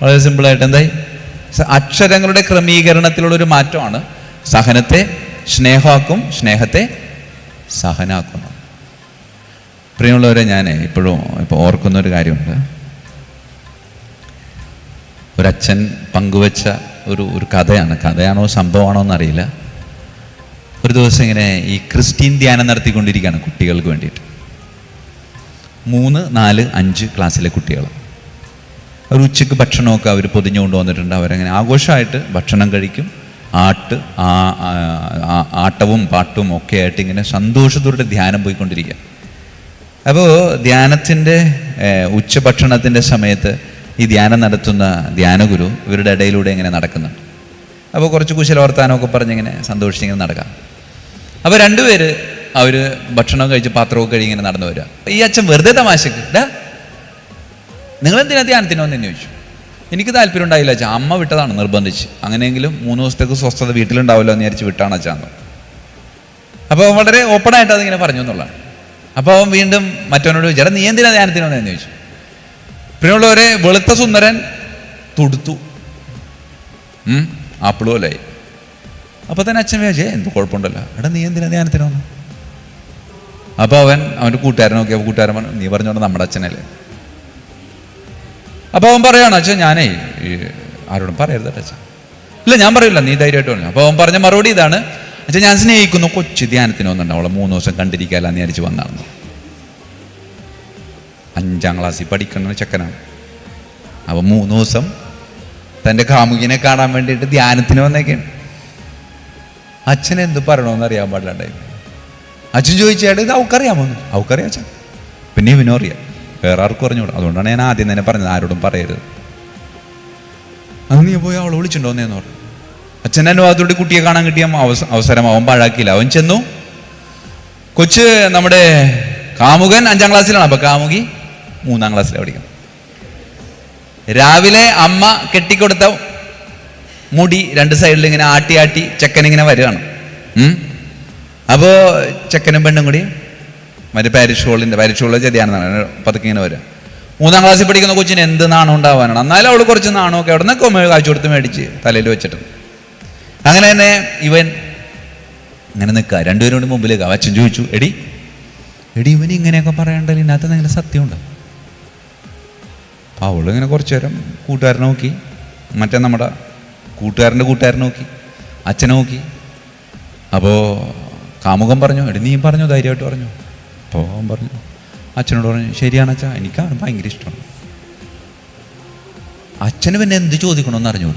വളരെ സിമ്പിളായിട്ട് എന്തായി? അക്ഷരങ്ങളുടെ ക്രമീകരണത്തിലുള്ളൊരു മാറ്റമാണ് സഹനത്തെ സ്നേഹമാക്കും, സ്നേഹത്തെ സഹനാക്കുന്നു. പ്രിയമുള്ളവരെ, ഞാൻ ഇപ്പോൾ ഓർക്കുന്നൊരു കാര്യമുണ്ട്. ഒരച്ഛൻ പങ്കുവെച്ച ഒരു കഥയാണോ സംഭവമാണോ എന്നറിയില്ല. ഒരു ദിവസം ഇങ്ങനെ ഈ ക്രിസ്ത്യൻ ധ്യാനം നടത്തിക്കൊണ്ടിരിക്കുകയാണ് കുട്ടികൾക്ക് വേണ്ടിയിട്ട്. 3, 4, 5 ക്ലാസ്സിലെ കുട്ടികൾ. അവർ ഉച്ചയ്ക്ക് ഭക്ഷണമൊക്കെ അവർ പൊതിഞ്ഞു കൊണ്ടുവന്നിട്ടുണ്ട്. അവരങ്ങനെ ആഘോഷമായിട്ട് ഭക്ഷണം കഴിക്കും. ആട്ടവും പാട്ടും ഒക്കെ ആയിട്ട് ഇങ്ങനെ സന്തോഷത്തോടെ ധ്യാനം പോയിക്കൊണ്ടിരിക്കുക. അപ്പോൾ ധ്യാനത്തിൻ്റെ ഉച്ചഭക്ഷണത്തിൻ്റെ സമയത്ത് ഈ ധ്യാനം നടത്തുന്ന ധ്യാനഗുരു ഇവരുടെ ഇടയിലൂടെ ഇങ്ങനെ നടക്കുന്നുണ്ട്. അപ്പോൾ കുറച്ച് കുശലവർത്താനമൊക്കെ പറഞ്ഞിങ്ങനെ സന്തോഷിച്ചിങ്ങനെ നടക്കാം. അപ്പോൾ 2 പേര് അവർ ഭക്ഷണം കഴിച്ച് പാത്രമൊക്കെ കഴിച്ച് ഇങ്ങനെ നടന്നു വരിക. ഈ അച്ഛൻ വെറുതെ തമാശക്ക്, നിങ്ങളെന്തിനാ ധ്യാനത്തിന് വന്നെന്ന് ചോദിച്ചു. എനിക്ക് താല്പര്യം ഉണ്ടായില്ല അച്ഛാ, അമ്മ വിട്ടതാണ് നിർബന്ധിച്ച്. അങ്ങനെയെങ്കിലും 3 ദിവസത്തേക്ക് സ്വസ്ഥത വീട്ടിലുണ്ടാവില്ലോ എന്ന് വിചാരിച്ച് വിട്ടാണ് അച്ഛാന്ന്. അപ്പോൾ വളരെ ഓപ്പണായിട്ട് അതിങ്ങനെ പറഞ്ഞു എന്നുള്ളതാണ്. അപ്പോൾ അവൻ വീണ്ടും മറ്റവനോട് ചോദിച്ചാൽ, നീ എന്തിനാ ധ്യാനത്തിന് വന്നതെന്ന് ചോദിച്ചു. പിന്നെയുള്ളവരെ വെളുത്ത സുന്ദരൻ തുടുത്തു, ആപ്പിളുമല്ലായി. അപ്പോൾ തന്നെ അച്ഛൻ വിചാരിച്ചേ എന്ത് കുഴപ്പമുണ്ടല്ലോ, നീ എന്തിനാ ധ്യാനത്തിന് വന്നു? അപ്പോൾ അവൻ്റെ കൂട്ടുകാരൻ നോക്കി. അപ്പോൾ കൂട്ടുകാരൻ പറഞ്ഞു, നീ പറഞ്ഞോണ്ട് നമ്മുടെ അച്ഛനല്ലേ. അപ്പോൾ അവൻ പറയാണ്, അച്ഛൻ ഞാനേ ആരോടും പറയരുത് അച്ഛൻ. ഇല്ല ഞാൻ പറയില്ല, നീ ധൈര്യമായിട്ട് പറഞ്ഞു. അപ്പോൾ അവൻ പറഞ്ഞ മറുപടി ഇതാണ്, അച്ഛൻ ഞാൻ സ്നേഹിക്കുന്നു, കൊച്ചു ധ്യാനത്തിന് വന്നിട്ടുണ്ട്, അവളെ 3 ദിവസം കണ്ടിരിക്കാമെന്ന് വിചാരിച്ച് വന്നാണെന്ന്. 5ാം ക്ലാസ്സിൽ പഠിക്കുന്ന ചെക്കനാണ്. അപ്പോൾ 3 ദിവസം തൻ്റെ കാമുകിനെ കാണാൻ വേണ്ടിയിട്ട് ധ്യാനത്തിന് വന്നേക്കാണ്. അച്ഛൻ എന്ത് പറയണമെന്ന് അറിയാൻ പാടില്ലാണ്ടായി. അച്ഛൻ ചോദിച്ചായിട്ട് ഇത് അവൾക്കറിയാമോന്ന്. അവൾക്കറിയാം അച്ഛൻ, പിന്നെ ഇവനും അറിയാം, വേറെ ആർക്കും അറിഞ്ഞൂടാ. അതുകൊണ്ടാണ് ഞാൻ ആദ്യം തന്നെ പറഞ്ഞത് ആരോടും പറയരുത്. അത് നീ പോയി അവളെ വിളിച്ചിട്ടുണ്ടോന്നേന്ന് പറഞ്ഞു. അച്ഛൻ എൻ്റെ ഭാഗത്തോടെ കുട്ടിയെ കാണാൻ കിട്ടിയ അവസരം അവൻ പാഴാക്കിയില്ല. അവൻ ചെന്നു. കൊച്ച് നമ്മുടെ കാമുകൻ 5ാം ക്ലാസ്സിലാണ്, അപ്പോൾ കാമുകി 3ാം ക്ലാസ്സിലാണ് പഠിക്കുന്നത്. രാവിലെ അമ്മ കെട്ടിക്കൊടുത്ത മുടി 2 സൈഡിൽ ഇങ്ങനെ ആട്ടി ചെക്കനിങ്ങനെ വരികയാണ്. അപ്പോൾ ചെക്കനും പെണ്ണും കൂടി മറ്റേ പാരിഷ് ഹോളിലെ ധ്യാനം പതുക്കെ ഇങ്ങനെ വരിക. 3ാം ക്ലാസ്സിൽ പഠിക്കുന്ന കൊച്ചിന് എന്ത് നാണം ഉണ്ടാവാനാണ്. എന്നാലും അവൾ കുറച്ച് നാണമൊക്കെ അവിടെ നിന്നൊക്കെ കാഴ്ച കൊടുത്ത് മേടിച്ച് തലയിൽ വെച്ചിട്ടുണ്ട്. അങ്ങനെ തന്നെ ഇവൻ ഇങ്ങനെ നിൽക്കുക. 2 പേരും കൂടി മുമ്പിലേക്ക്. അച്ഛൻ ചോദിച്ചു, എടി ഇവൻ ഇങ്ങനെയൊക്കെ പറയണ്ടല്ലോ, ഇതിനകത്ത് എന്തെങ്കിലും സത്യമുണ്ടോ? അപ്പോൾ അവളിങ്ങനെ കുറച്ചു നേരം കൂട്ടുകാരനെ നോക്കി, മറ്റേ നമ്മുടെ കൂട്ടുകാരൻ്റെ കൂട്ടുകാരനെ നോക്കി, അച്ഛനെ നോക്കി. അപ്പോൾ കാമുകൻ പറഞ്ഞു, എടി നീ പറഞ്ഞു, ധൈര്യമായിട്ട് പറഞ്ഞു. അപ്പോൾ അവൻ പറഞ്ഞു, അച്ഛനോട് പറഞ്ഞു, ശരിയാണ് അച്ഛാ, എനിക്കാണ് ഭയങ്കര ഇഷ്ടമാണ്. അച്ഛന് പിന്നെ എന്ത് ചോദിക്കണമെന്ന് അറിഞ്ഞു.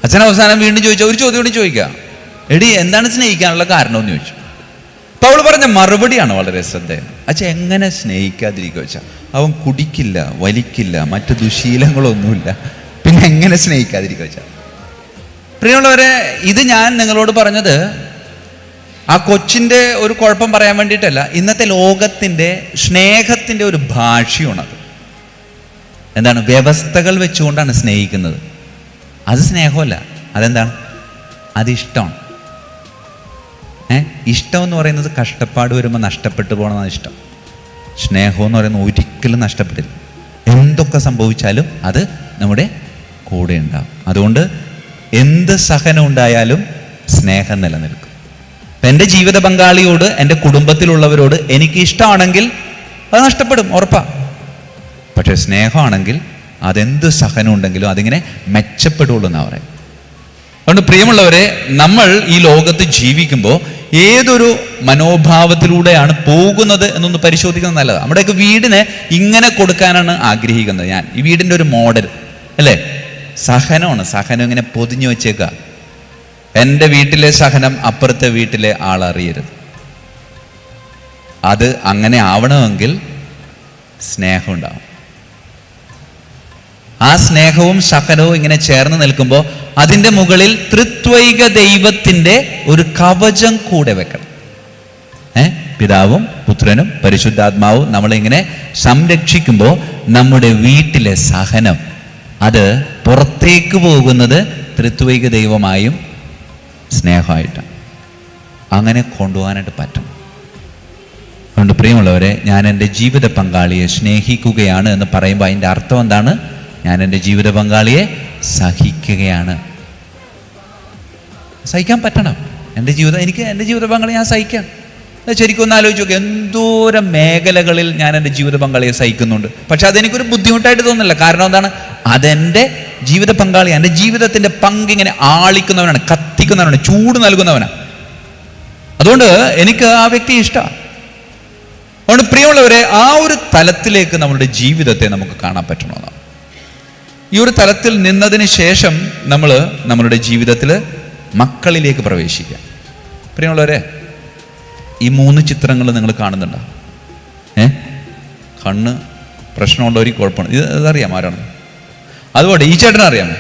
അച്ഛൻ അവസാനം വീണ്ടും ചോദിച്ചു, ഒരു ചോദ്യം കൂടി ചോദിക്കുക, എടി എന്താണ് സ്നേഹിക്കാനുള്ള കാരണമെന്ന് ചോദിച്ചു. അപ്പോൾ അവൾ പറഞ്ഞ മറുപടിയാണ് വളരെ ശ്രദ്ധേയം. അച്ഛൻ എങ്ങനെ സ്നേഹിക്കാതിരിക്കുക വെച്ചാൽ അവൻ കുടിക്കില്ല, വലിക്കില്ല, മറ്റ് ദുശീലങ്ങളൊന്നുമില്ല, പിന്നെ എങ്ങനെ സ്നേഹിക്കാതിരിക്കുക വെച്ചാൽ. പ്രിയമുള്ളവരെ, ഇത് ഞാൻ നിങ്ങളോട് പറഞ്ഞത് ആ കൊച്ചിൻ്റെ ഒരു കുഴപ്പം പറയാൻ വേണ്ടിയിട്ടല്ല. ഇന്നത്തെ ലോകത്തിൻ്റെ സ്നേഹത്തിൻ്റെ ഒരു ഭാഷയാണത്. എന്താണ്? വ്യവസ്ഥകൾ വെച്ചുകൊണ്ടാണ് സ്നേഹിക്കുന്നത്. അത് സ്നേഹമല്ല. അതെന്താണ്? അത് ഇഷ്ടമാണ്. ഇഷ്ടം എന്ന് പറയുന്നത് കഷ്ടപ്പാട് വരുമ്പോൾ നഷ്ടപ്പെട്ടു പോകണമെന്നാണ് ഇഷ്ടം. സ്നേഹം എന്ന് പറയുന്നത് ഒരിക്കലും നഷ്ടപ്പെട്ടില്ല. എന്തൊക്കെ സംഭവിച്ചാലും അത് നമ്മുടെ കൂടെ ഉണ്ടാവും. അതുകൊണ്ട് എന്ത് സഹനം ഉണ്ടായാലും സ്നേഹം നിലനിൽക്കും. ഇപ്പം എൻ്റെ ജീവിത പങ്കാളിയോട്, എൻ്റെ കുടുംബത്തിലുള്ളവരോട് എനിക്ക് ഇഷ്ടമാണെങ്കിൽ അത് നഷ്ടപ്പെടും, ഉറപ്പാണ്. പക്ഷെ സ്നേഹമാണെങ്കിൽ അതെന്ത് സഹനം ഉണ്ടെങ്കിലും അതിങ്ങനെ മെച്ചപ്പെടുള്ളൂ എന്നാണ് പറയും. അതുകൊണ്ട് പ്രിയമുള്ളവരെ, നമ്മൾ ഈ ലോകത്ത് ജീവിക്കുമ്പോൾ ഏതൊരു മനോഭാവത്തിലൂടെയാണ് പോകുന്നത് എന്നൊന്ന് പരിശോധിക്കുന്നത് നല്ലതാണ്. നമ്മുടെയൊക്കെ വീടിനെ ഇങ്ങനെ കൊടുക്കാനാണ് ആഗ്രഹിക്കുന്നത്. ഞാൻ ഈ വീടിൻ്റെ ഒരു മോഡൽ അല്ലേ, സഹനമാണ്. സഹനം ഇങ്ങനെ പൊതിഞ്ഞു വെച്ചേക്കുക. എൻ്റെ വീട്ടിലെ സഹനം അപ്പുറത്തെ വീട്ടിലെ ആളറിയരുത്. അത് അങ്ങനെ ആവണമെങ്കിൽ സ്നേഹം ഉണ്ടാവും. ആ സ്നേഹവും സഹനവും ഇങ്ങനെ ചേർന്ന് നിൽക്കുമ്പോൾ അതിൻ്റെ മുകളിൽ ത്രിത്വൈക ദൈവത്തിൻ്റെ ഒരു കവചം കൂടെ വെക്കണം. പിതാവും പുത്രനും പരിശുദ്ധാത്മാവും നമ്മളിങ്ങനെ സംരക്ഷിക്കുമ്പോൾ നമ്മുടെ വീട്ടിലെ സഹനം അത് പുറത്തേക്ക് പോകുന്നത് ത്രിത്വൈക ദൈവമായും സ്നേഹമായിട്ടാണ്. അങ്ങനെ കൊണ്ടുപോകാനായിട്ട് പറ്റണം. അതുകൊണ്ട് പ്രിയമുള്ളവരെ, ഞാൻ എൻ്റെ ജീവിത പങ്കാളിയെ സ്നേഹിക്കുകയാണ് എന്ന് പറയുമ്പോൾ അതിൻ്റെ അർത്ഥം എന്താണ്? ഞാൻ എൻ്റെ ജീവിത പങ്കാളിയെ സഹിക്കുകയാണ്. സഹിക്കാൻ പറ്റണം. എനിക്ക് എൻ്റെ ജീവിത പങ്കാളി ഞാൻ സഹിക്കാം. ശരിക്കും ഒന്ന് ആലോചിച്ച് നോക്കുക, എന്തോരം മേഖലകളിൽ ഞാൻ എൻ്റെ ജീവിത പങ്കാളിയെ സഹിക്കുന്നുണ്ട്. പക്ഷെ അതെനിക്കൊരു ബുദ്ധിമുട്ടായിട്ട് തോന്നുന്നില്ല. കാരണം എന്താണ്? അതെൻ്റെ ജീവിത പങ്കാളി, എൻ്റെ ജീവിതത്തിൻ്റെ പങ്കിങ്ങനെ ആളിക്കുന്നവനാണ്, കത്തിക്കുന്നവനാണ്, ചൂട് നൽകുന്നവനാണ്. അതുകൊണ്ട് എനിക്ക് ആ വ്യക്തിയെ ഇഷ്ടമാണ്. അതുകൊണ്ട് പ്രിയമുള്ളവരെ, ആ ഒരു തലത്തിലേക്ക് നമ്മളുടെ ജീവിതത്തെ നമുക്ക് കാണാൻ പറ്റണമെന്നാണ്. ഈ ഒരു തലത്തിൽ നിന്നതിന് ശേഷം നമ്മൾ നമ്മളുടെ ജീവിതത്തിൽ മക്കളിലേക്ക് പ്രവേശിക്കാം. പ്രിയമുള്ളവരെ, ഈ 3 ചിത്രങ്ങൾ നിങ്ങൾ കാണുന്നുണ്ടോ? കണ്ണ് പ്രശ്നമുള്ളവർ കുഴപ്പമാണ്. ഇതറിയാം ആരാണ്? അതുകൊണ്ട് ഈ ചേട്ടനറിയാമോ?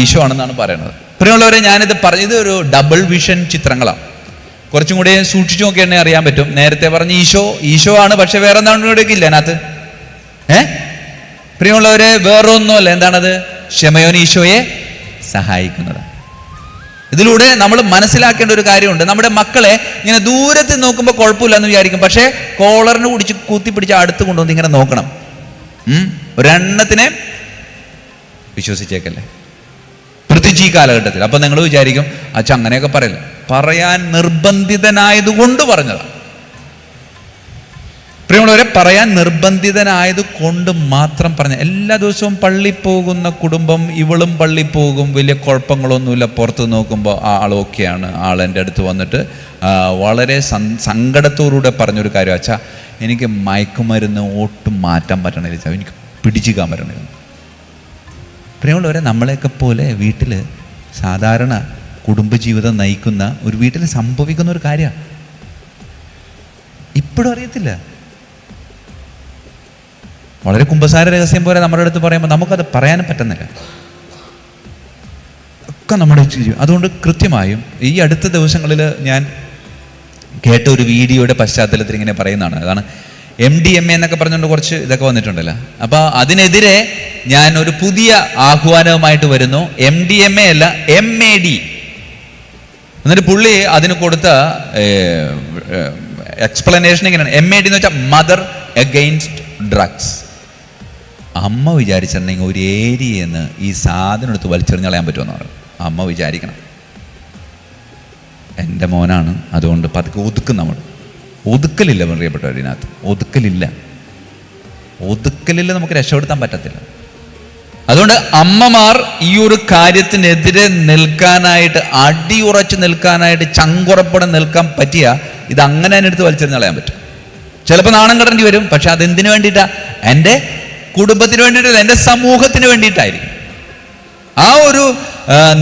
ഈശോ ആണെന്നാണ് പറയുന്നത്. പ്രിയമുള്ളവരെ, ഞാനിത് ഇത് ഒരു ഡബിൾ വിഷൻ ചിത്രങ്ങളാണ്. കുറച്ചും കൂടി സൂക്ഷിച്ചു നോക്കി എന്നെ അറിയാൻ പറ്റും. നേരത്തെ പറഞ്ഞ ഈശോ ആണ്, പക്ഷെ വേറെ എന്താണ് ഇല്ല അതിനകത്ത്. പ്രിയമുള്ളവരെ, വേറൊന്നുമല്ല. എന്താണത്? ശമയോൻ ഈശോയെ സഹായിക്കുന്നത്. ഇതിലൂടെ നമ്മൾ മനസ്സിലാക്കേണ്ട ഒരു കാര്യമുണ്ട്. നമ്മുടെ മക്കളെ ഇങ്ങനെ ദൂരത്ത് നോക്കുമ്പോൾ കുഴപ്പമില്ല എന്ന് വിചാരിക്കും. പക്ഷേ കോളറിന് പിടിച്ച് കുത്തിപ്പിടിച്ച് അടുത്ത് കൊണ്ടുവന്ന് ഇങ്ങനെ നോക്കണം. ഒരെണ്ണത്തിനെ വിശ്വസിച്ചേക്കല്ലേ, പ്രത്യേകിച്ച് ഈ കാലഘട്ടത്തിൽ. അപ്പം നിങ്ങൾ വിചാരിക്കും, അച്ഛൻ അങ്ങനെയൊക്കെ പറയില്ല. പറയാൻ നിർബന്ധിതനായതുകൊണ്ട് പറഞ്ഞതാണ്. പ്രിയമുള്ളവരെ, പറയാൻ നിർബന്ധിതനായത് കൊണ്ട് മാത്രം പറഞ്ഞ. എല്ലാ ദിവസവും പള്ളി പോകുന്ന കുടുംബം, ഇവളും പള്ളി പോകും, വലിയ കുഴപ്പങ്ങളൊന്നുമില്ല. പുറത്ത് നോക്കുമ്പോൾ ആൾ ഓക്കെയാണ്. ആൾ എൻ്റെ അടുത്ത് വന്നിട്ട് വളരെ സങ്കടത്തോടുകൂടെ പറഞ്ഞൊരു കാര്യം, അച്ഛാ എനിക്ക് മയക്കുമരുന്ന് ഒട്ടും മാറ്റാൻ പറ്റണില്ല, എനിക്ക് പിടിച്ചിക്കാൻ പറ്റണില്ല. പ്രിയമുള്ളവരെ, നമ്മളെയൊക്കെ പോലെ വീട്ടിൽ സാധാരണ കുടുംബജീവിതം നയിക്കുന്ന ഒരു വീട്ടിൽ സംഭവിക്കുന്ന ഒരു കാര്യമാണ്. ഇപ്പോഴും അറിയത്തില്ല. വളരെ കുമ്പസാര രഹസ്യം പോലെ നമ്മുടെ അടുത്ത് പറയുമ്പോൾ നമുക്കത് പറയാനും പറ്റുന്നില്ല. ഒക്കെ നമ്മുടെ അതുകൊണ്ട് കൃത്യമായും ഈ അടുത്ത ദിവസങ്ങളിൽ ഞാൻ കേട്ട ഒരു വീഡിയോയുടെ പശ്ചാത്തലത്തിൽ ഇങ്ങനെ പറയുന്നതാണ്. അതാണ് MDMA എന്നൊക്കെ പറഞ്ഞുകൊണ്ട് കുറച്ച് ഇതൊക്കെ വന്നിട്ടുണ്ടല്ലോ. അപ്പോൾ അതിനെതിരെ ഞാൻ ഒരു പുതിയ ആഹ്വാനവുമായിട്ട് വരുന്നു. MDMA അല്ല, MAD. എന്നിട്ട് പുള്ളി അതിന് കൊടുത്ത എക്സ്പ്ലനേഷൻ ഇങ്ങനെയാണ്. MAD എന്ന് വെച്ചാൽ മദർ അഗെയിൻസ്റ്റ് ഡ്രഗ്സ്. അമ്മ വിചാരിച്ചിട്ടുണ്ടെങ്കിൽ ഒരു ഏരിയയിൽ നിന്ന് ഈ സാധനം എടുത്ത് വലിച്ചെറിഞ്ഞ് കളയാൻ പറ്റുമെന്ന് പറയും. അമ്മ വിചാരിക്കണം, എൻ്റെ മോനാണ്, അതുകൊണ്ട് പതുക്കെ ഒതുക്കും. നമ്മൾ ഒതുക്കലില്ല പ്രിയപ്പെട്ടവരിനകത്ത്, ഒതുക്കലില്ല നമുക്ക് രക്ഷപ്പെടുത്താൻ പറ്റത്തില്ല. അതുകൊണ്ട് അമ്മമാർ ഈ ഒരു കാര്യത്തിനെതിരെ നിൽക്കാനായിട്ട്, അടിയുറച്ച് നിൽക്കാനായിട്ട്, ചങ്കുറപ്പടെ നിൽക്കാൻ പറ്റിയ ഇത് അങ്ങനെ തന്നെ എടുത്ത് വലിച്ചെറിഞ്ഞ് കളയാൻ പറ്റും. ചിലപ്പോൾ നാണം കടേണ്ടി വരും. പക്ഷെ അതെന്തിനു വേണ്ടിയിട്ടാണ്? എൻ്റെ കുടുംബത്തിന് വേണ്ടിയിട്ടല്ല, എൻ്റെ സമൂഹത്തിന് വേണ്ടിയിട്ടായിരിക്കും. ആ ഒരു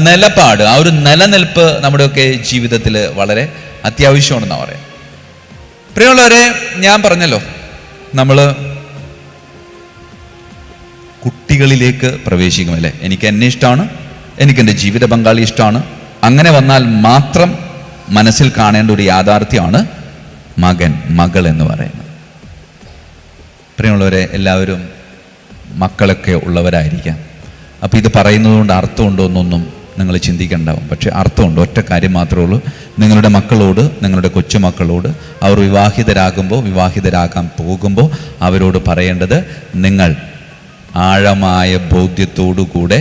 നിലപാട്, ആ ഒരു നിലനിൽപ്പ് നമ്മുടെയൊക്കെ ജീവിതത്തിൽ വളരെ അത്യാവശ്യമാണെന്നാണ് പറയാം. പ്രിയമുള്ളവരെ, ഞാൻ പറഞ്ഞല്ലോ, നമ്മൾ കുട്ടികളിലേക്ക് പ്രവേശിക്കും. അല്ലേ, എനിക്ക് എന്നെ ഇഷ്ടമാണ്, എനിക്കെൻ്റെ ജീവിത പങ്കാളി ഇഷ്ടമാണ്. അങ്ങനെ വന്നാൽ മാത്രം മനസ്സിൽ കാണേണ്ട ഒരു യാഥാർത്ഥ്യമാണ് മകൻ, മകൾ എന്ന് പറയുന്നത്. പ്രിയമുള്ളവരെ, എല്ലാവരും മക്കളൊക്കെ ഉള്ളവരായിരിക്കാം. അപ്പോൾ ഇത് പറയുന്നതുകൊണ്ട് അർത്ഥമുണ്ടോ എന്നൊന്നും നിങ്ങൾ ചിന്തിക്കണ്ടാവും. പക്ഷേ അർത്ഥമുണ്ട്. ഒറ്റ കാര്യം മാത്രമേ ഉള്ളൂ. നിങ്ങളുടെ മക്കളോട്, നിങ്ങളുടെ കൊച്ചുമക്കളോട് അവർ വിവാഹിതരാകാൻ പോകുമ്പോൾ അവരോട് പറയേണ്ടത്, നിങ്ങൾ ആഴമായ ബോധ്യത്തോടുകൂടെ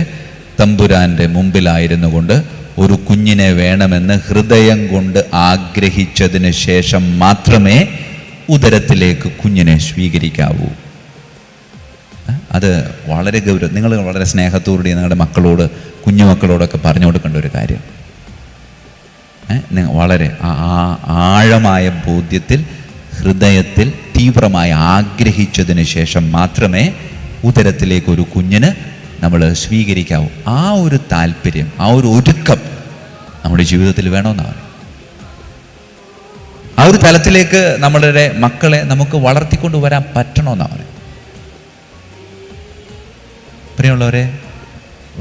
തമ്പുരാൻ്റെ മുമ്പിലായിരുന്നു കൊണ്ട് ഒരു കുഞ്ഞിനെ വേണമെന്ന് ഹൃദയം കൊണ്ട് ആഗ്രഹിച്ചതിന് ശേഷം മാത്രമേ ഉദരത്തിലേക്ക് കുഞ്ഞിനെ സ്വീകരിക്കാവൂ. അത് വളരെ ഗൗരവം. നിങ്ങൾ വളരെ സ്നേഹത്തോടെ നിങ്ങളുടെ മക്കളോട്, കുഞ്ഞുമക്കളോടൊക്കെ പറഞ്ഞു കൊടുക്കേണ്ട ഒരു കാര്യം. വളരെ ആഴമായ ബോധ്യത്തിൽ, ഹൃദയത്തിൽ തീവ്രമായി ആഗ്രഹിച്ചതിന് ശേഷം മാത്രമേ ഉദരത്തിലേക്ക് ഒരു കുഞ്ഞിന് നമ്മൾ സ്വീകരിക്കാവൂ. ആ ഒരു താല്പര്യം, ആ ഒരു ഒരുക്കം നമ്മുടെ ജീവിതത്തിൽ വേണമെന്നാണ്. ആ ഒരു തലത്തിലേക്ക് നമ്മളുടെ മക്കളെ നമുക്ക് വളർത്തിക്കൊണ്ട് വരാൻ പറ്റണമെന്നാണ്. പ്രിയമുള്ളവരെ,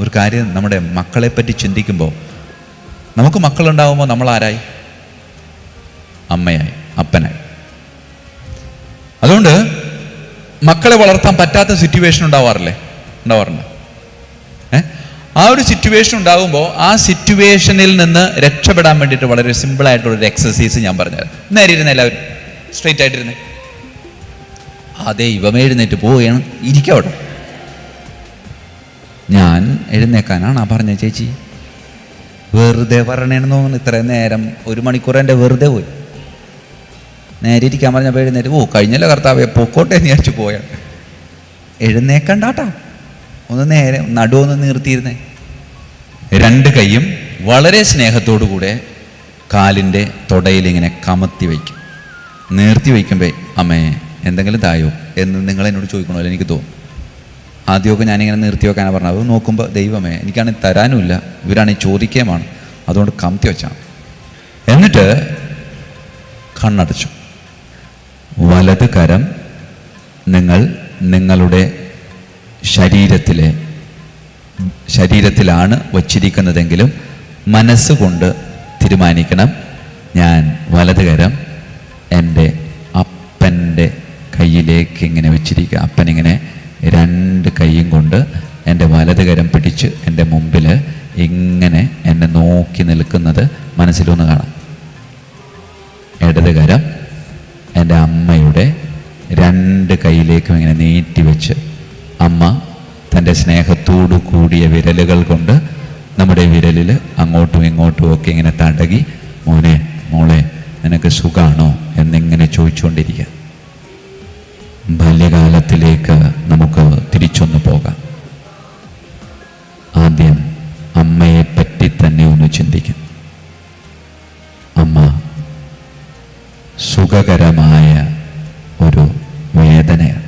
ഒരു കാര്യം, നമ്മുടെ മക്കളെ പറ്റി ചിന്തിക്കുമ്പോൾ, നമുക്ക് മക്കളുണ്ടാകുമ്പോൾ നമ്മൾ ആരായി? അമ്മയായി, അപ്പനായി. അതുകൊണ്ട് മക്കളെ വളർത്താൻ പറ്റാത്ത സിറ്റുവേഷൻ ഉണ്ടാവാറുണ്ട്. ആ ഒരു സിറ്റുവേഷൻ ഉണ്ടാകുമ്പോൾ ആ സിറ്റുവേഷനിൽ നിന്ന് രക്ഷപ്പെടാൻ വേണ്ടിയിട്ട് വളരെ സിമ്പിളായിട്ടുള്ളൊരു എക്സസൈസ് ഞാൻ പറഞ്ഞുതരാം. നേരെ ഇരുന്ന് എല്ലാവരും സ്ട്രെയിറ്റ് ആയിട്ടിരുന്നേ. അതേ, ഇവമേ എഴുന്നേറ്റ് പോവുകയാണ്, ഇരിക്കവിടെ. ഞാൻ എഴുന്നേക്കാനാണ് പറഞ്ഞ ചേച്ചി, വെറുതെ പറയണേന്ന് തോന്നുന്നു. ഇത്രയും നേരം 1 മണിക്കൂർ എൻ്റെ വെറുതെ പോയി. നേരെ ഇരിക്കാൻ പറഞ്ഞപ്പോൾ എഴുന്നേറ്റ്, കഴിഞ്ഞല്ലോ കർത്താവേ, പൊക്കോട്ടെ എന്ന് വിചാരിച്ചു പോയാണ്. എഴുന്നേക്കണ്ടാട്ടാ, ഒന്ന് നേരെ നടുവൊന്ന് നീർത്തിയിരുന്നേ. 2 കൈയും വളരെ സ്നേഹത്തോടു കൂടെ കാലിൻ്റെ തൊടയിൽ ഇങ്ങനെ കമത്തി വയ്ക്കും. നീർത്തി വയ്ക്കുമ്പോൾ, അമ്മേ എന്തെങ്കിലും തായോ എന്ന് നിങ്ങളെന്നോട് ചോദിക്കണമല്ലോ എനിക്ക് തോന്നും. ആദ്യമൊക്കെ ഞാനിങ്ങനെ നിർത്തി വെക്കാനാണ് പറഞ്ഞത്. അത് നോക്കുമ്പോൾ, ദൈവമേ എനിക്കാണെങ്കിൽ തരാനുമില്ല, ഇവരാണെങ്കിൽ ചോദിക്കുകയുമാണ്, അതുകൊണ്ട് കമത്തി വെച്ചാണ്. എന്നിട്ട് കണ്ണടച്ചു. വലത് കരം നിങ്ങൾ നിങ്ങളുടെ ശരീരത്തിലാണ് വച്ചിരിക്കുന്നതെങ്കിലും മനസ്സുകൊണ്ട് തീരുമാനിക്കണം, ഞാൻ വലത് കരം എൻ്റെ അപ്പൻ്റെ കയ്യിലേക്ക് ഇങ്ങനെ വെച്ചിരിക്കുക. അപ്പനിങ്ങനെ 2 കൈയും കൊണ്ട് എൻ്റെ വലത് കരം പിടിച്ച് എൻ്റെ മുമ്പിൽ ഇങ്ങനെ എന്നെ നോക്കി നിൽക്കുന്നത് മനസ്സിലൊന്ന് കാണാം. ഇടത് കരം എൻ്റെ അമ്മയുടെ 2 കൈയിലേക്കും ഇങ്ങനെ നീട്ടി വെച്ച്, അമ്മ തൻ്റെ സ്നേഹത്തോടു കൂടിയ വിരലുകൾ കൊണ്ട് നമ്മുടെ വിരലിൽ അങ്ങോട്ടും ഇങ്ങോട്ടും ഒക്കെ ഇങ്ങനെ തടകി, മോളെ നിനക്ക് സുഖമാണോ എന്നിങ്ങനെ ചോദിച്ചുകൊണ്ടിരിക്കുക. ബാല്യകാലത്തിലേക്ക് നമുക്ക് തിരിച്ചൊന്ന് പോകാം. ആദ്യം അമ്മയെ പറ്റി തന്നെ ഒന്ന് ചിന്തിക്കാം. അമ്മ സുഖകരമായ ഒരു വേദനയാണ്.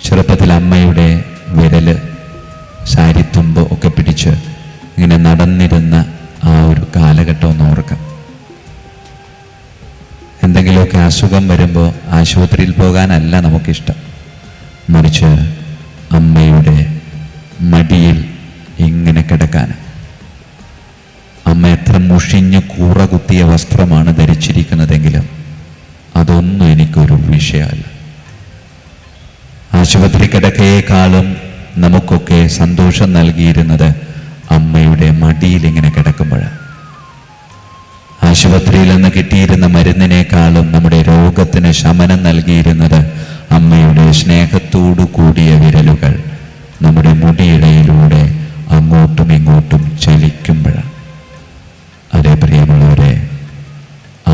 ചെറുപ്പത്തിൽ അമ്മയുടെ വിരല്, സാരിത്തുമ്പ് ഒക്കെ പിടിച്ച് ഇങ്ങനെ നടന്നിരുന്ന ആ ഒരു കാലഘട്ടം ഒന്ന് ഓർക്കാം. എന്തെങ്കിലുമൊക്കെ അസുഖം വരുമ്പോൾ ആശുപത്രിയിൽ പോകാനല്ല നമുക്കിഷ്ടം, മറിച്ച് അമ്മയുടെ മടിയിൽ ഇങ്ങനെ കിടക്കാൻ. അമ്മ എത്ര മുഷിഞ്ഞ് കൂറ കുത്തിയ വസ്ത്രമാണ് ധരിച്ചിരിക്കുന്നതെങ്കിലും അതൊന്നും എനിക്കൊരു വിഷയമല്ല. ആശുപത്രി കിടക്കയേക്കാളും നമുക്കൊക്കെ സന്തോഷം നൽകിയിരുന്നത് അമ്മയുടെ മടിയിൽ ഇങ്ങനെ കിടക്കുമ്പോഴാണ്. ആശുപത്രിയിൽ നിന്ന് കിട്ടിയിരുന്ന മരുന്നിനേക്കാളും നമ്മുടെ രോഗത്തിന് ശമനം നൽകിയിരുന്നത് അമ്മയുടെ സ്നേഹത്തോടു കൂടിയ വിരലുകൾ നമ്മുടെ മുടിയിടയിലൂടെ അങ്ങോട്ടും ഇങ്ങോട്ടും ചലിക്കുമ്പോഴാണ്. അതേ പ്രിയമുള്ളവരെ,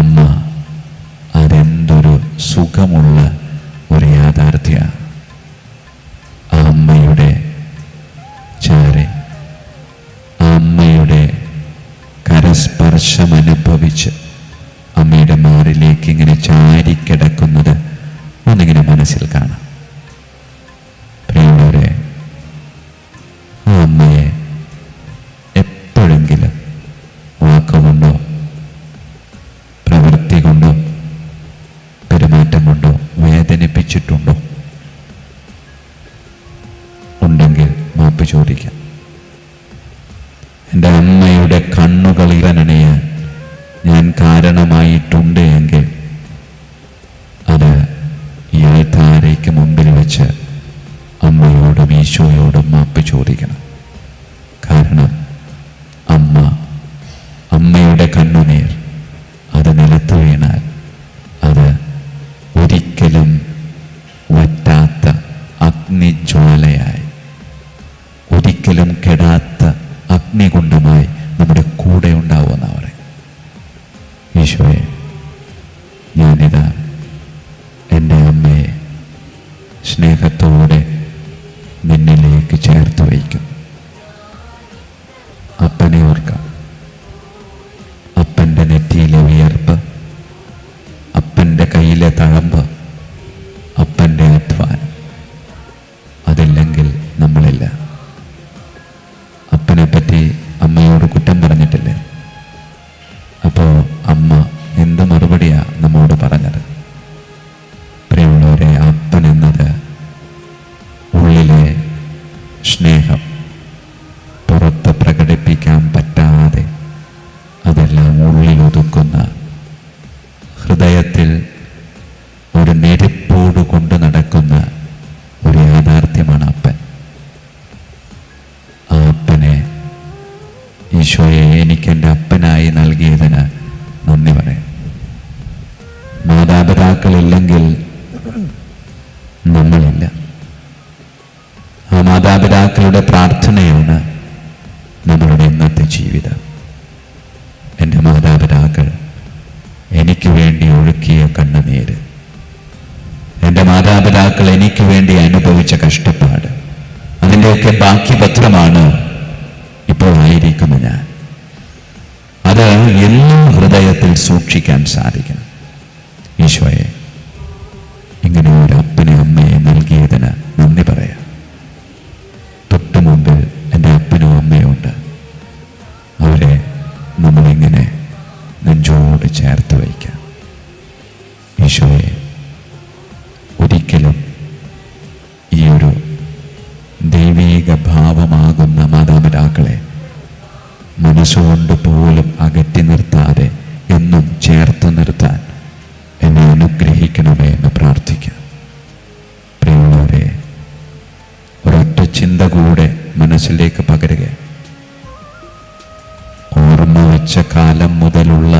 അമ്മ അതെന്തൊരു സുഖമുള്ള ഒരു യാഥാർത്ഥ്യമാണ്. ആ അമ്മയുടെ ചാരെ, ആ അമ്മയുടെ കരസ്പർശം അനുഭവിച്ച് അമ്മയുടെ മാറിലേക്ക് ഇങ്ങനെ ചാരിക്കിടക്കുന്നത് ഒന്നിങ്ങനെ മനസ്സിൽ കാണാം. പ്രിയമുള്ളവരെ, ആ അമ്മയെ എപ്പോഴെങ്കിലും വാക്കുകൊണ്ടോ പ്രവൃത്തി കൊണ്ടോ പെരുമാറ്റം കൊണ്ടോ വേദനിപ്പിച്ചിട്ടുണ്ടോ? വെച്ച് അമ്മയോടും ഈശോയോടും മാപ്പ് ചോദിക്കണം. കാരണം അമ്മയുടെ കണ്ണുനീർ അത് നിലത്ത് വീണാൽ അത് ഒരിക്കലും വറ്റാത്ത അഗ്നിജ്വാലയായി, ഒരിക്കലും കെടാത്ത അഗ്നികുണ്ഡമായി നമ്മുടെ കൂടെ ഉണ്ടാവുമെന്നാണ് പറയും. ഈശോയെ, ഞാനിതാ എൻ്റെ അമ്മയെ സ്നേഹത്തോടെ നിന്നിലേക്ക് ചേർത്ത് വയ്ക്കും. അപ്പനെ ഓർക്കാം. അപ്പൻ്റെ നെറ്റിയിലെ വിയർപ്പ്, അപ്പൻ്റെ കയ്യിലെ തഴമ്പ്, അപ്പൻ്റെ അധ്വാനം, അതില്ലെങ്കിൽ നമ്മളില്ല. അപ്പനെ പറ്റി അമ്മയോട് കുറ്റം പറഞ്ഞിട്ടില്ലേ? അപ്പോൾ അമ്മ എന്ത് മറുപടിയാണ് നമ്മോട് പറഞ്ഞത്? പ്രിയമുള്ളവരെ, അപ്പൻ എന്നത് ഉള്ളിലെ സ്നേഹം പുറത്ത് പ്രകടിപ്പിക്കാൻ പറ്റാതെ അതെല്ലാം ഉള്ളിലൊതുക്കുന്ന, ഹൃദയത്തിൽ ഒരു നെരുപ്പോട് കൊണ്ട് നടക്കുന്ന ഒരു യാഥാർത്ഥ്യമാണ് അപ്പൻ. ആ അപ്പനെ, ഈശോയെ എനിക്ക് എൻ്റെ അപ്പനായി നൽകിയതിന് നന്ദി പറയാം. മാതാപിതാക്കളില്ലെങ്കിൽ നമ്മളില്ല. ആ മാതാപിതാക്കളുടെ പ്രാർത്ഥനയാണ് നമ്മളുടെ ഇന്നത്തെ ജീവിതം. എൻ്റെ മാതാപിതാക്കൾ എനിക്ക് വേണ്ടി ഒഴുക്കിയ കണ്ണുനീര്, എൻ്റെ മാതാപിതാക്കൾ എനിക്ക് വേണ്ടി അനുഭവിച്ച കഷ്ടപ്പാട്, അതിൻ്റെയൊക്കെ ബാക്കി പത്രമാണ് ഇപ്പോൾ ആയിരിക്കുന്നു ഞാൻ. അത് എന്നും ഹൃദയത്തിൽ സൂക്ഷിക്കാൻ സാധിക്കണം. ഈശോയെ, ഇങ്ങനെ ഒരു അപ്പനെ അമ്മയെ നൽകിയതിന് നന്ദി പറയാം. തൊട്ടു മുമ്പിൽ എൻ്റെ അപ്പനും അമ്മയും ഉണ്ട്. അവരെ നമ്മളിങ്ങനെ നെഞ്ചോട് ചേർത്ത് വയ്ക്കാം. ഈശോയെ, ഒരിക്കലും ഈ ഒരു ദൈവീക ഭാവമാകുന്ന മാതാപിതാക്കളെ മനസ്സുകൊണ്ട് പോലും അകറ്റി നിർത്താതെ എന്നും ചേർത്ത് നിർത്താൻ എന്നെ അനുഗ്രഹിക്കണമേ എന്ന് പ്രാർത്ഥിക്കാം. പ്രിയമുള്ളവരെ, ഒരൊറ്റ ചിന്ത കൂടെ മനസ്സിലേക്ക് പകരുക. ഓർമ്മ വെച്ച കാലം മുതലുള്ള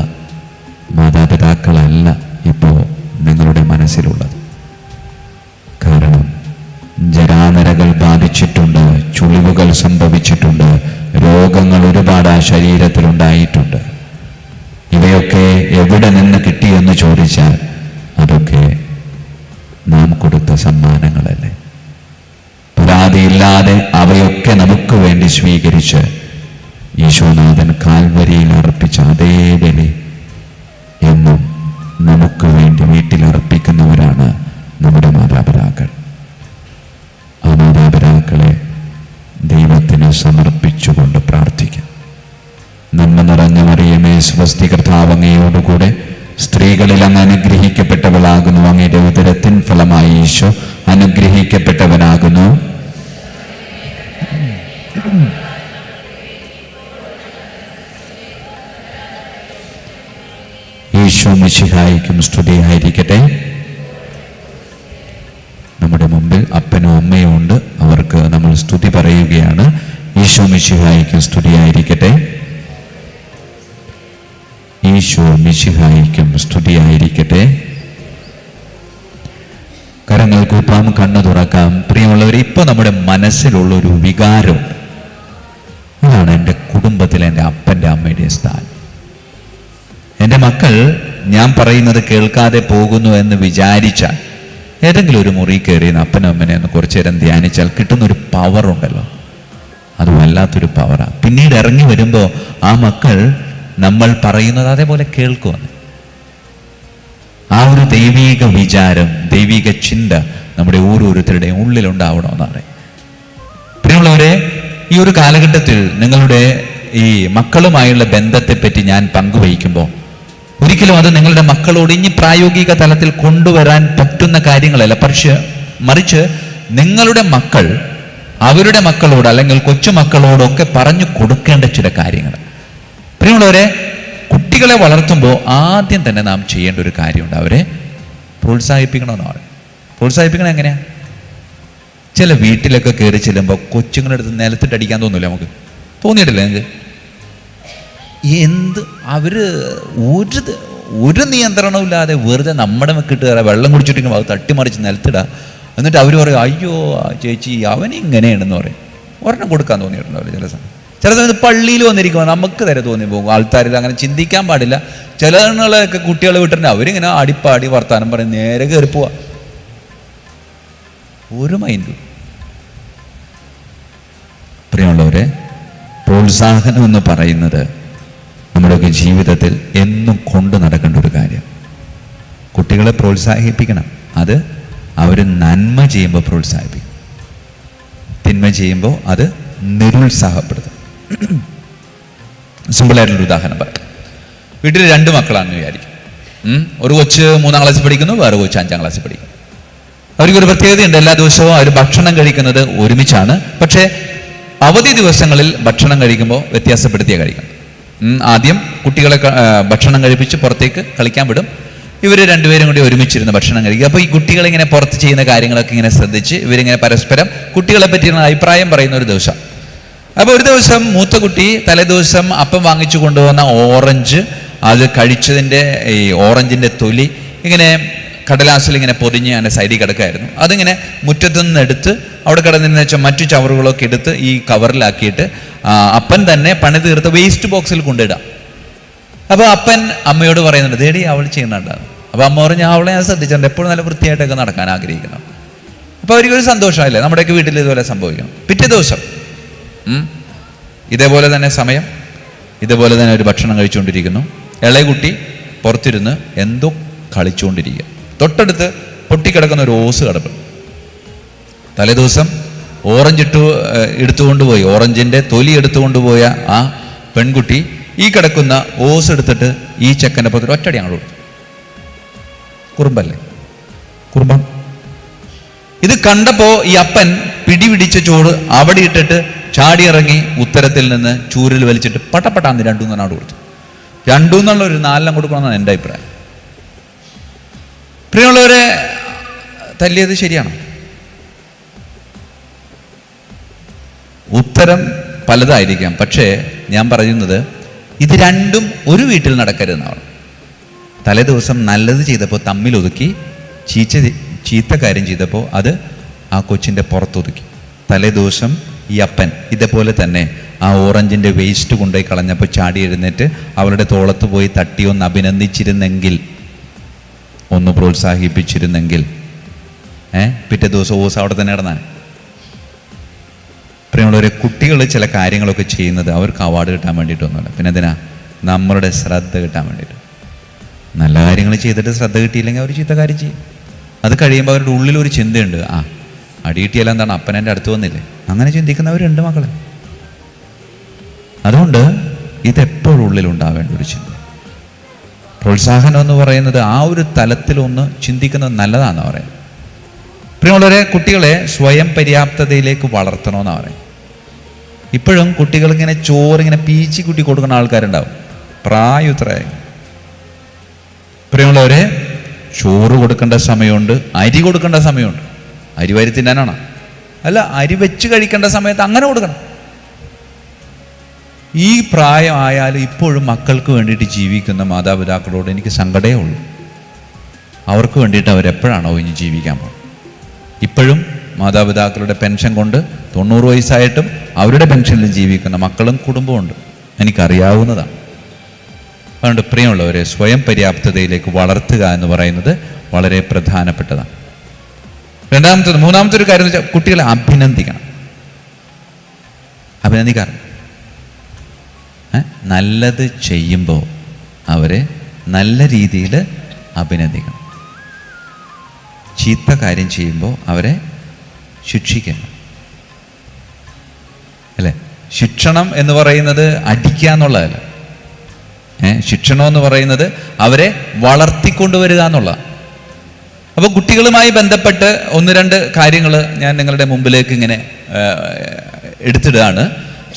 മാതാപിതാക്കളല്ല ഇപ്പോൾ നിങ്ങളുടെ മനസ്സിലുള്ളത്. കാരണം ജരാനരകൾ ബാധിച്ചിട്ടുണ്ട്, ചുളിവുകൾ സംഭവിച്ചിട്ടുണ്ട്, രോഗങ്ങൾ ഒരുപാട് ആ ശരീരത്തിലുണ്ടായിട്ടുണ്ട്. ഇവയൊക്കെ എവിടെ നിന്ന് കിട്ടിയെന്ന് ചോദിച്ചാൽ അതൊക്കെ നാം കൊടുത്ത സമ്മാനങ്ങളല്ലേ. പരാതിയില്ലാതെ അവയൊക്കെ നമുക്ക് വേണ്ടി സ്വീകരിച്ച് ഈശോനാഥൻ കാൽവരിയിൽ അർപ്പിച്ച അതേ ബലി എന്നും നമുക്ക് വേണ്ടി വീട്ടിലർപ്പിക്കുന്നവരാണ് നമ്മുടെ മാതാപിതാക്കൾ. ആ മാതാപിതാക്കളെ ദൈവത്തിന് സമർപ്പിച്ചുകൊണ്ട് പ്രാർത്ഥിക്കാം. നന്മ നിറഞ്ഞ മറിയമേ, സ്വസ്തി, കർത്താവ് അങ്ങയോടുകൂടെ സ്ത്രീകളിൽ അങ്ങ് അനുഗ്രഹിക്കപ്പെട്ടവളാകുന്നു. അങ്ങയുടെ ഉദരത്തിൻ ഫലമായി ഈശോ അനുഗ്രഹിക്കപ്പെട്ടവനാകുന്നു. ഈശോ മിശിഹായിക്കും സ്തുതിയായിരിക്കട്ടെ. നമ്മുടെ മുമ്പിൽ അപ്പനും അമ്മയും ഉണ്ട്. അവർക്ക് നമ്മൾ സ്തുതി പറയുകയാണ്. ഈശോ മിശിഹായിക്കും സ്തുതിയായിരിക്കട്ടെ. ഈശോ മിശിഹായിക്കും സ്തുതിയായിരിക്കട്ടെ. കരങ്ങൾ കൂപ്പാം, കണ്ണു തുറക്കാം. പ്രിയമുള്ളവർ, ഇപ്പൊ നമ്മുടെ മനസ്സിലുള്ളൊരു വികാരം, അതാണ് എൻ്റെ കുടുംബത്തിലെ എൻ്റെ അപ്പൻ്റെ അമ്മയുടെ സ്ഥാനം. എൻ്റെ മക്കൾ ഞാൻ പറയുന്നത് കേൾക്കാതെ പോകുന്നു എന്ന് വിചാരിച്ചാൽ, ഏതെങ്കിലും ഒരു മുറി കയറി അപ്പനും അമ്മനെ ഒന്ന് കുറച്ചു നേരം ധ്യാനിച്ചാൽ കിട്ടുന്നൊരു പവറുണ്ടല്ലോ, അത് വല്ലാത്തൊരു പവറാണ്. പിന്നീട് ഇറങ്ങി വരുമ്പോൾ ആ മക്കൾ നമ്മൾ പറയുന്നത് അതേപോലെ കേൾക്കുമെന്ന്. ആ ഒരു ദൈവീക വിചാരം, ദൈവിക ചിന്ത നമ്മുടെ ഓരോരുത്തരുടെയും ഉള്ളിലുണ്ടാവണമെന്നാണ്. പ്രിയമുള്ളവരെ, ഈ ഒരു കാലഘട്ടത്തിൽ നിങ്ങളുടെ ഈ മക്കളുമായുള്ള ബന്ധത്തെപ്പറ്റി ഞാൻ പങ്കുവയ്ക്കുമ്പോൾ ഒരിക്കലും അത് നിങ്ങളുടെ മക്കളോട് ഇനി പ്രായോഗിക തലത്തിൽ കൊണ്ടുവരാൻ പറ്റുന്ന കാര്യങ്ങളല്ല, മറിച്ച് നിങ്ങളുടെ മക്കൾ അവരുടെ മക്കളോട് അല്ലെങ്കിൽ കൊച്ചുമക്കളോടൊക്കെ പറഞ്ഞു കൊടുക്കേണ്ട ചില കാര്യങ്ങൾ. പ്രിയമുള്ളവരെ, കുട്ടികളെ വളർത്തുമ്പോൾ ആദ്യം തന്നെ നാം ചെയ്യേണ്ട ഒരു കാര്യമുണ്ട്, അവരെ പ്രോത്സാഹിപ്പിക്കണമെന്നാണ്. പ്രോത്സാഹിപ്പിക്കണം എങ്ങനെയാ? ചില വീട്ടിലൊക്കെ കയറി ചെല്ലുമ്പോൾ കൊച്ചുങ്ങളുടെ അടുത്ത് നിലത്തിട്ട് അടിക്കാൻ തോന്നില്ല നമുക്ക്? തോന്നിയിട്ടില്ല നിങ്ങൾക്ക്? അവര് ഒരു നിയന്ത്രണവും ഇല്ലാതെ വെറുതെ നമ്മുടെ മെക്കിട്ട് കയറാം, വെള്ളം കുടിച്ചിട്ടിരിക്കുമ്പോൾ അത് തട്ടിമറിച്ച് നിലത്തിടുക. എന്നിട്ട് അവർ പറയും, അയ്യോ ചേച്ചി അവനിങ്ങനെയാണെന്ന് പറയും. ഒരെണ്ണം കൊടുക്കാൻ തോന്നിയിട്ടുണ്ടാവില്ല ചില സമയം. ചില സമയത്ത് പള്ളിയിൽ വന്നിരിക്കുമ്പോൾ നമുക്ക് തരെ തോന്നി പോകും. ആൾക്കാരിൽ അങ്ങനെ ചിന്തിക്കാൻ പാടില്ല. ചിലകളൊക്കെ കുട്ടികളെ വിട്ടിട്ടുണ്ട്, അവരിങ്ങനെ അടിപ്പാടി വർത്താനം പറയും, നേരെ കയറി പോവാ, ഒരു മൈൻഡും. പ്രിയമുള്ളവരെ, പ്രോത്സാഹനം എന്ന് പറയുന്നത് നമ്മുടെയൊക്കെ ജീവിതത്തിൽ എന്നും കൊണ്ടു നടക്കേണ്ട ഒരു കാര്യം. കുട്ടികളെ പ്രോത്സാഹിപ്പിക്കണം. അത് അവർ നന്മ ചെയ്യുമ്പോൾ പ്രോത്സാഹിപ്പിക്കും, തിന്മ ചെയ്യുമ്പോൾ അത് നിരുത്സാഹപ്പെടുത്തും. സിമ്പിളായിട്ടുള്ളൊരു ഉദാഹരണം പറയാം. വീട്ടിൽ 2 മക്കളാണെന്ന് വിചാരിക്കും. ഒരു കൊച്ച് 3-ാം ക്ലാസ്സിൽ പഠിക്കുന്നു, വേറെ കൊച്ച് 5-ാം ക്ലാസ്സിൽ പഠിക്കുന്നു. അവർക്കൊരു പ്രത്യേകതയുണ്ട്. എല്ലാ ദിവസവും അവർ ഭക്ഷണം കഴിക്കുന്നത് ഒരുമിച്ചാണ്. പക്ഷേ അവധി ദിവസങ്ങളിൽ ഭക്ഷണം കഴിക്കുമ്പോൾ വ്യത്യാസപ്പെടുത്തിയാണ് കഴിക്കുന്നത്. ആദ്യം കുട്ടികളെ ഭക്ഷണം കഴിപ്പിച്ച് പുറത്തേക്ക് കളിക്കാൻ വിടും. ഇവർ രണ്ടുപേരും കൂടി ഒരുമിച്ചിരുന്ന് ഭക്ഷണം കഴിക്കുക. അപ്പോൾ ഈ കുട്ടികളിങ്ങനെ പുറത്ത് ചെയ്യുന്ന കാര്യങ്ങളൊക്കെ ഇങ്ങനെ ശ്രദ്ധിച്ച് ഇവരിങ്ങനെ പരസ്പരം കുട്ടികളെ പറ്റിയുള്ള അഭിപ്രായം പറയുന്ന ഒരു ദിവസം. അപ്പോൾ ഒരു ദിവസം മൂത്ത കുട്ടി തലേദിവസം അപ്പം വാങ്ങിച്ചു കൊണ്ടുവന്ന ഓറഞ്ച്, അത് കഴിച്ചതിൻ്റെ ഈ ഓറഞ്ചിൻ്റെ തൊലി ഇങ്ങനെ കടലാസിൽ ഇങ്ങനെ പൊതിഞ്ഞ് അതിൻ്റെ സൈഡിൽ കിടക്കായിരുന്നു. അതിങ്ങനെ മുറ്റത്തു നിന്ന് എടുത്ത് അവിടെ കിടന്നതിന് വെച്ചാൽ മറ്റു ചവറുകളൊക്കെ എടുത്ത് ഈ കവറിലാക്കിയിട്ട് അപ്പൻ തന്നെ പണി തീർത്ത് വേസ്റ്റ് ബോക്സിൽ കൊണ്ടിടാം. അപ്പോൾ അപ്പൻ അമ്മയോട് പറയുന്നുണ്ട്, ദേടി അവൾ ചെയ്യുന്നുണ്ടാകും. അപ്പോൾ അമ്മ പറഞ്ഞു, അവളെ ഞാൻ ശ്രദ്ധിച്ചിട്ടുണ്ട്, എപ്പോഴും നല്ല വൃത്തിയായിട്ടൊക്കെ നടക്കാൻ ആഗ്രഹിക്കണം. അപ്പോൾ അവർക്കൊരു സന്തോഷമായില്ലേ, നമ്മുടെയൊക്കെ വീട്ടിൽ ഇതുപോലെ സംഭവിക്കണം. പിറ്റേ ദിവസം ഇതേപോലെ തന്നെ സമയം, ഇതേപോലെ തന്നെ ഒരു ഭക്ഷണം കഴിച്ചുകൊണ്ടിരിക്കുന്നു. ഇളയ കുട്ടി പുറത്തിരുന്ന് എന്തോ കളിച്ചുകൊണ്ടിരിക്കുക. തൊട്ടടുത്ത് പൊട്ടിക്കിടക്കുന്ന ഒരു ഓസ് കിടപ്പുണ്ട്. തലേദിവസം ഓറഞ്ച് എടുത്തുകൊണ്ടുപോയി, ഓറഞ്ചിൻ്റെ തൊലി എടുത്തുകൊണ്ടുപോയ ആ പെൺകുട്ടി ഈ കിടക്കുന്ന ഓസ് എടുത്തിട്ട് ഈ ചെക്കൻ്റെ പുറത്തൊരു ഒറ്റടി അങ്ങോട്ട് കൊടുത്തു. കുറുമ്പല്ലേ, കുറുമ്പം. ഇത് കണ്ടപ്പോൾ ഈ അപ്പൻ പിടിപിടിച്ച ചോറ് അവിടെ ഇട്ടിട്ട് ചാടിയിറങ്ങി ഉത്തരത്തിൽ നിന്ന് ചൂരിൽ വലിച്ചിട്ട് പട്ടപ്പട്ടാന്ന് 2 അങ്ങോട്ട് കൊടുത്തു. 2 എന്നുള്ള ഒരു 4 കൊടുക്കണമെന്നാണ് എൻ്റെ അഭിപ്രായം. പ്രിയമുള്ളവരെ, തല്ലിയത് ശരിയാണോ? ഉത്തരം പലതായിരിക്കാം. പക്ഷേ ഞാൻ പറയുന്നത് ഇത് രണ്ടും ഒരു വീട്ടിൽ നടക്കരുതെന്നാണ്. തലേ ദിവസം നല്ലത് ചെയ്തപ്പോൾ തമ്മിലൊതുക്കി, ചീത്ത കാര്യം ചെയ്തപ്പോൾ അത് ആ കൊച്ചിൻ്റെ പുറത്തൊതുക്കി. തലേ ദിവസം ഈ അപ്പൻ ഇതേപോലെ തന്നെ ആ ഓറഞ്ചിൻ്റെ വേസ്റ്റ് കൊണ്ടുപോയി കളഞ്ഞപ്പോൾ ചാടി എഴുന്നേറ്റ് അവളുടെ തോളത്ത് പോയി തട്ടി ഒന്ന് അഭിനന്ദിച്ചിരുന്നെങ്കിൽ, ഒന്ന് പ്രോത്സാഹിപ്പിച്ചിരുന്നെങ്കിൽ, പിറ്റേ ദിവസം ഓസ് അവിടെ തന്നെ ഇടന്നാണ്. പ്രിയമുള്ളവരെ, കുട്ടികൾ ചില കാര്യങ്ങളൊക്കെ ചെയ്യുന്നത് അവർക്ക് അവാർഡ് കിട്ടാൻ വേണ്ടിയിട്ടൊന്നുമില്ല. പിന്നെ എന്തിനാ? നമ്മളുടെ ശ്രദ്ധ കിട്ടാൻ വേണ്ടിയിട്ട്. നല്ല കാര്യങ്ങൾ ചെയ്തിട്ട് ശ്രദ്ധ കിട്ടിയില്ലെങ്കിൽ അവർ ചീത്ത കാര്യം ചെയ്യും. അത് കഴിയുമ്പോൾ അവരുടെ ഉള്ളിലൊരു ചിന്തയുണ്ട്, അടി കിട്ടിയാലും എന്താണ്, അപ്പനെൻ്റെ അടുത്ത് വന്നില്ലേ, അങ്ങനെ ചിന്തിക്കുന്നവരുണ്ട് മക്കളെ. അതുകൊണ്ട് ഇതെപ്പോഴും ഉള്ളിലുണ്ടാവേണ്ട ഒരു ചിന്ത. പ്രോത്സാഹനം എന്ന് പറയുന്നത് ആ ഒരു തലത്തിലൊന്ന് ചിന്തിക്കുന്നത് നല്ലതാണെന്ന് പറയാം. പ്രിയമുള്ളവരെ, കുട്ടികളെ സ്വയം പര്യാപ്തതയിലേക്ക് വളർത്തണമെന്നാണ് പറയും. ഇപ്പോഴും കുട്ടികളിങ്ങനെ ചോറിങ്ങനെ പീച്ചി കുട്ടി കൊടുക്കുന്ന ആൾക്കാരുണ്ടാവും, പ്രായം ഇത്രയായി. പ്രിയമുള്ളവരെ, ചോറ് കൊടുക്കേണ്ട സമയമുണ്ട്, അരി കൊടുക്കേണ്ട സമയമുണ്ട്. അരി വാരി തിന്നാനാണോ? അല്ല, അരി വെച്ച് കഴിക്കേണ്ട സമയത്ത് അങ്ങനെ കൊടുക്കണം. ഈ പ്രായം ആയാലും ഇപ്പോഴും മക്കൾക്ക് വേണ്ടിയിട്ട് ജീവിക്കുന്ന മാതാപിതാക്കളോട് എനിക്ക് സങ്കടമേ ഉള്ളൂ. അവർക്ക് വേണ്ടിയിട്ട് അവരെപ്പോഴാണോ ഇനി ജീവിക്കാൻ പോകുന്നത്? ഇപ്പോഴും മാതാപിതാക്കളുടെ പെൻഷൻ കൊണ്ട് 90 വയസ്സായിട്ടും അവരുടെ പെൻഷനിൽ ജീവിക്കുന്ന മക്കളും കുടുംബമുണ്ട്, എനിക്കറിയാവുന്നതാണ്. അതുകൊണ്ട് പ്രിയമുള്ളവരെ, സ്വയം പര്യാപ്തതയിലേക്ക് വളർത്തുക എന്ന് പറയുന്നത് വളരെ പ്രധാനപ്പെട്ടതാണ്. മൂന്നാമത്തെ ഒരു കാര്യം എന്ന് വെച്ചാൽ കുട്ടികളെ അഭിനന്ദിക്കണം. അഭിനന്ദിക്കാറുണ്ട്. നല്ലത് ചെയ്യുമ്പോൾ അവരെ നല്ല രീതിയിൽ അഭിനന്ദിക്കണം. ചീത്ത കാര്യം ചെയ്യുമ്പോൾ അവരെ ശിക്ഷിക്കണം, അല്ലേ? ശിക്ഷണം എന്ന് പറയുന്നത് അടിക്കുക എന്നുള്ളതല്ല. ശിക്ഷണം എന്ന് പറയുന്നത് അവരെ വളർത്തിക്കൊണ്ടുവരിക എന്നുള്ളതാണ്. അപ്പോൾ കുട്ടികളുമായി ബന്ധപ്പെട്ട് 1-2 കാര്യങ്ങൾ ഞാൻ നിങ്ങളുടെ മുമ്പിലേക്ക് ഇങ്ങനെ എടുത്തിടുകയാണ്.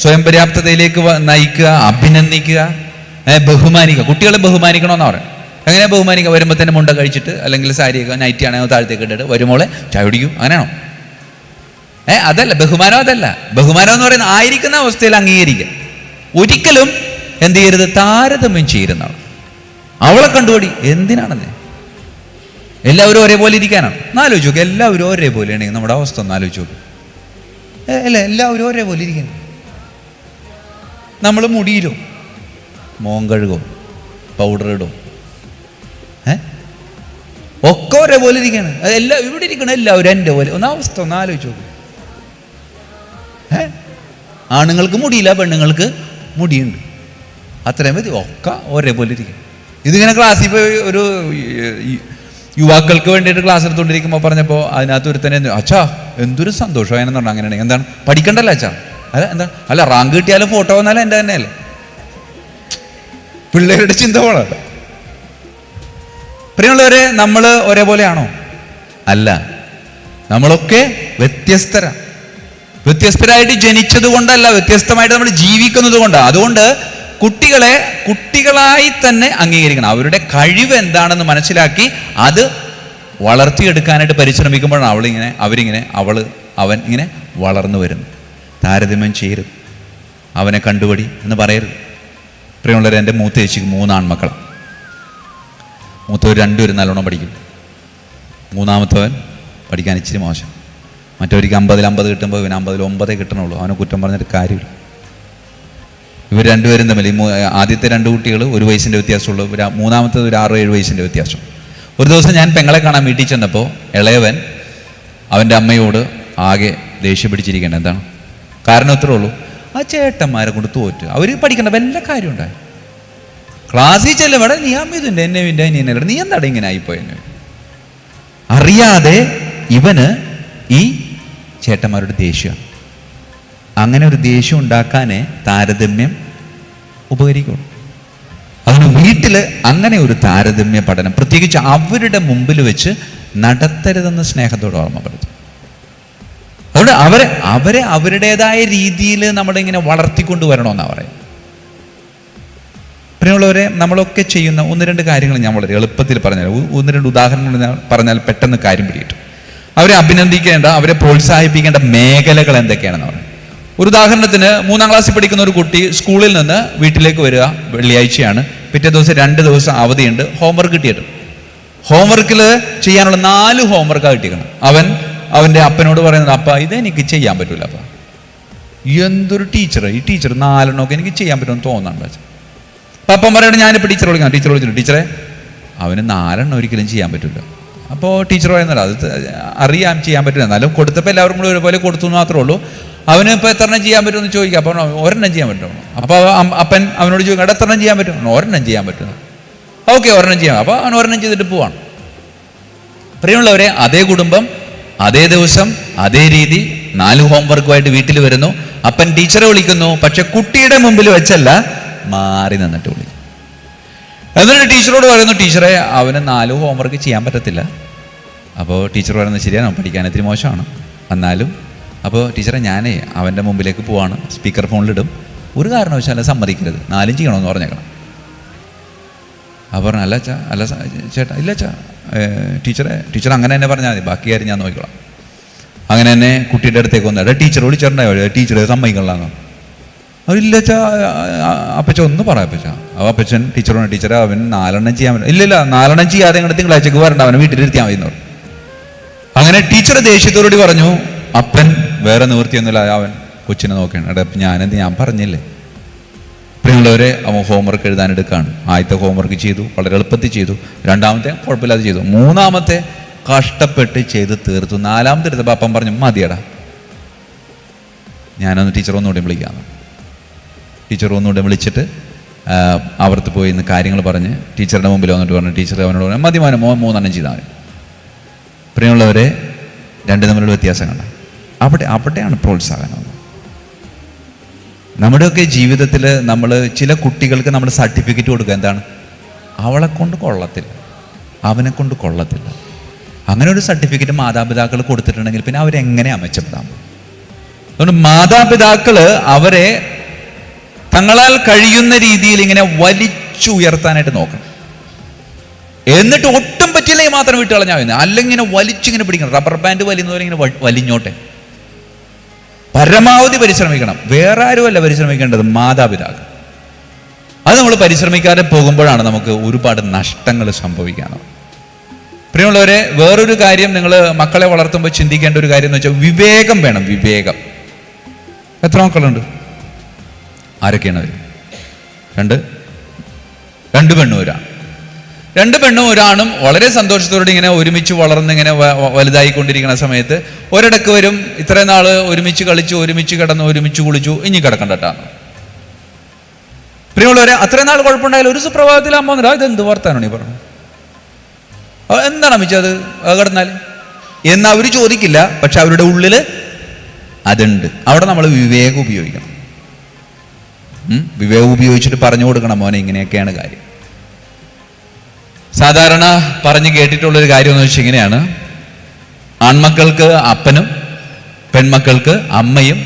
സ്വയം പര്യാപ്തതയിലേക്ക് നയിക്കുക, അഭിനന്ദിക്കുക, ബഹുമാനിക്കുക. കുട്ടികളെ ബഹുമാനിക്കണമെന്നാണ് പറയുന്നത്. എങ്ങനെ ബഹുമാനിക്കുക? വരുമ്പോൾ തന്നെ മുണ്ട കഴിച്ചിട്ട് അല്ലെങ്കിൽ സാരിയൊക്കെ നൈറ്റി ആണെങ്കിൽ താഴത്തേക്ക് ഇട്ടിട്ട് വരുമ്പോളെ ചായ കുടിക്കൂ, അങ്ങനെയാണോ? അതല്ല ബഹുമാനം, അതല്ല ബഹുമാനം എന്ന് പറയുന്നത് ആയിരിക്കുന്ന അവസ്ഥയിൽ അംഗീകരിക്കുക. ഒരിക്കലും എന്ത് ചെയ്യരുത്, താരതമ്യം ചെയ്യുന്നതാണ്. അവളെ കണ്ടുപടി എന്തിനാണെന്നേ, എല്ലാവരും ഒരേപോലെ ഇരിക്കാനാണ്. എന്നാലോചിച്ച് നോക്കുക, എല്ലാവരും ഒരേപോലെ ആണെങ്കിൽ നമ്മുടെ അവസ്ഥ ഒന്ന് ആലോചിച്ച് നോക്കുക. അല്ല, എല്ലാവരും ഒരേപോലെ ഇരിക്കണം. നമ്മൾ മുടിയിലോ മോൻ കഴുകോ പൗഡർ ഇടോ ഒക്കെ ഒരേപോലെ ഇരിക്കണം. അതെല്ലാം ഇവിടെ ഇരിക്കണം, എല്ലാവരും എൻ്റെ പോലെ. ഒന്ന് അവസ്ഥ ഒന്ന് ആലോചിച്ച് നോക്കും. ആണുങ്ങൾക്ക് മുടിയില്ല, പെണ്ണുങ്ങൾക്ക് മുടിയുണ്ട്, അത്രയും മതി, ഒക്കെ ഒരേപോലെ ഇരിക്കും. ഇതിങ്ങനെ ക്ലാസ്സിൽ പോയി ഒരു യുവാക്കൾക്ക് വേണ്ടിയിട്ട് ക്ലാസ് എടുത്തുകൊണ്ടിരിക്കുമ്പോൾ പറഞ്ഞപ്പോൾ അതിനകത്ത് ഒരു തന്നെ അച്ഛാ എന്തൊരു സന്തോഷമായെന്ന് പറഞ്ഞാൽ അങ്ങനെയാണെങ്കിൽ എന്താണ് പഠിക്കണ്ടല്ലോ അച്ഛാ, അല്ല എന്താ, അല്ല റാങ്ക് കിട്ടിയാലും ഫോട്ടോ വന്നാലും എൻ്റെ തന്നെയല്ലേ. പിള്ളേരുടെ ചിന്ത പോണല്ലോ. പ്രിയമുള്ളവരെ, നമ്മൾ ഒരേപോലെയാണോ? അല്ല, നമ്മളൊക്കെ വ്യത്യസ്തരായിട്ട് ജനിച്ചത് കൊണ്ടല്ല, വ്യത്യസ്തമായിട്ട് നമ്മൾ ജീവിക്കുന്നത് കൊണ്ടാണ്. അതുകൊണ്ട് കുട്ടികളെ കുട്ടികളായി തന്നെ അംഗീകരിക്കണം. അവരുടെ കഴിവ് എന്താണെന്ന് മനസ്സിലാക്കി അത് വളർത്തിയെടുക്കാനായിട്ട് പരിശ്രമിക്കുമ്പോഴാണ് അവൻ ഇങ്ങനെ വളർന്നു വരുന്നു. താരതമ്യം ചെയ്യരുത്, അവനെ കണ്ടുപടി എന്ന് പറയരുത്. പ്രിയമുള്ളവരെ, എൻ്റെ മൂത്ത ചേച്ചിക്ക് 3 ആൺമക്കളാണ്. മൂത്തവർ 2 നല്ലോണം പഠിക്കും, മൂന്നാമത്തവൻ പഠിക്കാൻ ഇച്ചിരി മോശം. മറ്റവർക്ക് 50 കിട്ടുമ്പോൾ ഇവന് 50 കിട്ടണുള്ളൂ. അവനെ കുറ്റം പറഞ്ഞിട്ട് കാര്യമില്ല. ഇവർ രണ്ടുപേരും തമ്മിൽ ആദ്യത്തെ 2 കുട്ടികൾ 1 വയസ്സിൻ്റെ വ്യത്യാസമുള്ളൂ, മൂന്നാമത്തത് ഒരു 6-7 വയസ്സിൻ്റെ വ്യത്യാസം. ഒരു ദിവസം ഞാൻ പെങ്ങളെ കാണാൻ വീട്ടിൽ ചെന്നപ്പോൾ ഇളയവൻ അവൻ്റെ അമ്മയോട് ആകെ ദേഷ്യം പിടിച്ചിരിക്കേണ്ട. എന്താണ് കാരണം? ഇത്രേ ഉള്ളൂ, ആ ചേട്ടന്മാരെ കൊണ്ട് തോറ്റ്, അവർ പഠിക്കേണ്ട വല്ല കാര്യം ഉണ്ടായി. ക്ലാസ്സിൽ ചെല്ലും, ഇവിടെ നീ അമ്മ എന്നെ നീ എന്താണ് ഇങ്ങനെ ആയിപ്പോയെന്ന് അറിയാതെ ഇവന് ഈ ചേട്ടന്മാരുടെ ദേഷ്യമാണ്. അങ്ങനെ ഒരു ദേഷ്യം ഉണ്ടാക്കാനേ താരതമ്യം ഉപകരിക്കുള്ളൂ. അതുകൊണ്ട് വീട്ടിൽ അങ്ങനെ ഒരു താരതമ്യ പഠനം പ്രത്യേകിച്ച് അവരുടെ മുമ്പിൽ വെച്ച് നടത്തരുതെന്ന് സ്നേഹത്തോട് ഓർമ്മപ്പെടുത്തും. അതുകൊണ്ട് അവരെ അവരുടേതായ രീതിയിൽ നമ്മളിങ്ങനെ വളർത്തിക്കൊണ്ടുവരണമെന്നാണ് പറയുന്നത്. പ്രിയമുള്ളവരെ, നമ്മളൊക്കെ ചെയ്യുന്ന 1-2 കാര്യങ്ങൾ ഞാൻ വളരെ എളുപ്പത്തിൽ പറഞ്ഞാൽ, 1-2 ഉദാഹരണങ്ങൾ പറഞ്ഞാൽ പെട്ടെന്ന് കാര്യം പിടിയിട്ടു. അവരെ അഭിനന്ദിക്കേണ്ട, അവരെ പ്രോത്സാഹിപ്പിക്കേണ്ട മേഖലകൾ എന്തൊക്കെയാണെന്ന് പറയും. ഒരു ഉദാഹരണത്തിന് 3-ാം ക്ലാസ്സിൽ പഠിക്കുന്ന ഒരു കുട്ടി സ്കൂളിൽ നിന്ന് വീട്ടിലേക്ക് വരിക, വെള്ളിയാഴ്ചയാണ്, പിറ്റേ ദിവസം 2 ദിവസം അവധിയുണ്ട്, ഹോംവർക്ക് കിട്ടിയിട്ട് ഹോംവർക്കിൽ ചെയ്യാനുള്ള 4 ഹോംവർക്കാണ് കിട്ടിക്കണം. അവൻ്റെ അപ്പനോട് പറയുന്നത്, അപ്പ ഇതെനിക്ക് ചെയ്യാൻ പറ്റൂല. അപ്പ എന്തൊരു ടീച്ചർ, ഈ ടീച്ചർ 4 എനിക്ക് ചെയ്യാൻ പറ്റുമെന്ന് തോന്നുന്നുണ്ട്. അപ്പം പറയണം, ഞാനിപ്പോൾ ടീച്ചർ വിളിച്ചിട്ട് ടീച്ചറെ അവന് 4 ഒരിക്കലും ചെയ്യാൻ പറ്റില്ല. അപ്പോൾ ടീച്ചർ പറയുന്നില്ല, അത് അറിയാൻ ചെയ്യാൻ പറ്റില്ല, എന്നാലും കൊടുത്തപ്പോൾ എല്ലാവർക്കും കൂടെ ഒരുപോലെ കൊടുത്തു എന്ന് മാത്രമേ ഉള്ളൂ. അവന് ഇപ്പോൾ എത്ര ചെയ്യാൻ പറ്റുമെന്ന് ചോദിക്കുക. അപ്പോൾ 1 ചെയ്യാൻ പറ്റുമോ? അപ്പോൾ അപ്പൻ അവനോട് ചോദിക്കും, എത്ര ചെയ്യാൻ പറ്റും? 1 ചെയ്യാൻ പറ്റും. ഓക്കെ, 1 ചെയ്യാം. അപ്പോൾ അവൻ 1 ചെയ്തിട്ട് പോവാണ്. പ്രിയമുള്ളവരെ, അതേ കുടുംബം, അതേ ദിവസം, അതേ രീതി, 4 ഹോംവർക്കുമായിട്ട് വീട്ടിൽ വരുന്നു. അപ്പൻ ടീച്ചറെ വിളിക്കുന്നു, പക്ഷെ കുട്ടിയുടെ മുമ്പിൽ വെച്ചല്ല, മാറി നിന്നിട്ട് വിളിക്കും. എന്നിട്ട് ടീച്ചറോട് പറയുന്നു, ടീച്ചറെ അവന് 4 ഹോംവർക്ക് ചെയ്യാൻ പറ്റത്തില്ല. അപ്പോൾ ടീച്ചർ പറയുന്നത്, ശരിയാണ്, പഠിക്കാൻ ഇത്തിരി മോശമാണ്, എന്നാലും അപ്പോൾ ടീച്ചറെ ഞാനേ അവൻ്റെ മുമ്പിലേക്ക് പോവാണ്, സ്പീക്കർ ഫോണിലിടും, ഒരു കാരണവശാലും സമ്മതിക്കരുത്, 4 ചെയ്യണമെന്ന് പറഞ്ഞേക്കണം. അപ്പോൾ പറഞ്ഞു, അല്ല അച്ഛാ, അല്ല ചേട്ടാ, ഇല്ല അച്ഛാ, ടീച്ചർ അങ്ങനെ തന്നെ പറഞ്ഞാൽ മതി, ബാക്കി കാര്യം ഞാൻ നോക്കിക്കോളാം. അങ്ങനെ തന്നെ കുട്ടിയുടെ അടുത്തേക്ക് വന്നിട്ട് ടീച്ചർ വിളിച്ചിട്ടുണ്ടായോ, ടീച്ചറെ സമ്മതിക്കലാന്നോ? അവരില്ല അച്ഛാ, അപ്പച്ച ഒന്ന് പറയാം അപ്പച്ച. അപ്പോൾ അപ്പച്ചൻ ടീച്ചറോട്, ടീച്ചറെ അവൻ 4 ചെയ്യാൻ പറ്റും. ഇല്ല 4 ചെയ്യാതെ നിങ്ങൾ തിങ്കളാഴ്ചക്ക് വരണ്ട, അവനെ വീട്ടിലിരുത്തിയാൽ മതി എന്ന് പറഞ്ഞു. അങ്ങനെ ടീച്ചർ ദേഷ്യത്തോടുകൂടി പറഞ്ഞു, അപ്പൻ വേറെ നിവൃത്തിയൊന്നുമില്ല, അവൻ കൊച്ചിനെ നോക്കണം. ഞാൻ പറഞ്ഞില്ലേ. പ്രിയമുള്ളവരെ, അവൻ ഹോംവർക്ക് എഴുതാനെടുക്കുകയാണ്. ആദ്യത്തെ ഹോംവർക്ക് ചെയ്തു, വളരെ എളുപ്പത്തിൽ ചെയ്തു. 2ാമത്തെ കുഴപ്പമില്ലാതെ ചെയ്തു. 3ാമത്തെ കഷ്ടപ്പെട്ട് ചെയ്ത് തീർത്തു. 4ാമത്തെ എടുത്തപ്പോൾ അപ്പം പറഞ്ഞു, മതിയടാ, ഞാനൊന്ന് ടീച്ചർ ഒന്നുകൂടി വിളിക്കാമെന്ന്. ടീച്ചർ ഒന്നുകൂടെ വിളിച്ചിട്ട് അവർത്ത് പോയി ഇന്ന് കാര്യങ്ങൾ പറഞ്ഞ് ടീച്ചറുടെ മുമ്പിൽ വന്നിട്ട് പറഞ്ഞു, ടീച്ചർ അവനോട് പറഞ്ഞു, മതി മോനെ, 3 ചെയ്താൽ മതി. പ്രിയമുള്ളവരെ, 2 തമ്മിലുള്ള വ്യത്യാസം കണ്ട അവിടെയാണ് പ്രോത്സാഹനം. നമ്മുടെയൊക്കെ ജീവിതത്തിൽ നമ്മൾ ചില കുട്ടികൾക്ക് നമ്മൾ സർട്ടിഫിക്കറ്റ് കൊടുക്കുക, എന്താണ്, അവളെ കൊണ്ട് കൊള്ളത്തില്ല, അവനെ കൊണ്ട് കൊള്ളത്തില്ല. അങ്ങനെ ഒരു സർട്ടിഫിക്കറ്റ് മാതാപിതാക്കൾ കൊടുത്തിട്ടുണ്ടെങ്കിൽ പിന്നെ അവരെങ്ങനെയാണ് മെച്ചപ്പെടാൻ? അതുകൊണ്ട് മാതാപിതാക്കൾ അവരെ തങ്ങളാൽ കഴിയുന്ന രീതിയിൽ ഇങ്ങനെ വലിച്ചുയർത്താനായിട്ട് നോക്കണം. എന്നിട്ട് ഒട്ടും പറ്റില്ലെങ്കിൽ മാത്രം വിട്ട് കളഞ്ഞാൽ മതി. അല്ലെങ്കിൽ ഇങ്ങനെ വലിച്ചിങ്ങനെ പിടിക്കണം, റബ്ബർ ബാൻഡ് വലിയുന്നവരെ ഇങ്ങനെ വലിഞ്ഞോട്ടെ. പരമാവധി പരിശ്രമിക്കണം. വേറെ ആരുമല്ല പരിശ്രമിക്കേണ്ടത്, മാതാപിതാക്കൾ. അത് നമ്മൾ പരിശ്രമിക്കാതെ പോകുമ്പോഴാണ് നമുക്ക് ഒരുപാട് നഷ്ടങ്ങൾ സംഭവിക്കാറ്. പ്രിയമുള്ളവരെ, വേറൊരു കാര്യം നിങ്ങൾ മക്കളെ വളർത്തുമ്പോൾ ചിന്തിക്കേണ്ട ഒരു കാര്യം എന്ന് വെച്ചാൽ വിവേകം വേണം. വിവേകം. എത്ര മക്കളുണ്ട്? ആരൊക്കെയാണ് അവർ? രണ്ട് പെണ്ണും ഒരാണ്. 2 പെണ്ണും ഒരാണും വളരെ സന്തോഷത്തോടെ ഇങ്ങനെ ഒരുമിച്ച് വളർന്ന് ഇങ്ങനെ വലുതായിക്കൊണ്ടിരിക്കുന്ന സമയത്ത് ഒരിടക്ക് വരും, ഇത്രയും നാള് ഒരുമിച്ച് കളിച്ചു, ഒരുമിച്ച് കിടന്നു, ഒരുമിച്ച് കുളിച്ചു, ഇനി കിടക്കണ്ടട്ടാണ്. പ്രിയമുള്ളവരെ, അത്രയും നാൾ കുഴപ്പമുണ്ടായാലും ഒരു സുപ്രഭാതത്തിൽ അമ്മ വന്നിട്ട് ഇത് എന്ത് വർത്താനാണ് ഈ പറഞ്ഞു, എന്താണ് അമ്മിച്ചത് കിടന്നാൽ എന്ന് അവർ ചോദിക്കില്ല. പക്ഷെ അവരുടെ ഉള്ളിൽ അതുണ്ട്. അവിടെ നമ്മൾ വിവേകം ഉപയോഗിക്കണം. വിവേകം ഉപയോഗിച്ചിട്ട് പറഞ്ഞു കൊടുക്കണം, മോനെ ഇങ്ങനെയൊക്കെയാണ് കാര്യം. സാധാരണ പറഞ്ഞു കേട്ടിട്ടുള്ളൊരു കാര്യം എന്ന് വെച്ചാൽ ഇങ്ങനെയാണ്: ആൺമക്കൾക്ക് അപ്പനും പെൺമക്കൾക്ക് അമ്മയും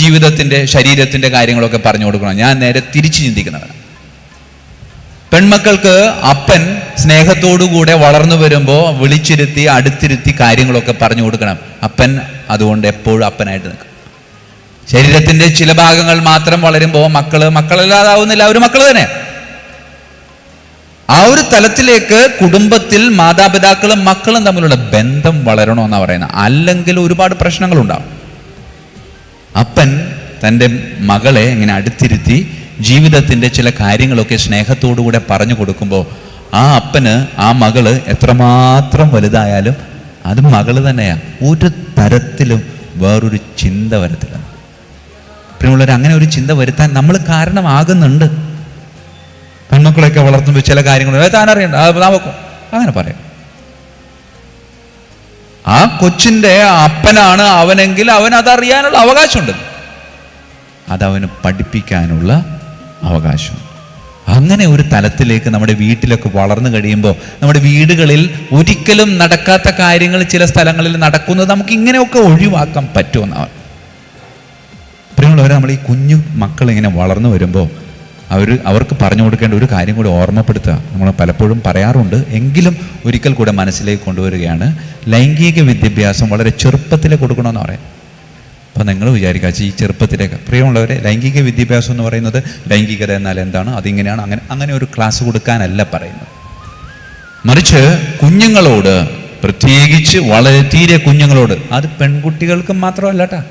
ജീവിതത്തിൻ്റെ ശരീരത്തിൻ്റെ കാര്യങ്ങളൊക്കെ പറഞ്ഞു കൊടുക്കണം. ഞാൻ നേരെ തിരിച്ചു ചിന്തിക്കുന്നവനാണ്. പെൺമക്കൾക്ക് അപ്പൻ സ്നേഹത്തോടുകൂടെ വളർന്നു വരുമ്പോൾ വിളിച്ചിരുത്തി അടുത്തിരുത്തി കാര്യങ്ങളൊക്കെ പറഞ്ഞു കൊടുക്കണം. അപ്പൻ അതുകൊണ്ട് എപ്പോഴും അപ്പനായിട്ട് നിൽക്കും. ശരീരത്തിൻ്റെ ചില ഭാഗങ്ങൾ മാത്രം വളരുമ്പോൾ മക്കളല്ലാതാവുന്നില്ല, അവർ മക്കൾ തന്നെ. ആ ഒരു തലത്തിലേക്ക് കുടുംബത്തിൽ മാതാപിതാക്കളും മക്കളും തമ്മിലുള്ള ബന്ധം വളരണമെന്നാണ് പറയുന്നത്. അല്ലെങ്കിൽ ഒരുപാട് പ്രശ്നങ്ങളുണ്ടാവും. അപ്പൻ തൻ്റെ മകളെ ഇങ്ങനെ അടുത്തിരുത്തി ജീവിതത്തിൻ്റെ ചില കാര്യങ്ങളൊക്കെ സ്നേഹത്തോടുകൂടെ പറഞ്ഞു കൊടുക്കുമ്പോൾ ആ അപ്പന് ആ മകള് എത്രമാത്രം വലുതായാലും അത് മകള് തന്നെയാണ്. ഒരു തരത്തിലും വേറൊരു ചിന്ത വരത്തില്ല. പ്രിയമുള്ളവർ, അങ്ങനെ ഒരു ചിന്ത വരുത്താൻ നമ്മൾ കാരണമാകുന്നുണ്ട്. പെൺമക്കളൊക്കെ വളർത്തുമ്പോൾ ചില കാര്യങ്ങൾ താനറിയണ്ട, അങ്ങനെ പറയാം. ആ കൊച്ചിൻ്റെ അപ്പനാണ് അവനെങ്കിൽ അവൻ അതറിയാനുള്ള അവകാശമുണ്ട്. അതവന് പഠിപ്പിക്കാനുള്ള അവകാശം. അങ്ങനെ ഒരു തലത്തിലേക്ക് നമ്മുടെ വീട്ടിലൊക്കെ വളർന്നു കഴിയുമ്പോൾ നമ്മുടെ വീടുകളിൽ ഒരിക്കലും നടക്കാത്ത കാര്യങ്ങൾ ചില സ്ഥലങ്ങളിൽ നടക്കുന്നത് നമുക്ക് ഇങ്ങനെയൊക്കെ ഒഴിവാക്കാൻ പറ്റുമെന്നാണ്. പ്രിയമുള്ളവരെ, നമ്മൾ ഈ കുഞ്ഞു മക്കൾ ഇങ്ങനെ വളർന്നു വരുമ്പോൾ അവർക്ക് പറഞ്ഞു കൊടുക്കേണ്ട ഒരു കാര്യം കൂടി ഓർമ്മപ്പെടുത്തുക. നമ്മൾ പലപ്പോഴും പറയാറുണ്ട്, എങ്കിലും ഒരിക്കൽ കൂടെ മനസ്സിലേക്ക് കൊണ്ടുവരികയാണ്. ലൈംഗിക വിദ്യാഭ്യാസം വളരെ ചെറുപ്പത്തിലേ കൊടുക്കണമെന്ന് പറയാം. അപ്പം നിങ്ങൾ വിചാരിക്കുക, ഈ ചെറുപ്പത്തിലേക്ക് പ്രിയമുള്ളവരെ, ലൈംഗിക വിദ്യാഭ്യാസം എന്ന് പറയുന്നത് ലൈംഗികത എന്നാൽ എന്താണ്, അതിങ്ങനെയാണ്, അങ്ങനെ ഒരു ക്ലാസ് കൊടുക്കാനല്ല പറയുന്നത്. മറിച്ച് കുഞ്ഞുങ്ങളോട്, പ്രത്യേകിച്ച് വളരെ തീരെ കുഞ്ഞുങ്ങളോട്, അത് പെൺകുട്ടികൾക്കും മാത്രമല്ല കേട്ടോ,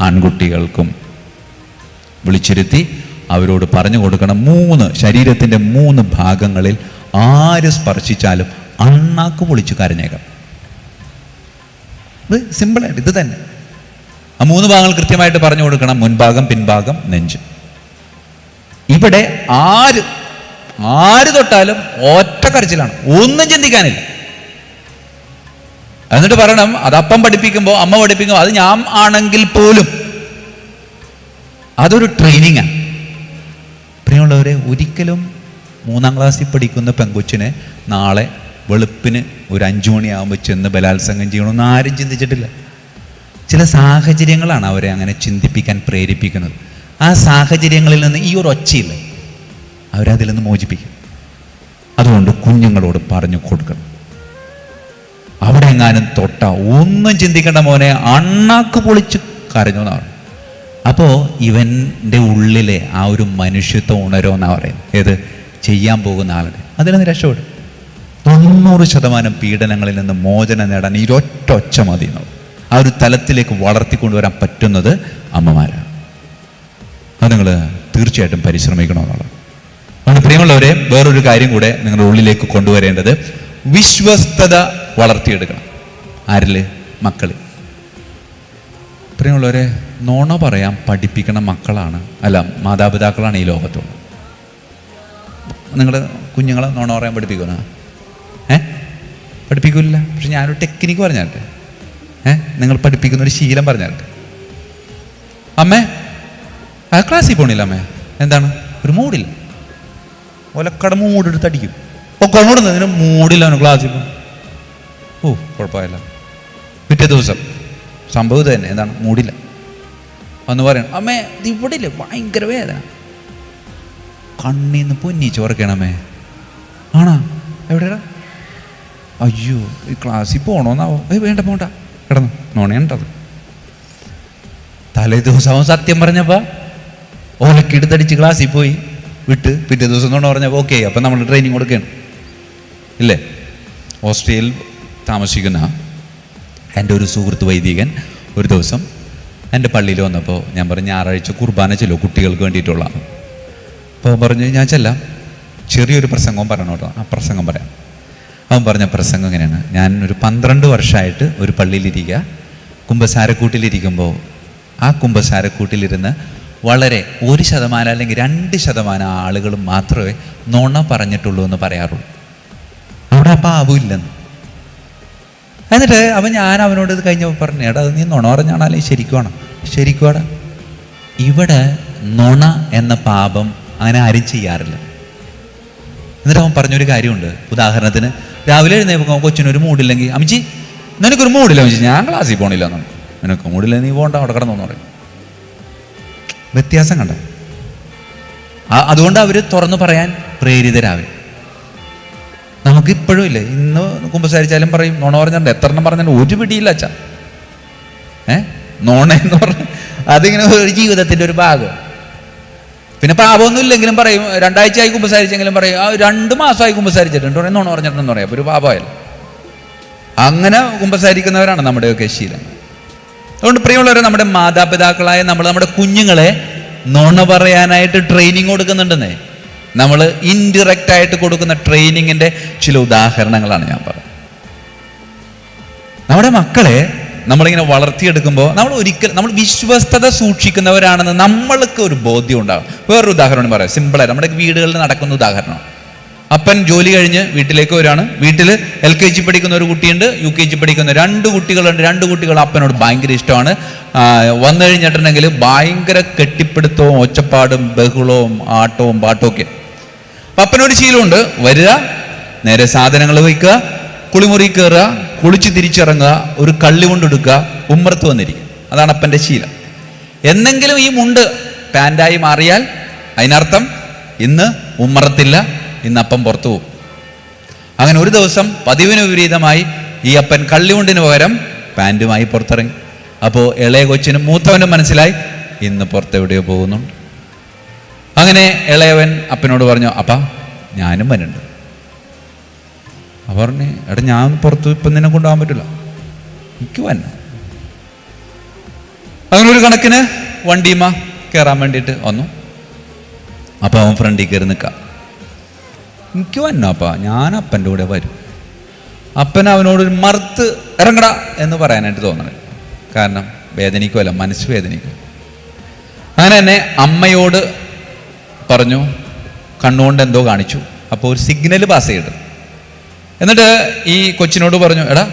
ആൺകുട്ടികൾക്കും വിളിച്ചിരുത്തി അവരോട് പറഞ്ഞു കൊടുക്കണം. ശരീരത്തിൻ്റെ 3 ഭാഗങ്ങളിൽ ആര് സ്പർശിച്ചാലും അണ്ണാക്ക് പൊളിച്ച് കരഞ്ഞേക്കാം. ഇത് സിമ്പിളായിട്ട് ഇത് തന്നെ. ആ 3 ഭാഗങ്ങൾ കൃത്യമായിട്ട് പറഞ്ഞു കൊടുക്കണം. മുൻഭാഗം, പിൻഭാഗം, നെഞ്ച്. ഇവിടെ ആര് തൊട്ടാലും ഒറ്റ കരച്ചിലാണ്, ഒന്നും ചിന്തിക്കാനില്ല. എന്നിട്ട് പറയണം, അത് അപ്പം പഠിപ്പിക്കുമ്പോൾ, അമ്മ പഠിപ്പിക്കുമ്പോൾ, അത് ഞാൻ ആണെങ്കിൽ പോലും അതൊരു ട്രെയിനിങ്ങാണ്. പ്രിയമുള്ളവരെ, ഒരിക്കലും 3ാം ക്ലാസ്സിൽ പഠിക്കുന്ന പെങ്കൊച്ചിനെ നാളെ വെളുപ്പിന് ഒരു 5 മണിയാകുമ്പോൾ ചെന്ന് ബലാത്സംഗം ചെയ്യണമെന്ന് ആരും ചിന്തിച്ചിട്ടില്ല. ചില സാഹചര്യങ്ങളാണ് അവരെ അങ്ങനെ ചിന്തിപ്പിക്കാൻ പ്രേരിപ്പിക്കുന്നത്. ആ സാഹചര്യങ്ങളിൽ നിന്ന് ഈ ഒരു ഒച്ചയില്ല, അവരതിൽ നിന്ന് മോചിപ്പിക്കും. അതുകൊണ്ട് കുഞ്ഞുങ്ങളോട് പറഞ്ഞു കൊടുക്കണം. അവിടെ എങ്ങാനും തൊട്ട ഒന്നും ചിന്തിക്കേണ്ട, മോനെ അണ്ണാക്ക് പൊളിച്ച് കരഞ്ഞു എന്നാണ്. അപ്പോൾ ഇവൻ്റെ ഉള്ളിലെ ആ ഒരു മനുഷ്യത്വം ഉണരുമെന്നാണ് പറയുന്നത്. ഏത് ചെയ്യാൻ പോകുന്ന ആളുടെ അതിൽ നിന്ന് രക്ഷപ്പെടും. 90% പീഡനങ്ങളിൽ നിന്ന് മോചനം നേടാൻ ഈ ഒറ്റ ഒച്ച മതി. ആ ഒരു തലത്തിലേക്ക് വളർത്തിക്കൊണ്ടുവരാൻ പറ്റുന്നത് അമ്മമാരാണ്. അത് നിങ്ങൾ തീർച്ചയായിട്ടും പരിശ്രമിക്കണമെന്നുള്ളത്. അതുകൊണ്ട് പ്രിയമുള്ളവരെ, വേറൊരു കാര്യം കൂടെ നിങ്ങളുടെ ഉള്ളിലേക്ക് കൊണ്ടുവരേണ്ടത് വിശ്വസ്തത വളർത്തിയെടുക്കണം. ആരില്? മക്കളിൽ. പ്രിയമുള്ളവരെ, നുണ പറയാൻ പഠിപ്പിക്കണം മക്കളാണ്, അല്ല മാതാപിതാക്കളാണ് ഈ ലോകത്തുള്ളത്. നിങ്ങൾ കുഞ്ഞുങ്ങളെ നുണ പറയാൻ പഠിപ്പിക്കുന്ന പഠിപ്പിക്കില്ല. പക്ഷെ ഞാനൊരു ടെക്നിക്ക് പറഞ്ഞാട്ടെ, നിങ്ങൾ പഠിപ്പിക്കുന്നൊരു ശീലം പറഞ്ഞാട്ടെ. അമ്മേ ക്ലാസ്സിൽ പോണില്ല, അമ്മേ എന്താണ് ഒരു മൂടില്ല, ഒലക്കട മൂടെടുത്ത് അടിക്കും. കൊണ്ടുവന്നതിന് മൂടില്ല, അവന് ക്ലാസ്സിൽ പോകും. കുഴപ്പമില്ല. പിറ്റേ ദിവസം സംഭവം തന്നെ, എന്താണ് മൂടില്ല എന്ന് പറയണം. അമ്മേ ഇത് ഇവിടെ ഇല്ല, ഭയങ്കര വേദന, കണ്ണീന്ന് പൊന്നി ചോറക്കണമേ. ആണാ? എവിടെയാ? അയ്യോ ഈ ക്ലാസ്സിൽ പോകണമെന്നാവോ? വേണ്ട പോണ്ട, കിടന്നു. നോണയുണ്ടത്. തലേ ദിവസം അവൻ സത്യം പറഞ്ഞപ്പോൾ ഓലക്കിടുത്തടിച്ച് ക്ലാസ്സിൽ പോയി വിട്ട് പിറ്റേ ദിവസം കൊണ്ട് പറഞ്ഞപ്പോൾ ഓക്കെ, അപ്പം നമ്മൾ ട്രെയിനിങ് കൊടുക്കുകയാണ് ഇല്ലേ. ഓസ്ട്രിയയിൽ താമസിക്കുന്ന എൻ്റെ ഒരു സുഹൃത്ത് വൈദികൻ ഒരു ദിവസം എൻ്റെ പള്ളിയിൽ വന്നപ്പോൾ ഞാൻ പറഞ്ഞു ഞായറാഴ്ച കുർബാന ചെല്ലോ കുട്ടികൾക്ക് വേണ്ടിയിട്ടുള്ള. അപ്പോൾ പറഞ്ഞു ഞാൻ ചെല്ലാം, ചെറിയൊരു പ്രസംഗവും പറയണം കേട്ടോ. ആ പ്രസംഗം പറയാം. അവൻ പറഞ്ഞ പ്രസംഗം ഇങ്ങനെയാണ്: ഞാൻ ഒരു 12 വർഷമായിട്ട് ഒരു പള്ളിയിലിരിക്കുക, കുമ്പസാരക്കൂട്ടിലിരിക്കുമ്പോൾ ആ കുമ്പസാരക്കൂട്ടിലിരുന്ന് വളരെ 1% അല്ലെങ്കിൽ 2% ആളുകൾ മാത്രമേ നുണ പറഞ്ഞിട്ടുള്ളൂ എന്ന് പറയാറുള്ളൂ. അവിടെ ആ പാവമില്ലെന്ന്. എന്നിട്ട് അപ്പം ഞാൻ അവനോട് ഇത് കഴിഞ്ഞപ്പോൾ പറഞ്ഞു, എടാ അത് നീ നുണ പറഞ്ഞാണല്ലേ ശരിക്കുവാണ്. ശരിക്കുവാണ്. ഇവിടെ നുണ എന്ന പാപം അങ്ങനെ ആരും ചെയ്യാറില്ല. എന്നിട്ട് അവൻ പറഞ്ഞൊരു കാര്യമുണ്ട്. ഉദാഹരണത്തിന് രാവിലെ എഴുന്നേൽക്കുമ്പോൾ കൊച്ചിനൊരു മൂടില്ലെങ്കിൽ, അമ്മച്ചി നിനക്കൊരു മൂടില്ല അമ്മച്ചി, ഞാൻ ക്ലാസ്സിൽ പോകണില്ല എന്നാണ്. നിനക്ക് മൂടില്ല, നീ പോകണ്ട, അവിടെ കിടന്നു പറയും. വ്യത്യാസം കണ്ട. അതുകൊണ്ട് അവർ തുറന്നു പറയാൻ പ്രേരിതരാവേ. നമുക്കിപ്പോഴും ഇല്ലേ, ഇന്ന് കുമ്പസാരിച്ചാലും പറയും നുണ പറഞ്ഞാൽ എത്ര എണ്ണം പറഞ്ഞാലും ഒരു പിടിയില്ല അച്ഛാ. നുണ എന്ന് പറഞ്ഞ അതിങ്ങനെ ഒരു ജീവിതത്തിൻ്റെ ഒരു ഭാഗം. പിന്നെ പാപമൊന്നും ഇല്ലെങ്കിലും പറയും 2 ആഴ്ചയായി കുമ്പസാരിച്ചെങ്കിലും പറയും 2 മാസമായി കുമ്പസാരിച്ചിട്ടുണ്ട് നുണ പറഞ്ഞിട്ടുണ്ടെന്ന് പറയാം. അപ്പോൾ ഒരു പാപമായാലും അങ്ങനെ കുമ്പസാരിക്കുന്നവരാണ് നമ്മുടെയൊക്കെ ശീലം. അതുകൊണ്ട് പ്രിയമുള്ളവരെ, നമ്മുടെ മാതാപിതാക്കളായ നമ്മുടെ കുഞ്ഞുങ്ങളെ നുണ പറയാനായിട്ട് ട്രെയിനിങ് കൊടുക്കുന്നുണ്ടെന്നേ. നമ്മൾ ഇൻഡിറക്റ്റ് ആയിട്ട് കൊടുക്കുന്ന ട്രെയിനിങ്ങിൻ്റെ ചില ഉദാഹരണങ്ങളാണ് ഞാൻ പറഞ്ഞത്. നമ്മുടെ മക്കളെ നമ്മളിങ്ങനെ വളർത്തിയെടുക്കുമ്പോൾ നമ്മൾ വിശ്വസ്തത സൂക്ഷിക്കുന്നവരാണെന്ന് നമ്മൾക്ക് ഒരു ബോധ്യം ഉണ്ടാകും. വേറൊരു ഉദാഹരണം പറയാം, സിമ്പിളായി നമ്മുടെ വീടുകളിൽ നടക്കുന്ന ഉദാഹരണം. അപ്പൻ ജോലി കഴിഞ്ഞ് വീട്ടിലേക്ക് വരികയാണ്. വീട്ടിൽ LKG പഠിക്കുന്ന ഒരു കുട്ടിയുണ്ട്, UKG പഠിക്കുന്ന 2 കുട്ടികളുണ്ട്. 2 കുട്ടികൾ അപ്പനോട് ഭയങ്കര ഇഷ്ടമാണ്. വന്നു കഴിഞ്ഞിട്ടുണ്ടെങ്കിൽ ഭയങ്കര കെട്ടിപ്പിടുത്തവും ഒച്ചപ്പാടും ബഹളവും ആട്ടവും പാട്ടവും ഒക്കെ. അപ്പനൊരു ശീലമുണ്ട്, വരിക, നേരെ സാധനങ്ങൾ വയ്ക്കുക, കുളിമുറി കയറുക, കുളിച്ച് തിരിച്ചിറങ്ങുക, ഒരു കള്ളി കൊണ്ടെടുക്കുക, ഉമ്മറത്ത് വന്നിരിക്കുക. അതാണ് അപ്പൻ്റെ ശീലം. എന്നെങ്കിലും ഈ മുണ്ട് പാൻറ്റായി മാറിയാൽ അതിനർത്ഥം ഇന്ന് ഉമ്മറത്തില്ല, ഇന്ന് അപ്പം പുറത്തു പോകും. അങ്ങനെ ഒരു ദിവസം പതിവിന് വിപരീതമായി ഈ അപ്പൻ കള്ളിമുണ്ടിന് പകരം പാൻറ്റുമായി പുറത്തിറങ്ങി. അപ്പോൾ ഇളയ കൊച്ചിനും മൂത്തവനും മനസ്സിലായി ഇന്ന് പുറത്തെവിടെയോ പോകുന്നുണ്ട്. അങ്ങനെ ഇളയവൻ അപ്പനോട് പറഞ്ഞു, അപ്പാ ഞാനും വരുന്നുണ്ട്. പറഞ്ഞു, എടാ ഞാൻ പുറത്ത് ഇപ്പം നിന്നെ കൊണ്ടുപോകാൻ പറ്റില്ല, എനിക്ക് വന്നു. അങ്ങനെ ഒരു കണക്കിന് വണ്ടിയുമ കയറാൻ വേണ്ടിയിട്ട് വന്നു. അപ്പം അവൻ ഫ്രണ്ടിൽ കയറി നിൽക്കാം. എനിക്ക് വന്നപ്പാ, ഞാൻ അപ്പൻ്റെ കൂടെ വരും. അപ്പൻ അവനോടൊരു മറുത്ത് ഇറങ്ങടാ എന്ന് പറയാനായിട്ട് തോന്നണില്ല. കാരണം വേദനിക്കുമല്ല, മനസ്സ് വേദനിക്കും. അങ്ങനെ തന്നെ അമ്മയോട് പറഞ്ഞു, കണ്ണുകൊണ്ട് എന്തോ കാണിച്ചു. അപ്പോൾ ഒരു സിഗ്നൽ പാസ് ചെയ്തിട്ട് എന്നിട്ട് ഈ കൊച്ചിനോട് പറഞ്ഞു, എടാ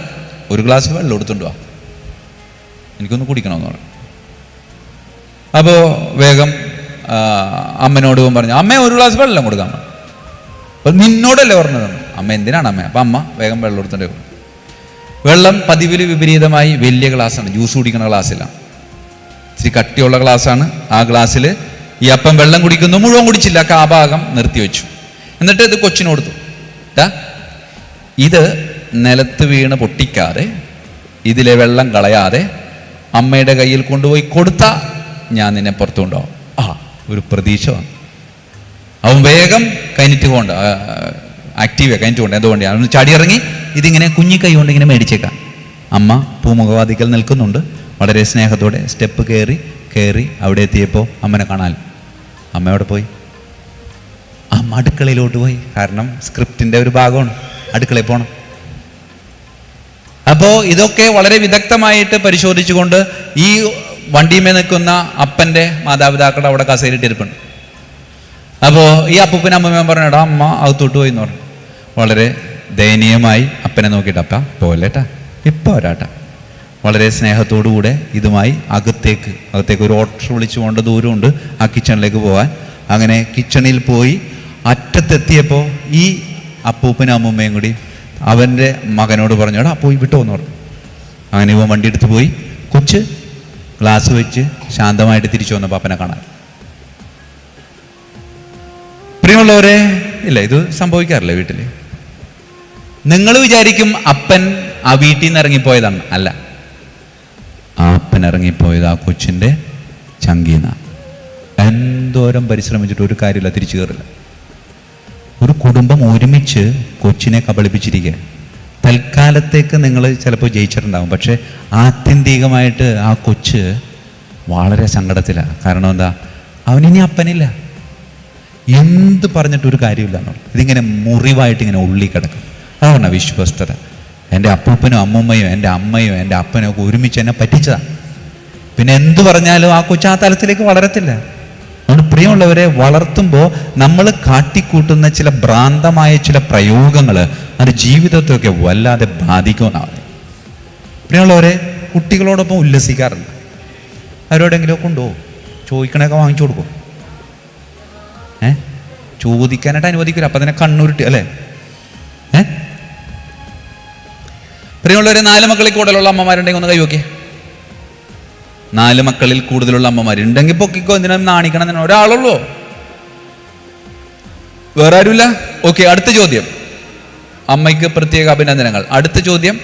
ഒരു ഗ്ലാസ് വെള്ളം എടുത്തുകൊണ്ട് വാ, എനിക്കൊന്ന് കുടിക്കണമെന്ന് പറഞ്ഞു. അപ്പോൾ വേഗം അമ്മനോട് പറഞ്ഞു, അമ്മ ഒരു ഗ്ലാസ് വെള്ളം കൊടുക്കാൻ പറഞ്ഞു. അപ്പോൾ നിന്നോടല്ലേ പറഞ്ഞത്? അമ്മ എന്തിനാണ് അമ്മ? അപ്പം അമ്മ വേഗം വെള്ളം എടുത്തിട്ട് വെള്ളം പതിവിൽ വിപരീതമായി വലിയ ഗ്ലാസ്സാണ്, ജ്യൂസ് കുടിക്കുന്ന ഗ്ലാസ്സിലാണ്. ഇച്ചിരി കട്ടിയുള്ള ഗ്ലാസ്സാണ്. ആ ഗ്ലാസ്സിൽ ഈ അപ്പം വെള്ളം കുടിക്കുന്നു. മുഴുവൻ കുടിച്ചില്ല, ആ ഭാഗം നിർത്തിവെച്ചു. എന്നിട്ട് ഇത് കൊച്ചിന് കൊടുത്തു. ഇത് നിലത്ത് വീണ് പൊട്ടിക്കാതെ, ഇതിലെ വെള്ളം കളയാതെ അമ്മയുടെ കയ്യിൽ കൊണ്ടുപോയി കൊടുത്താൽ ഞാൻ നിന്നെ പുറത്തു കൊണ്ടുപോകും. ഒരു പ്രതീക്ഷ വന്നു. അവൻ വേഗം കൈനിറ്റ് കൊണ്ട് ആക്റ്റീവാണ്, കൈനിറ്റ് കൊണ്ട് എന്തുകൊണ്ട് അവൻ ചാടിയിറങ്ങി ഇതിങ്ങനെ കുഞ്ഞിക്കൈ കൊണ്ട് ഇങ്ങനെ മേടിച്ചേക്കാം. അമ്മ പൂമുഖവാതിക്കൽ നിൽക്കുന്നുണ്ട്. വളരെ സ്നേഹത്തോടെ സ്റ്റെപ്പ് കയറി അവിടെ എത്തിയപ്പോൾ അമ്മനെ കാണാൻ. അമ്മ അവിടെ പോയി, അമ്മ അടുക്കളയിലോട്ട് പോയി. കാരണം സ്ക്രിപ്റ്റിൻ്റെ ഒരു ഭാഗമാണ്, അടുക്കളയിൽ പോകണം. അപ്പോൾ ഇതൊക്കെ വളരെ വിദഗ്ധമായിട്ട് പരിശോധിച്ചുകൊണ്ട് ഈ വണ്ടിമേ നിൽക്കുന്ന അപ്പൻ്റെ മാതാപിതാക്കളുടെ അവിടെ കസേരയിട്ടിരിപ്പുണ്ട്. അപ്പോൾ ഈ അപ്പൂപ്പനും അമ്മമ്മയും പറഞ്ഞു, എടാ അമ്മ അകത്തോട്ട് പോയി എന്ന് പറഞ്ഞു. വളരെ ദയനീയമായി അപ്പനെ നോക്കിയിട്ട്, അപ്പ പോകല്ലേട്ടാ, ഇപ്പം വരാട്ടാ. വളരെ സ്നേഹത്തോടുകൂടെ ഇതുമായി അകത്തേക്ക് ഒരു ഓട്ടോ വിളിച്ചു പോകേണ്ട ദൂരമുണ്ട് ആ കിച്ചണിലേക്ക് പോകാൻ. അങ്ങനെ കിച്ചണിൽ പോയി അറ്റത്തെത്തിയപ്പോൾ ഈ അപ്പൂപ്പനും അമ്മൂമ്മയും കൂടി അവൻ്റെ മകനോട് പറഞ്ഞു, എടാ പോയി വിട്ടോ എന്ന് പറഞ്ഞു. അങ്ങനെ ഇവൻ വണ്ടി എടുത്ത് പോയി. കൊച്ച് ഗ്ലാസ് വെച്ച് ശാന്തമായിട്ട് തിരിച്ചു വന്നപ്പോൾ അപ്പനെ കാണാൻ. പ്രിയമുള്ളവരെ, ഇല്ല ഇത് സംഭവിക്കാറില്ല വീട്ടിൽ. നിങ്ങൾ വിചാരിക്കും അപ്പൻ ആ വീട്ടിൽ നിന്ന് ഇറങ്ങിപ്പോയതാണ്. അല്ല, ആ അപ്പൻ ഇറങ്ങിപ്പോയത് ആ കൊച്ചിൻ്റെ ചങ്കീന. എന്തോരം പരിശ്രമിച്ചിട്ട് ഒരു കാര്യമില്ല, തിരിച്ചു കയറില്ല. ഒരു കുടുംബം ഒരുമിച്ച് കൊച്ചിനെ കബളിപ്പിച്ചിരിക്കുക. തൽക്കാലത്തേക്ക് നിങ്ങൾ ചിലപ്പോൾ ജയിച്ചിട്ടുണ്ടാകും, പക്ഷേ ആത്യന്തികമായിട്ട് ആ കൊച്ച് വളരെ സങ്കടത്തിലാണ്. കാരണം എന്താ? അവനിനി അപ്പനില്ല. എന്ത് പറഞ്ഞിട്ടൊരു കാര്യമില്ല എന്നുള്ളത്. ഇതിങ്ങനെ മുറിവായിട്ട് ഇങ്ങനെ ഉള്ളി കിടക്കും. അതാണ് വിശ്വസ്തത. എൻ്റെ അപ്പൂപ്പനും അമ്മൂമ്മയും എൻ്റെ അമ്മയും എൻ്റെ അപ്പനും ഒക്കെ ഒരുമിച്ച് എന്നെ പറ്റിച്ചതാണ്. പിന്നെ എന്ത് പറഞ്ഞാലും ആ കൊച്ചു ആ തലത്തിലേക്ക് വളരത്തില്ല. അതുകൊണ്ട് പ്രിയമുള്ളവരെ, വളർത്തുമ്പോൾ നമ്മൾ കാട്ടിക്കൂട്ടുന്ന ചില ഭ്രാന്തമായ ചില പ്രയോഗങ്ങൾ അത് ജീവിതത്തെയൊക്കെ വല്ലാതെ ബാധിക്കുമെന്നാണ്. പ്രിയമുള്ളവരെ, കുട്ടികളോടൊപ്പം ഉല്ലസിക്കാറുണ്ട്. അവരോടെങ്കിലും കൊണ്ടുപോകും, ചോദിക്കണൊക്കെ വാങ്ങിച്ചു കൊടുക്കും. ചോദിക്കാനായിട്ട് അനുവദിക്കില്ല, അപ്പം തന്നെ കണ്ണുരുട്ടി അല്ലേ? പ്രിയമുള്ളവരെ, 4 മക്കളിൽ കൂടുതലുള്ള അമ്മമാരുണ്ടെങ്കിൽ ഒന്ന് കൈവോക്കേ. 4 മക്കളിൽ കൂടുതലുള്ള അമ്മമാരുണ്ടെങ്കിൽ പൊക്കിക്കോ. എന്തിനാ നാണിക്കണം? തന്നെ ഒരാളുള്ളൂ, വേറെ ആരുമില്ല. ഓക്കെ, അടുത്ത ചോദ്യം. അമ്മയ്ക്ക് പ്രത്യേക അഭിനന്ദനങ്ങൾ. അടുത്ത ചോദ്യം,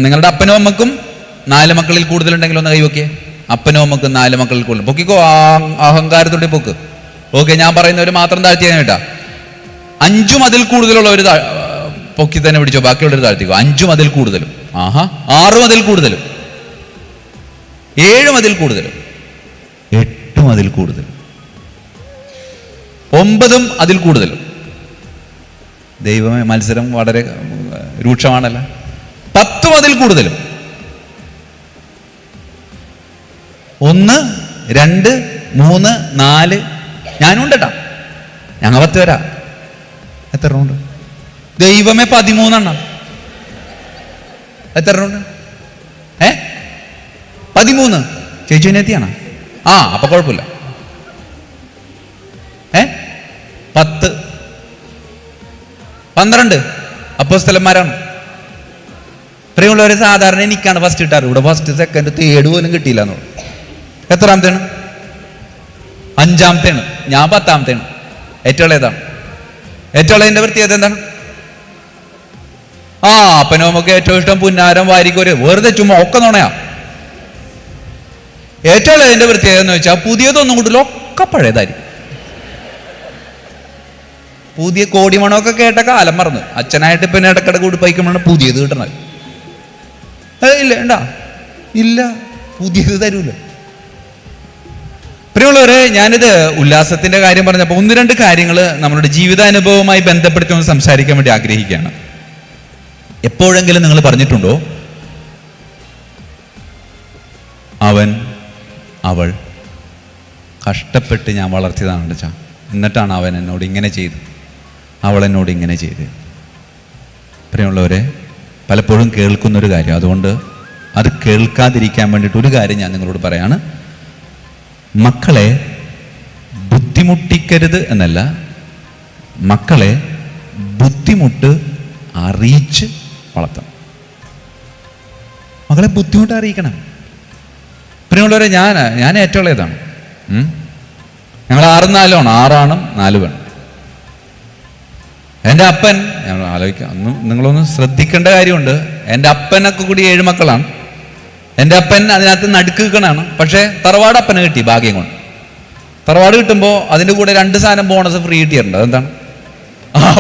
നിങ്ങളുടെ അപ്പനും അമ്മക്കും 4 മക്കളിൽ കൂടുതലുണ്ടെങ്കിൽ ഒന്ന് കൈവോക്കേ. അപ്പനും അമ്മക്കും 4 മക്കളിൽ കൂടുതൽ പൊക്കിക്കോ. അഹങ്കാരത്തോടെ പൊക്ക്. ഓക്കെ, ഞാൻ പറയുന്നവർ മാത്രം താഴ്ത്തിയാൽ കേട്ടാ. 5 അതിൽ കൂടുതലുള്ളവർ പൊക്കി തന്നെ പിടിച്ചോ, ബാക്കിയുള്ളവർ താഴ്ത്തിക്കോ. 5 അതിൽ കൂടുതലും, 6 അതിൽ കൂടുതലും, 7 അതിൽ കൂടുതലും, 8 അതിൽ കൂടുതലും, 9 അതിൽ കൂടുതലും. ദൈവമേ, മത്സരം വളരെ രൂക്ഷമാണല്ല. 10 അതിൽ കൂടുതലും. 1, 2, 3, 4. ഞാനും ഉണ്ട് കേട്ടാ, ഞങ്ങൾ 10 പേരാ. എത്ര ഉണ്ട്? ദൈവമേ, 13. എത്ര ഉണ്ട്? 13. ചേച്ചിനെത്തിയാണ്. അപ്പൊ കുഴപ്പമില്ല. 10, 12 അപ്പോസ്തലന്മാരാണ്. പ്രിയമുള്ളവരെ, സാധാരണ എനിക്കാണ് ഫസ്റ്റ് കിട്ടാറ്. ഇവിടെ ഫസ്റ്റ്, സെക്കൻഡ്, തേർഡ് പോലും കിട്ടിയില്ല എന്നുള്ളു. എത്രാമത്തെയാണ്? 5-ാമത്തെയാണ്. ഞാൻ 10-ാമത്തെയാണ്. ഏറ്റവും ഇളയതാണ്. ഏറ്റവും ഇളയതിന്റെ പ്രത്യേകത എന്താണ്? അപ്പനും നമുക്ക് ഏറ്റവും ഇഷ്ടം പുന്നാരം, വാരിക്കോര്, വെറുതെ ചുമ്മാ ഒക്കെ നുണയാ. ഏറ്റവും ഇളയതിന്റെ പ്രത്യേകത എന്ന് വെച്ചാൽ പുതിയതൊന്നും കൂട്ടില്ല, ഒക്കെ പഴയതായിരിക്കും. പുതിയ കോടിമണമൊക്കെ കേട്ട കാലം മറന്ന് അച്ഛനായിട്ട് പിന്നെ ഇടക്കിടക്ക് ഉടുപ്പയിക്കുമ്പോഴാണ് പുതിയത് കിട്ടണത്. ഇല്ല ഉണ്ടാ ഇല്ല, പുതിയത് തരൂല. പ്രിയമുള്ളവരെ, ഞാനിത് ഉല്ലാസത്തിന്റെ കാര്യം പറഞ്ഞപ്പോൾ 1-2 കാര്യങ്ങൾ നമ്മളുടെ ജീവിതാനുഭവവുമായി ബന്ധപ്പെടുത്തി ഒന്ന് സംസാരിക്കാൻ വേണ്ടി ആഗ്രഹിക്കുകയാണ്. എപ്പോഴെങ്കിലും നിങ്ങൾ പറഞ്ഞിട്ടുണ്ടോ, അവൾ കഷ്ടപ്പെട്ട് ഞാൻ വളർത്തിയതാണ് ചാ, എന്നിട്ടാണ് അവൻ എന്നോട് ഇങ്ങനെ ചെയ്ത്, അവൾ എന്നോട് ഇങ്ങനെ ചെയ്ത്? പ്രിയമുള്ളവരെ, പലപ്പോഴും കേൾക്കുന്നൊരു കാര്യം, അതുകൊണ്ട് അത് കേൾക്കാതിരിക്കാൻ വേണ്ടിയിട്ട് ഒരു കാര്യം ഞാൻ നിങ്ങളോട് പറയാണ്. മക്കളെ ബുദ്ധിമുട്ടിക്കരുത് എന്നല്ല, മക്കളെ ബുദ്ധിമുട്ട് അറിയിച്ച് വളർത്തണം. മക്കളെ ബുദ്ധിമുട്ട് അറിയിക്കണം. പ്രിയമുള്ളവരെ, ഞാൻ ഏറ്റവും ഇളയതാണ്. ഞങ്ങൾ 6-4 ആണ്, 6 ആണും 4 പെണ്ണും. എൻ്റെ അപ്പൻ, ഞങ്ങൾ ആലോചിക്കാം, നിങ്ങളൊന്ന് ശ്രദ്ധിക്കേണ്ട കാര്യമുണ്ട്. എൻ്റെ അപ്പനൊക്കെ കൂടി 7 മക്കളാണ്. എൻ്റെ അപ്പൻ അതിനകത്ത് നടുക്ക് നിൽക്കണാണ്. പക്ഷേ തറവാട് അപ്പന് കിട്ടി, ഭാഗ്യം കൊണ്ട്. തറവാട് കിട്ടുമ്പോൾ അതിൻ്റെ കൂടെ 2 സാധനം ബോണസ് ഫ്രീ കിട്ടിയിട്ടുണ്ട്. അതെന്താണ്?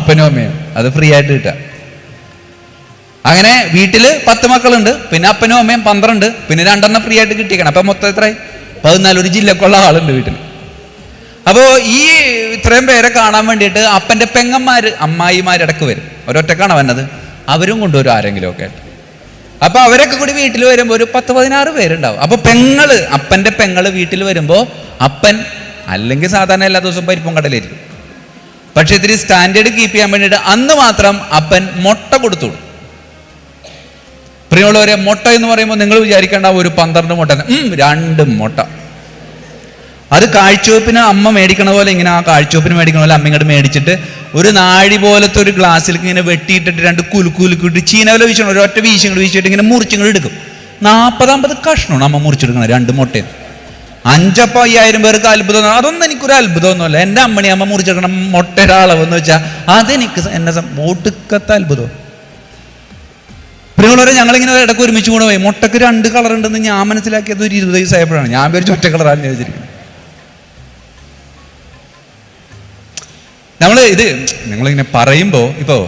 അപ്പനും അമ്മയും അത് ഫ്രീ ആയിട്ട് കിട്ടുക. അങ്ങനെ വീട്ടിൽ 10 മക്കളുണ്ട്, പിന്നെ അപ്പനും അമ്മയും 12, പിന്നെ 2 ഫ്രീ ആയിട്ട് കിട്ടിയേക്കണം. അപ്പം മൊത്തം എത്രയായി? 14. ഒരു ജില്ലക്കുള്ള ആളുണ്ട് വീട്ടിൽ. അപ്പോൾ ഈ ഇത്രയും പേരെ കാണാൻ വേണ്ടിയിട്ട് അപ്പൻ്റെ പെങ്ങന്മാർ, അമ്മായിമാരിടക്ക് വരും. ഒരൊറ്റക്കാണ് വന്നത്, അവരും കൊണ്ടുവരും ആരെങ്കിലും ഒക്കെ ആയിട്ട്. അപ്പൊ അവരൊക്കെ കൂടി വീട്ടിൽ വരുമ്പോൾ ഒരു 10-16 പേരുണ്ടാവും. അപ്പൊ അപ്പൻ്റെ പെങ്ങള് വീട്ടിൽ വരുമ്പോൾ അപ്പൻ അല്ലെങ്കിൽ സാധാരണ എല്ലാ ദിവസവും പരിപ്പും കടലായിരിക്കും. പക്ഷെ ഇത്തിരി സ്റ്റാൻഡേർഡ് കീപ്പ് ചെയ്യാൻ വേണ്ടിയിട്ട് അന്ന് മാത്രം അപ്പൻ മുട്ട കൊടുത്തു. പ്രിയമുള്ളവരെ, മുട്ട എന്ന് പറയുമ്പോൾ നിങ്ങൾ വിചാരിക്കേണ്ട ഒരു 12 മുട്ട, 2 മുട്ട. അത് കാഴ്ചവെപ്പിന് അമ്മ മേടിക്കണ പോലെ, ഇങ്ങനെ ആ കാഴ്ചവെപ്പിന് മേടിക്കണ പോലെ അമ്മ ഇങ്ങോട്ട് മേടിച്ചിട്ട് ഒരു നാഴി പോലത്തെ ഒരു ഗ്ലാസ്സിലേക്ക് ഇങ്ങനെ വെട്ടിയിട്ടിട്ട് 2 കുലുക്കുലുക്കിട്ട് ചീനവല വീശണം. ഒരൊറ്റ വീശിങ്ങോട്ട് വീശിയിട്ട് ഇങ്ങനെ മുറിച്ചിങ്ങോട്ട് എടുക്കും. 40-50 കഷ്ണമാണ് അമ്മ മുറിച്ചെടുക്കണം, 2 മുട്ടയും. 5-5000 പേർക്ക് അത്ഭുതം. അതൊന്നും എനിക്കൊരു അത്ഭുതമൊന്നുമല്ല. എൻ്റെ അമ്മണി അമ്മ മുറിച്ചെടുക്കണം മുട്ടയുടെ അളവെന്ന് വെച്ചാൽ അതെനിക്ക് എന്നെ ഒടുക്കത്തെ അത്ഭുതം. പ്രിയമുള്ളവരെ, ഞങ്ങളിങ്ങനെ ഇടയ്ക്ക് ഒരുമിച്ച് കൂടെ പോയി. മുട്ടക്ക് 2 കളർ ഉണ്ടെന്ന് ഞാൻ മനസ്സിലാക്കിയത് ഒരു 20 വയസ്സായപ്പോഴാണ്. ഞാൻ പേര് ഒറ്റ കളറാണ് വിചാരിച്ചിരിക്കുന്നത്. നമ്മൾ ഇത് നിങ്ങളിങ്ങനെ പറയുമ്പോൾ, ഇപ്പോൾ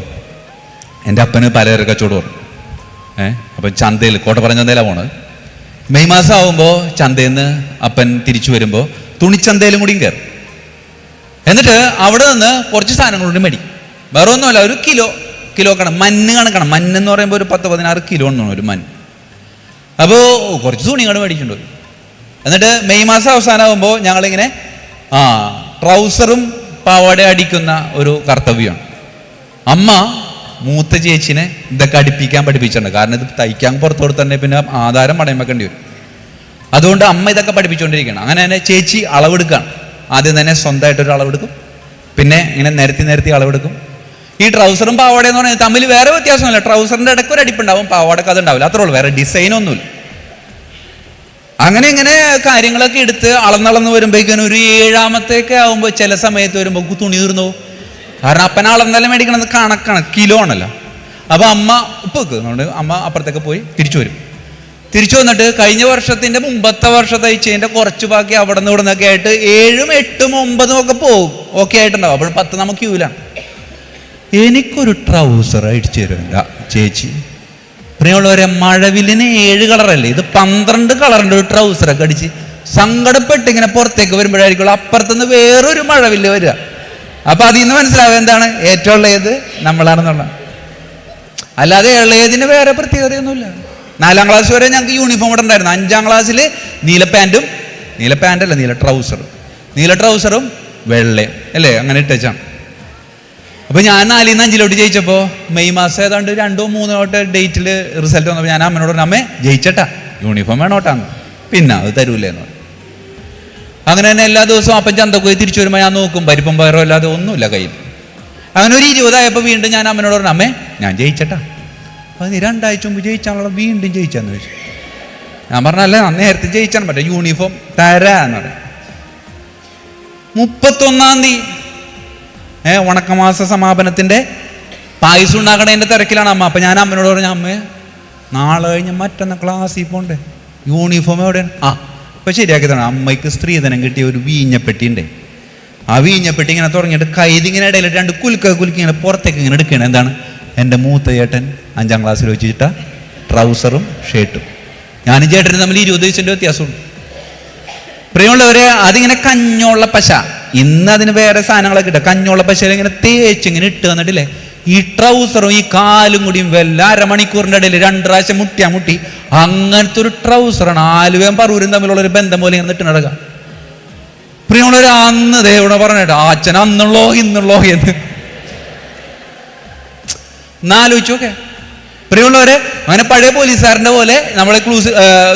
എൻ്റെ അപ്പന് പലചരക്ക് കച്ചവടം പറഞ്ഞു. അപ്പം ചന്തയിൽ, കോട്ടപ്പുറം ചന്തയിലാണ് പോണത്. മെയ് മാസം ആകുമ്പോൾ ചന്തയിൽ നിന്ന് അപ്പൻ തിരിച്ചു വരുമ്പോൾ തുണിച്ചന്തയിലും കൂടിയും കയറും. എന്നിട്ട് അവിടെ നിന്ന് കുറച്ച് സാധനങ്ങളുണ്ട് മേടിക്കും. വേറെ ഒന്നുമല്ല, ഒരു കിലോ കണക്ക് മഞ്ഞ് കണക്കണം. മഞ്ഞെന്ന് പറയുമ്പോൾ ഒരു 10-16 കിലോ ഉണ്ടെന്ന് ഒരു മഞ്ഞ്. അപ്പോൾ കുറച്ച് തുണികൾ മേടിച്ചിട്ടുണ്ട്. എന്നിട്ട് മെയ് മാസം അവസാനമാകുമ്പോൾ ഞങ്ങളിങ്ങനെ ട്രൗസറും പാവാട അടിക്കുന്ന ഒരു കർത്തവ്യമാണ്. അമ്മ മൂത്ത ചേച്ചിനെ ഇതൊക്കെ പഠിപ്പിച്ചിട്ടുണ്ട്. കാരണം ഇത് തയ്ക്കാൻ പുറത്തോട്ട് തന്നെ പിന്നെ ആധാരം പണയം വെക്കേണ്ടി വരും. അതുകൊണ്ട് അമ്മ ഇതൊക്കെ പഠിപ്പിച്ചുകൊണ്ടിരിക്കണം. അങ്ങനെ തന്നെ ചേച്ചി അളവെടുക്കുകയാണ്. ആദ്യം തന്നെ സ്വന്തമായിട്ടൊരു അളവെടുക്കും, പിന്നെ ഇങ്ങനെ നിരത്തി അളവെടുക്കും. ഈ ട്രൗസറും പാവാടയെന്ന് പറഞ്ഞാൽ തമ്മിൽ വേറെ വ്യത്യാസമല്ല. ട്രൗസറിൻ്റെ ഇടയ്ക്ക് ഒരു അടിപ്പുണ്ടാവും, പാവാടക്ക് അത് ഉണ്ടാവില്ല. അത്രേ ഉള്ളൂ, വേറെ ഡിസൈനൊന്നുമില്ല. അങ്ങനെ ഇങ്ങനെ കാര്യങ്ങളൊക്കെ എടുത്ത് അളന്നളന്ന് വരുമ്പോഴേക്കും ഒരു 7ാമത്തേക്ക് ആകുമ്പോൾ ചില സമയത്ത് വരുമ്പോൾ തുണി തീർന്നു. കാരണം അപ്പന അളന്നെല്ലാം മേടിക്കണത് കണക്കാണ്, കിലോ ആണല്ലോ. അപ്പോൾ അമ്മ ഉപ്പ് വെക്കുന്നുണ്ട്. അമ്മ അപ്പുറത്തേക്ക് പോയി തിരിച്ചു വരും. തിരിച്ചു വന്നിട്ട് കഴിഞ്ഞ വർഷത്തിൻ്റെ മുമ്പത്തെ വർഷം തയ്ച്ചതിൻ്റെ കുറച്ച് ബാക്കി അവിടെ നിന്ന് ഇവിടെ നിന്നൊക്കെ ആയിട്ട് 7ഉം 8ഉം 9ഉം ഒക്കെ പോകും. ഓക്കെ ആയിട്ടുണ്ടാവും. അപ്പോൾ 10 നമുക്ക് ക്യൂലാണ്. എനിക്കൊരു ട്രൗസർ അടിച്ചു തരുമല്ല ചേച്ചി. പ്രിയമുള്ളവരെ, മഴവില്ലിന് 7 കളറല്ലേ, ഇത് 12 കളറിൻ്റെ ഒരു ട്രൗസറൊക്കെ അടിച്ച് സങ്കടപ്പെട്ട് ഇങ്ങനെ പുറത്തേക്ക് വരുമ്പോഴായിരിക്കും അപ്പുറത്തുനിന്ന് വേറൊരു മഴവില്ല് വരിക. അപ്പം അതിൽ നിന്ന് മനസ്സിലാവുക എന്താണ് ഏറ്റവും ഇളയത് നമ്മളാണെന്നുള്ള. അല്ലാതെ ഇളയതിന് വേറെ പ്രത്യേകതയൊന്നുമില്ല. 4ാം ക്ലാസ് വരെ ഞങ്ങൾക്ക് യൂണിഫോം ഇവിടെ ഉണ്ടായിരുന്നു. 5ാം ക്ലാസ്സിൽ നീല ട്രൗസറും വെള്ളയും അല്ലേ, അങ്ങനെ ഇട്ടേച്ചാണ്. അപ്പോൾ ഞാൻ 4ൽ നിന്ന് 5ലോട്ട് ജയിച്ചപ്പോൾ മെയ് മാസം ഏതാണ്ട് 2 3 തൊട്ട് ഡേറ്റിൽ റിസൾട്ട് വന്നപ്പോൾ ഞാൻ അമ്മനോട് പറഞ്ഞു, അമ്മേ ജയിച്ചട്ടാ, യൂണിഫോം വേണോട്ടാന്ന്. പിന്നെ അത് തരൂലേന്ന് പറഞ്ഞു. അങ്ങനെ തന്നെ എല്ലാ ദിവസവും അപ്പം ചന്തക്ക് പോയി തിരിച്ചു വരുമ്പോൾ ഞാൻ നോക്കും, പരിപ്പും പയറും അല്ലാതെ ഒന്നുമില്ല കയ്യിൽ. അങ്ങനെ ഒരു 20 ആയപ്പോൾ വീണ്ടും ഞാൻ അമ്മനോട് പറഞ്ഞു, അമ്മേ ഞാൻ ജയിച്ചട്ടാ. അപ്പോൾ നീ 2 ആഴ്ച മുമ്പ് ജയിച്ചാണല്ലോ, വീണ്ടും ജയിച്ചാന്ന് ചോദിച്ചു. ഞാൻ പറഞ്ഞല്ലേ, നേരത്തെ ജയിച്ചാണ്, പറ്റേ യൂണിഫോം തരാന്ന് പറയാം. 31-ാം തീയതി ഉണക്കമാസ സമാപനത്തിൻ്റെ പായസം ഉണ്ടാക്കണതിൻ്റെ തിരക്കിലാണ് അമ്മ. അപ്പം ഞാൻ അമ്മനോട് പറഞ്ഞു, അമ്മേ നാളെ കഴിഞ്ഞ് മറ്റന്നാൾ ക്ലാസ്സിൽ പോണ്ടേ, യൂണിഫോം എവിടെയാണ്? ഇപ്പം ശരിയാക്കി തരണം. അമ്മയ്ക്ക് സ്ത്രീധനം കിട്ടിയ ഒരു വീഞ്ഞപ്പെട്ടി ഉണ്ട്. ആ വീഞ്ഞപ്പെട്ടി ഇങ്ങനെ തുടങ്ങിയിട്ട് കൈതിങ്ങനെ ഇടയിൽ 2 കുലുക്കി ഇങ്ങനെ പുറത്തേക്ക് ഇങ്ങനെ എടുക്കുകയാണ്. എന്താണ്? എൻ്റെ മൂത്ത ചേട്ടൻ 5ാം ക്ലാസ്സിൽ വെച്ചിട്ട ട്രൗസറും ഷർട്ടും. ഞാനും ചേട്ടനും തമ്മിൽ 20 വയസ്സിൻ്റെ വ്യത്യാസമുണ്ട്. പ്രിയമുള്ളവരെ, അതിങ്ങനെ കഞ്ഞോള്ള പശ, ഇന്ന് അതിന് വേറെ സാധനങ്ങളൊക്കെ ഇട്ട കഞ്ഞോള്ള പശ ഇങ്ങനെ തേച്ചിങ്ങനെ ഇട്ട് തന്നിട്ടില്ലേ, ഈ ട്രൗസറും ഈ കാലും കൂടിയും വല്ല അരമണിക്കൂറിൻ്റെ ഇടയിൽ 2 പ്രാവശ്യം മുട്ടി അങ്ങനത്തെ ഒരു ട്രൗസറാണ്. ആലുവയും പറൂരും തമ്മിലുള്ളൊരു ബന്ധം പോലെ ഇങ്ങനെ ഇട്ട് നടക്കുക. പ്രിയമുള്ളവർ, അന്ന് ദേവിടെ പറഞ്ഞിട്ട് അച്ഛൻ അന്നുള്ളോ ഇന്നുള്ളോ എന്ന് ആലോചിച്ചോക്കെ. പ്രിയമുള്ളവരെ, അങ്ങനെ പഴയ പോലീസുകാരൻ്റെ പോലെ നമ്മളെ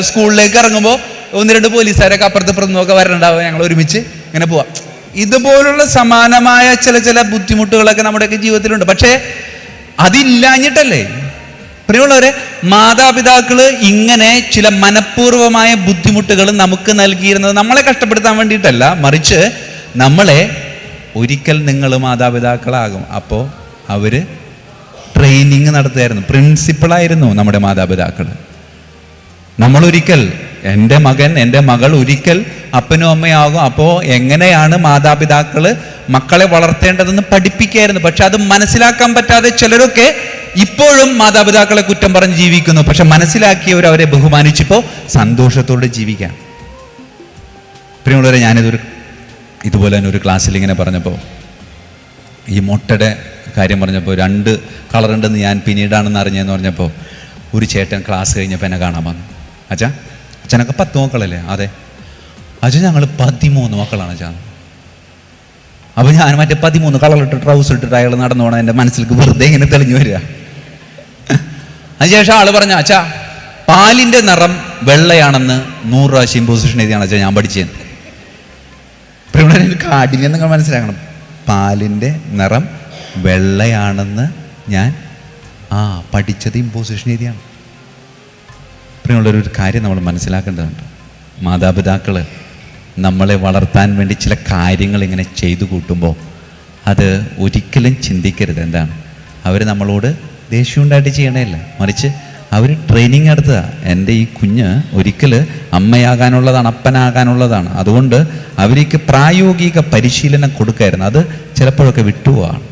സ്കൂളിലേക്ക് ഇറങ്ങുമ്പോൾ 1-2 പോലീസുകാരൊക്കെ അപ്പുറത്തുനിന്നൊക്കെ വരണുണ്ടാവും. ഞങ്ങൾ ഒരുമിച്ച് ഇങ്ങനെ പോവാം. ഇതുപോലുള്ള സമാനമായ ചില ബുദ്ധിമുട്ടുകളൊക്കെ നമ്മുടെയൊക്കെ ജീവിതത്തിലുണ്ട്. പക്ഷേ അതില്ലാഞ്ഞിട്ടല്ലേ പ്രിയമുള്ളവരെ, മാതാപിതാക്കൾ ഇങ്ങനെ ചില മനഃപൂർവമായ ബുദ്ധിമുട്ടുകൾ നമുക്ക് നൽകിയിരുന്നത് നമ്മളെ കഷ്ടപ്പെടുത്താൻ വേണ്ടിയിട്ടല്ല, മറിച്ച് നമ്മളെ ഒരിക്കൽ നിങ്ങൾ മാതാപിതാക്കളാകും. അപ്പോൾ അവർ ട്രെയിനിങ് നടത്തുമായിരുന്നു, പ്രിൻസിപ്പളായിരുന്നു നമ്മുടെ മാതാപിതാക്കൾ. നമ്മളൊരിക്കൽ, എൻ്റെ മകൻ എൻ്റെ മകൾ ഒരിക്കൽ അപ്പനും അമ്മയാകും. അപ്പോൾ എങ്ങനെയാണ് മാതാപിതാക്കൾ മക്കളെ വളർത്തേണ്ടതെന്ന് പഠിപ്പിക്കുകയായിരുന്നു. പക്ഷെ അത് മനസ്സിലാക്കാൻ പറ്റാതെ ചിലരൊക്കെ ഇപ്പോഴും മാതാപിതാക്കളെ കുറ്റം പറഞ്ഞ് ജീവിക്കുന്നു. പക്ഷെ മനസ്സിലാക്കിയവർ അവരെ ബഹുമാനിച്ചപ്പോൾ സന്തോഷത്തോടെ ജീവിക്കാം. പ്രിയമുള്ളവരെ, ഇതുപോലെ തന്നെ ഒരു ക്ലാസ്സിൽ ഇങ്ങനെ പറഞ്ഞപ്പോൾ, ഈ മുട്ടയുടെ കാര്യം പറഞ്ഞപ്പോൾ 2 കളറുണ്ടെന്ന് ഞാൻ പിന്നീടാണെന്ന് അറിഞ്ഞതെന്ന് പറഞ്ഞപ്പോൾ ഒരു ചേട്ടൻ ക്ലാസ് കഴിഞ്ഞപ്പോൾ എന്നെ കാണാൻ വന്നു. അച്ഛനൊക്കെ 10 മക്കളല്ലേ? അതെ അച്ഛൻ, ഞങ്ങൾ 13 മക്കളാണ് അച്ഛാ. അപ്പോൾ ഞാൻ മറ്റേ 13 കളറിട്ട് ട്രൗസർ ഇട്ടിട്ട് അയാൾ നടന്നു പോകണം എൻ്റെ മനസ്സിലേക്ക് വെറുതെ ഇങ്ങനെ തെളിഞ്ഞു വരിക. അതിനുശേഷം ആൾ പറഞ്ഞ, അച്ഛാ പാലിൻ്റെ നിറം വെള്ളയാണെന്ന് 100 പ്രാവശ്യം ഇമ്പോസിഷൻ എഴുതിയാണ് അച്ഛാ ഞാൻ പഠിച്ചത്. ഇപ്പം ഇവിടെ കാടിനെ നിങ്ങൾ മനസ്സിലാക്കണം, പാലിൻ്റെ നിറം വെള്ളയാണെന്ന് ഞാൻ പഠിച്ചത് ഇമ്പോസിഷൻ എഴുതിയാണ്. ഇങ്ങനെയുള്ളൊരു കാര്യം നമ്മൾ മനസ്സിലാക്കേണ്ടതുണ്ട്. മാതാപിതാക്കൾ നമ്മളെ വളർത്താൻ വേണ്ടി ചില കാര്യങ്ങൾ ഇങ്ങനെ ചെയ്തു കൂട്ടുമ്പോൾ അത് ഒരിക്കലും ചിന്തിക്കരുത്. എന്താണ് അവർ നമ്മളോട് ദേഷ്യം ഉണ്ടായിട്ട് ചെയ്യണമല്ല, മറിച്ച് അവർ ട്രെയിനിങ് എടുത്തതാണ്. എൻ്റെ ഈ കുഞ്ഞ് ഒരിക്കൽ അമ്മയാകാനുള്ളതാണ്, അപ്പനാകാനുള്ളതാണ്. അതുകൊണ്ട് അവർക്ക് പ്രായോഗിക പരിശീലനം കൊടുക്കായിരുന്നു. അത് ചിലപ്പോഴൊക്കെ വിട്ടുപോവാണ്.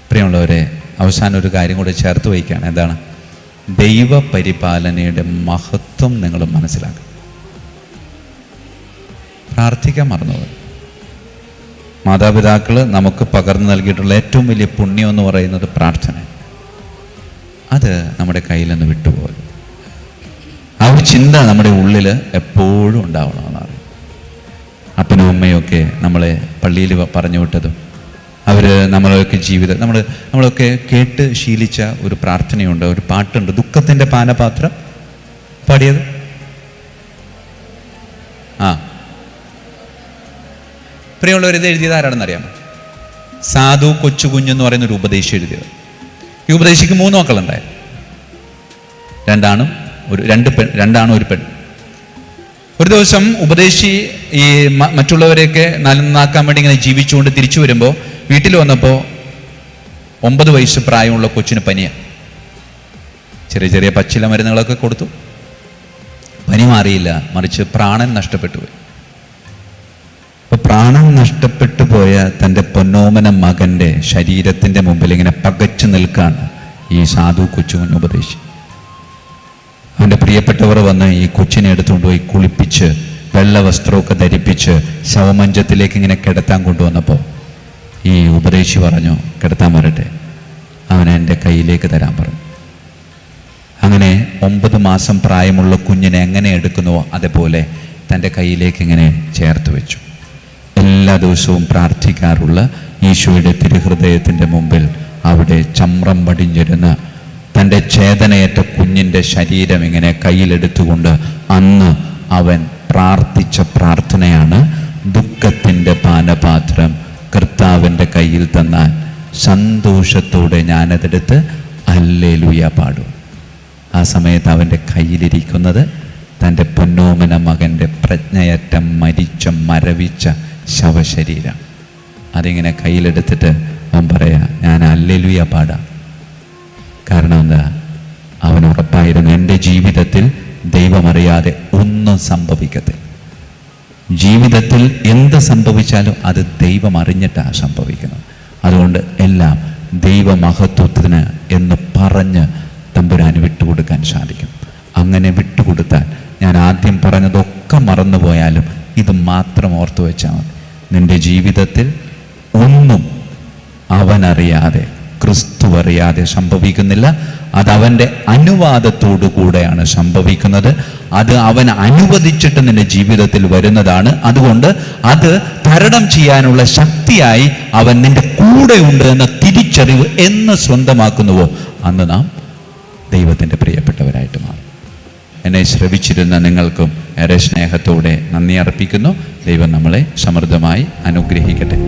പ്രിയമുള്ളവരെ, അവസാനം ഒരു കാര്യം കൂടെ ചേർത്ത് വയ്ക്കുകയാണ്. എന്താണ്? ദൈവ പരിപാലനയുടെ മഹത്വം നിങ്ങൾ മനസ്സിലാക്കുക. പ്രാർത്ഥിക്കാൻ മറന്നുപോയി. മാതാപിതാക്കൾ നമുക്ക് പകർന്നു നൽകിയിട്ടുള്ള ഏറ്റവും വലിയ പുണ്യം എന്ന് പറയുന്നത് പ്രാർത്ഥന. അത് നമ്മുടെ കയ്യിൽ നിന്ന് വിട്ടുപോകും. ആ ഒരു ചിന്ത നമ്മുടെ ഉള്ളിൽ എപ്പോഴും ഉണ്ടാവണമെന്നാണ്. അപ്പനും അമ്മയൊക്കെ നമ്മളെ പള്ളിയിൽ പറഞ്ഞു വിട്ടതും അവർ നമ്മളൊക്കെ ജീവിതം നമ്മളൊക്കെ കേട്ട് ശീലിച്ച ഒരു പ്രാർത്ഥനയുണ്ട്, ഒരു പാട്ടുണ്ട്, ദുഃഖത്തിൻ്റെ പാനപാത്രം പാടിയത്. പ്രിയമുള്ളവർ, ഇത് എഴുതിയത് ആരാണെന്ന് അറിയാമോ? സാധു കൊച്ചുകുഞ്ഞെന്ന് പറയുന്നൊരു ഉപദേശി എഴുതിയത്. ഈ ഉപദേശിക്ക് 3 മക്കളുണ്ടായിരുന്നു. 2 ഒരു പെൺ. ഒരു ദിവസം ഉപദേശി ഈ മറ്റുള്ളവരെയൊക്കെ നന്നാക്കാൻ വേണ്ടി ഇങ്ങനെ ജീവിച്ചുകൊണ്ട് തിരിച്ചു വരുമ്പോൾ വീട്ടിൽ വന്നപ്പോൾ 9 വയസ്സ് പ്രായമുള്ള കൊച്ചിന് പനിയാണ്. ചെറിയ ചെറിയ പച്ചില മരുന്നുകളൊക്കെ കൊടുത്തു. പനി മാറിയില്ല, മറിച്ച് പ്രാണൻ നഷ്ടപ്പെട്ടു പോയി. അപ്പോൾ പ്രാണൻ നഷ്ടപ്പെട്ടു പോയ തൻ്റെ പൊന്നോമന മകൻ്റെ ശരീരത്തിൻ്റെ മുമ്പിൽ ഇങ്ങനെ പകച്ചു നിൽക്കാണ് ഈ സാധു കൊച്ചുകുഞ്ഞ് ഉപദേശി. അവൻ്റെ പ്രിയപ്പെട്ടവർ വന്ന് ഈ കൊച്ചിനെ എടുത്തുകൊണ്ട് പോയി കുളിപ്പിച്ച് വെള്ള വസ്ത്രമൊക്കെ ധരിപ്പിച്ച് ശവമഞ്ചത്തിലേക്ക് ഇങ്ങനെ കിടത്താൻ കൊണ്ടുവന്നപ്പോൾ ഈ ഉപദേശി പറഞ്ഞു, കിടത്താൻ വരട്ടെ, അവനെ എൻ്റെ കയ്യിലേക്ക് തരാൻ പറഞ്ഞു. അങ്ങനെ 9 മാസം പ്രായമുള്ള കുഞ്ഞിനെ എങ്ങനെ എടുക്കുന്നുവോ അതേപോലെ തൻ്റെ കയ്യിലേക്ക് ഇങ്ങനെ ചേർത്ത് വെച്ചു. എല്ലാ ദിവസവും പ്രാർത്ഥിക്കാറുള്ള ഈശോയുടെ തിരുഹൃദയത്തിൻ്റെ മുമ്പിൽ അവിടെ ചമ്രം പടിഞ്ഞിരുന്ന് തൻ്റെ ചേതനയേറ്റ കുഞ്ഞിൻ്റെ ശരീരം ഇങ്ങനെ കയ്യിലെടുത്തുകൊണ്ട് അന്ന് അവൻ പ്രാർത്ഥിച്ച പ്രാർത്ഥനയാണ്, ദുഃഖത്തിൻ്റെ പാനപാത്രം കർത്താവിൻ്റെ കയ്യിൽ തന്നാൽ സന്തോഷത്തോടെ ഞാനതെടുത്ത് ഹല്ലേലൂയ പാടും. ആ സമയത്ത് അവൻ്റെ കയ്യിലിരിക്കുന്നത് തൻ്റെ പൊന്നോമന മകൻ്റെ പ്രജ്ഞയറ്റ മരവിച്ച ശവശരീരം. അതിങ്ങനെ കയ്യിലെടുത്തിട്ട് അവൻ പറയാ, ഞാൻ ഹല്ലേലൂയ പാടാം. കാരണം എന്താ? അവൻ ഉറപ്പായിരുന്നു, എൻ്റെ ജീവിതത്തിൽ ദൈവമറിയാതെ ഒന്നും സംഭവിക്കത്തില്ല. ജീവിതത്തിൽ എന്ത് സംഭവിച്ചാലും അത് ദൈവം അറിഞ്ഞിട്ടാണ് സംഭവിക്കുന്നത്. അതുകൊണ്ട് എല്ലാം ദൈവമഹത്വത്തിന് എന്ന് പറഞ്ഞ് തമ്പുരാന് വിട്ടുകൊടുക്കാൻ സാധിക്കും. അങ്ങനെ വിട്ടുകൊടുത്താൽ, ഞാൻ ആദ്യം പറഞ്ഞതൊക്കെ മറന്നുപോയാലും ഇത് മാത്രം ഓർത്തു വെച്ചാൽ മതി, നിന്റെ ജീവിതത്തിൽ ഒന്നും അവനറിയാതെ, ക്രിസ്തു അറിയാതെ സംഭവിക്കുന്നില്ല. അത് അവൻ്റെ അനുവാദത്തോടു കൂടെയാണ് സംഭവിക്കുന്നത്. അത് അവൻ അനുവദിച്ചിട്ട് നിന്റെ ജീവിതത്തിൽ വരുന്നതാണ്. അതുകൊണ്ട് അത് തരണം ചെയ്യാനുള്ള ശക്തിയായി അവൻ നിന്റെ കൂടെ ഉണ്ട് എന്ന തിരിച്ചറിവ് എന്ന് സ്വന്തമാക്കുന്നുവോ അന്ന് നാം ദൈവത്തിൻ്റെ പ്രിയപ്പെട്ടവരായിട്ട് മാറും. എന്നെ ശ്രവിച്ചിരുന്ന നിങ്ങൾക്കും ഏറെ സ്നേഹത്തോടെ നന്ദി അർപ്പിക്കുന്നു. ദൈവം നമ്മളെ സമൃദ്ധമായി അനുഗ്രഹിക്കട്ടെ.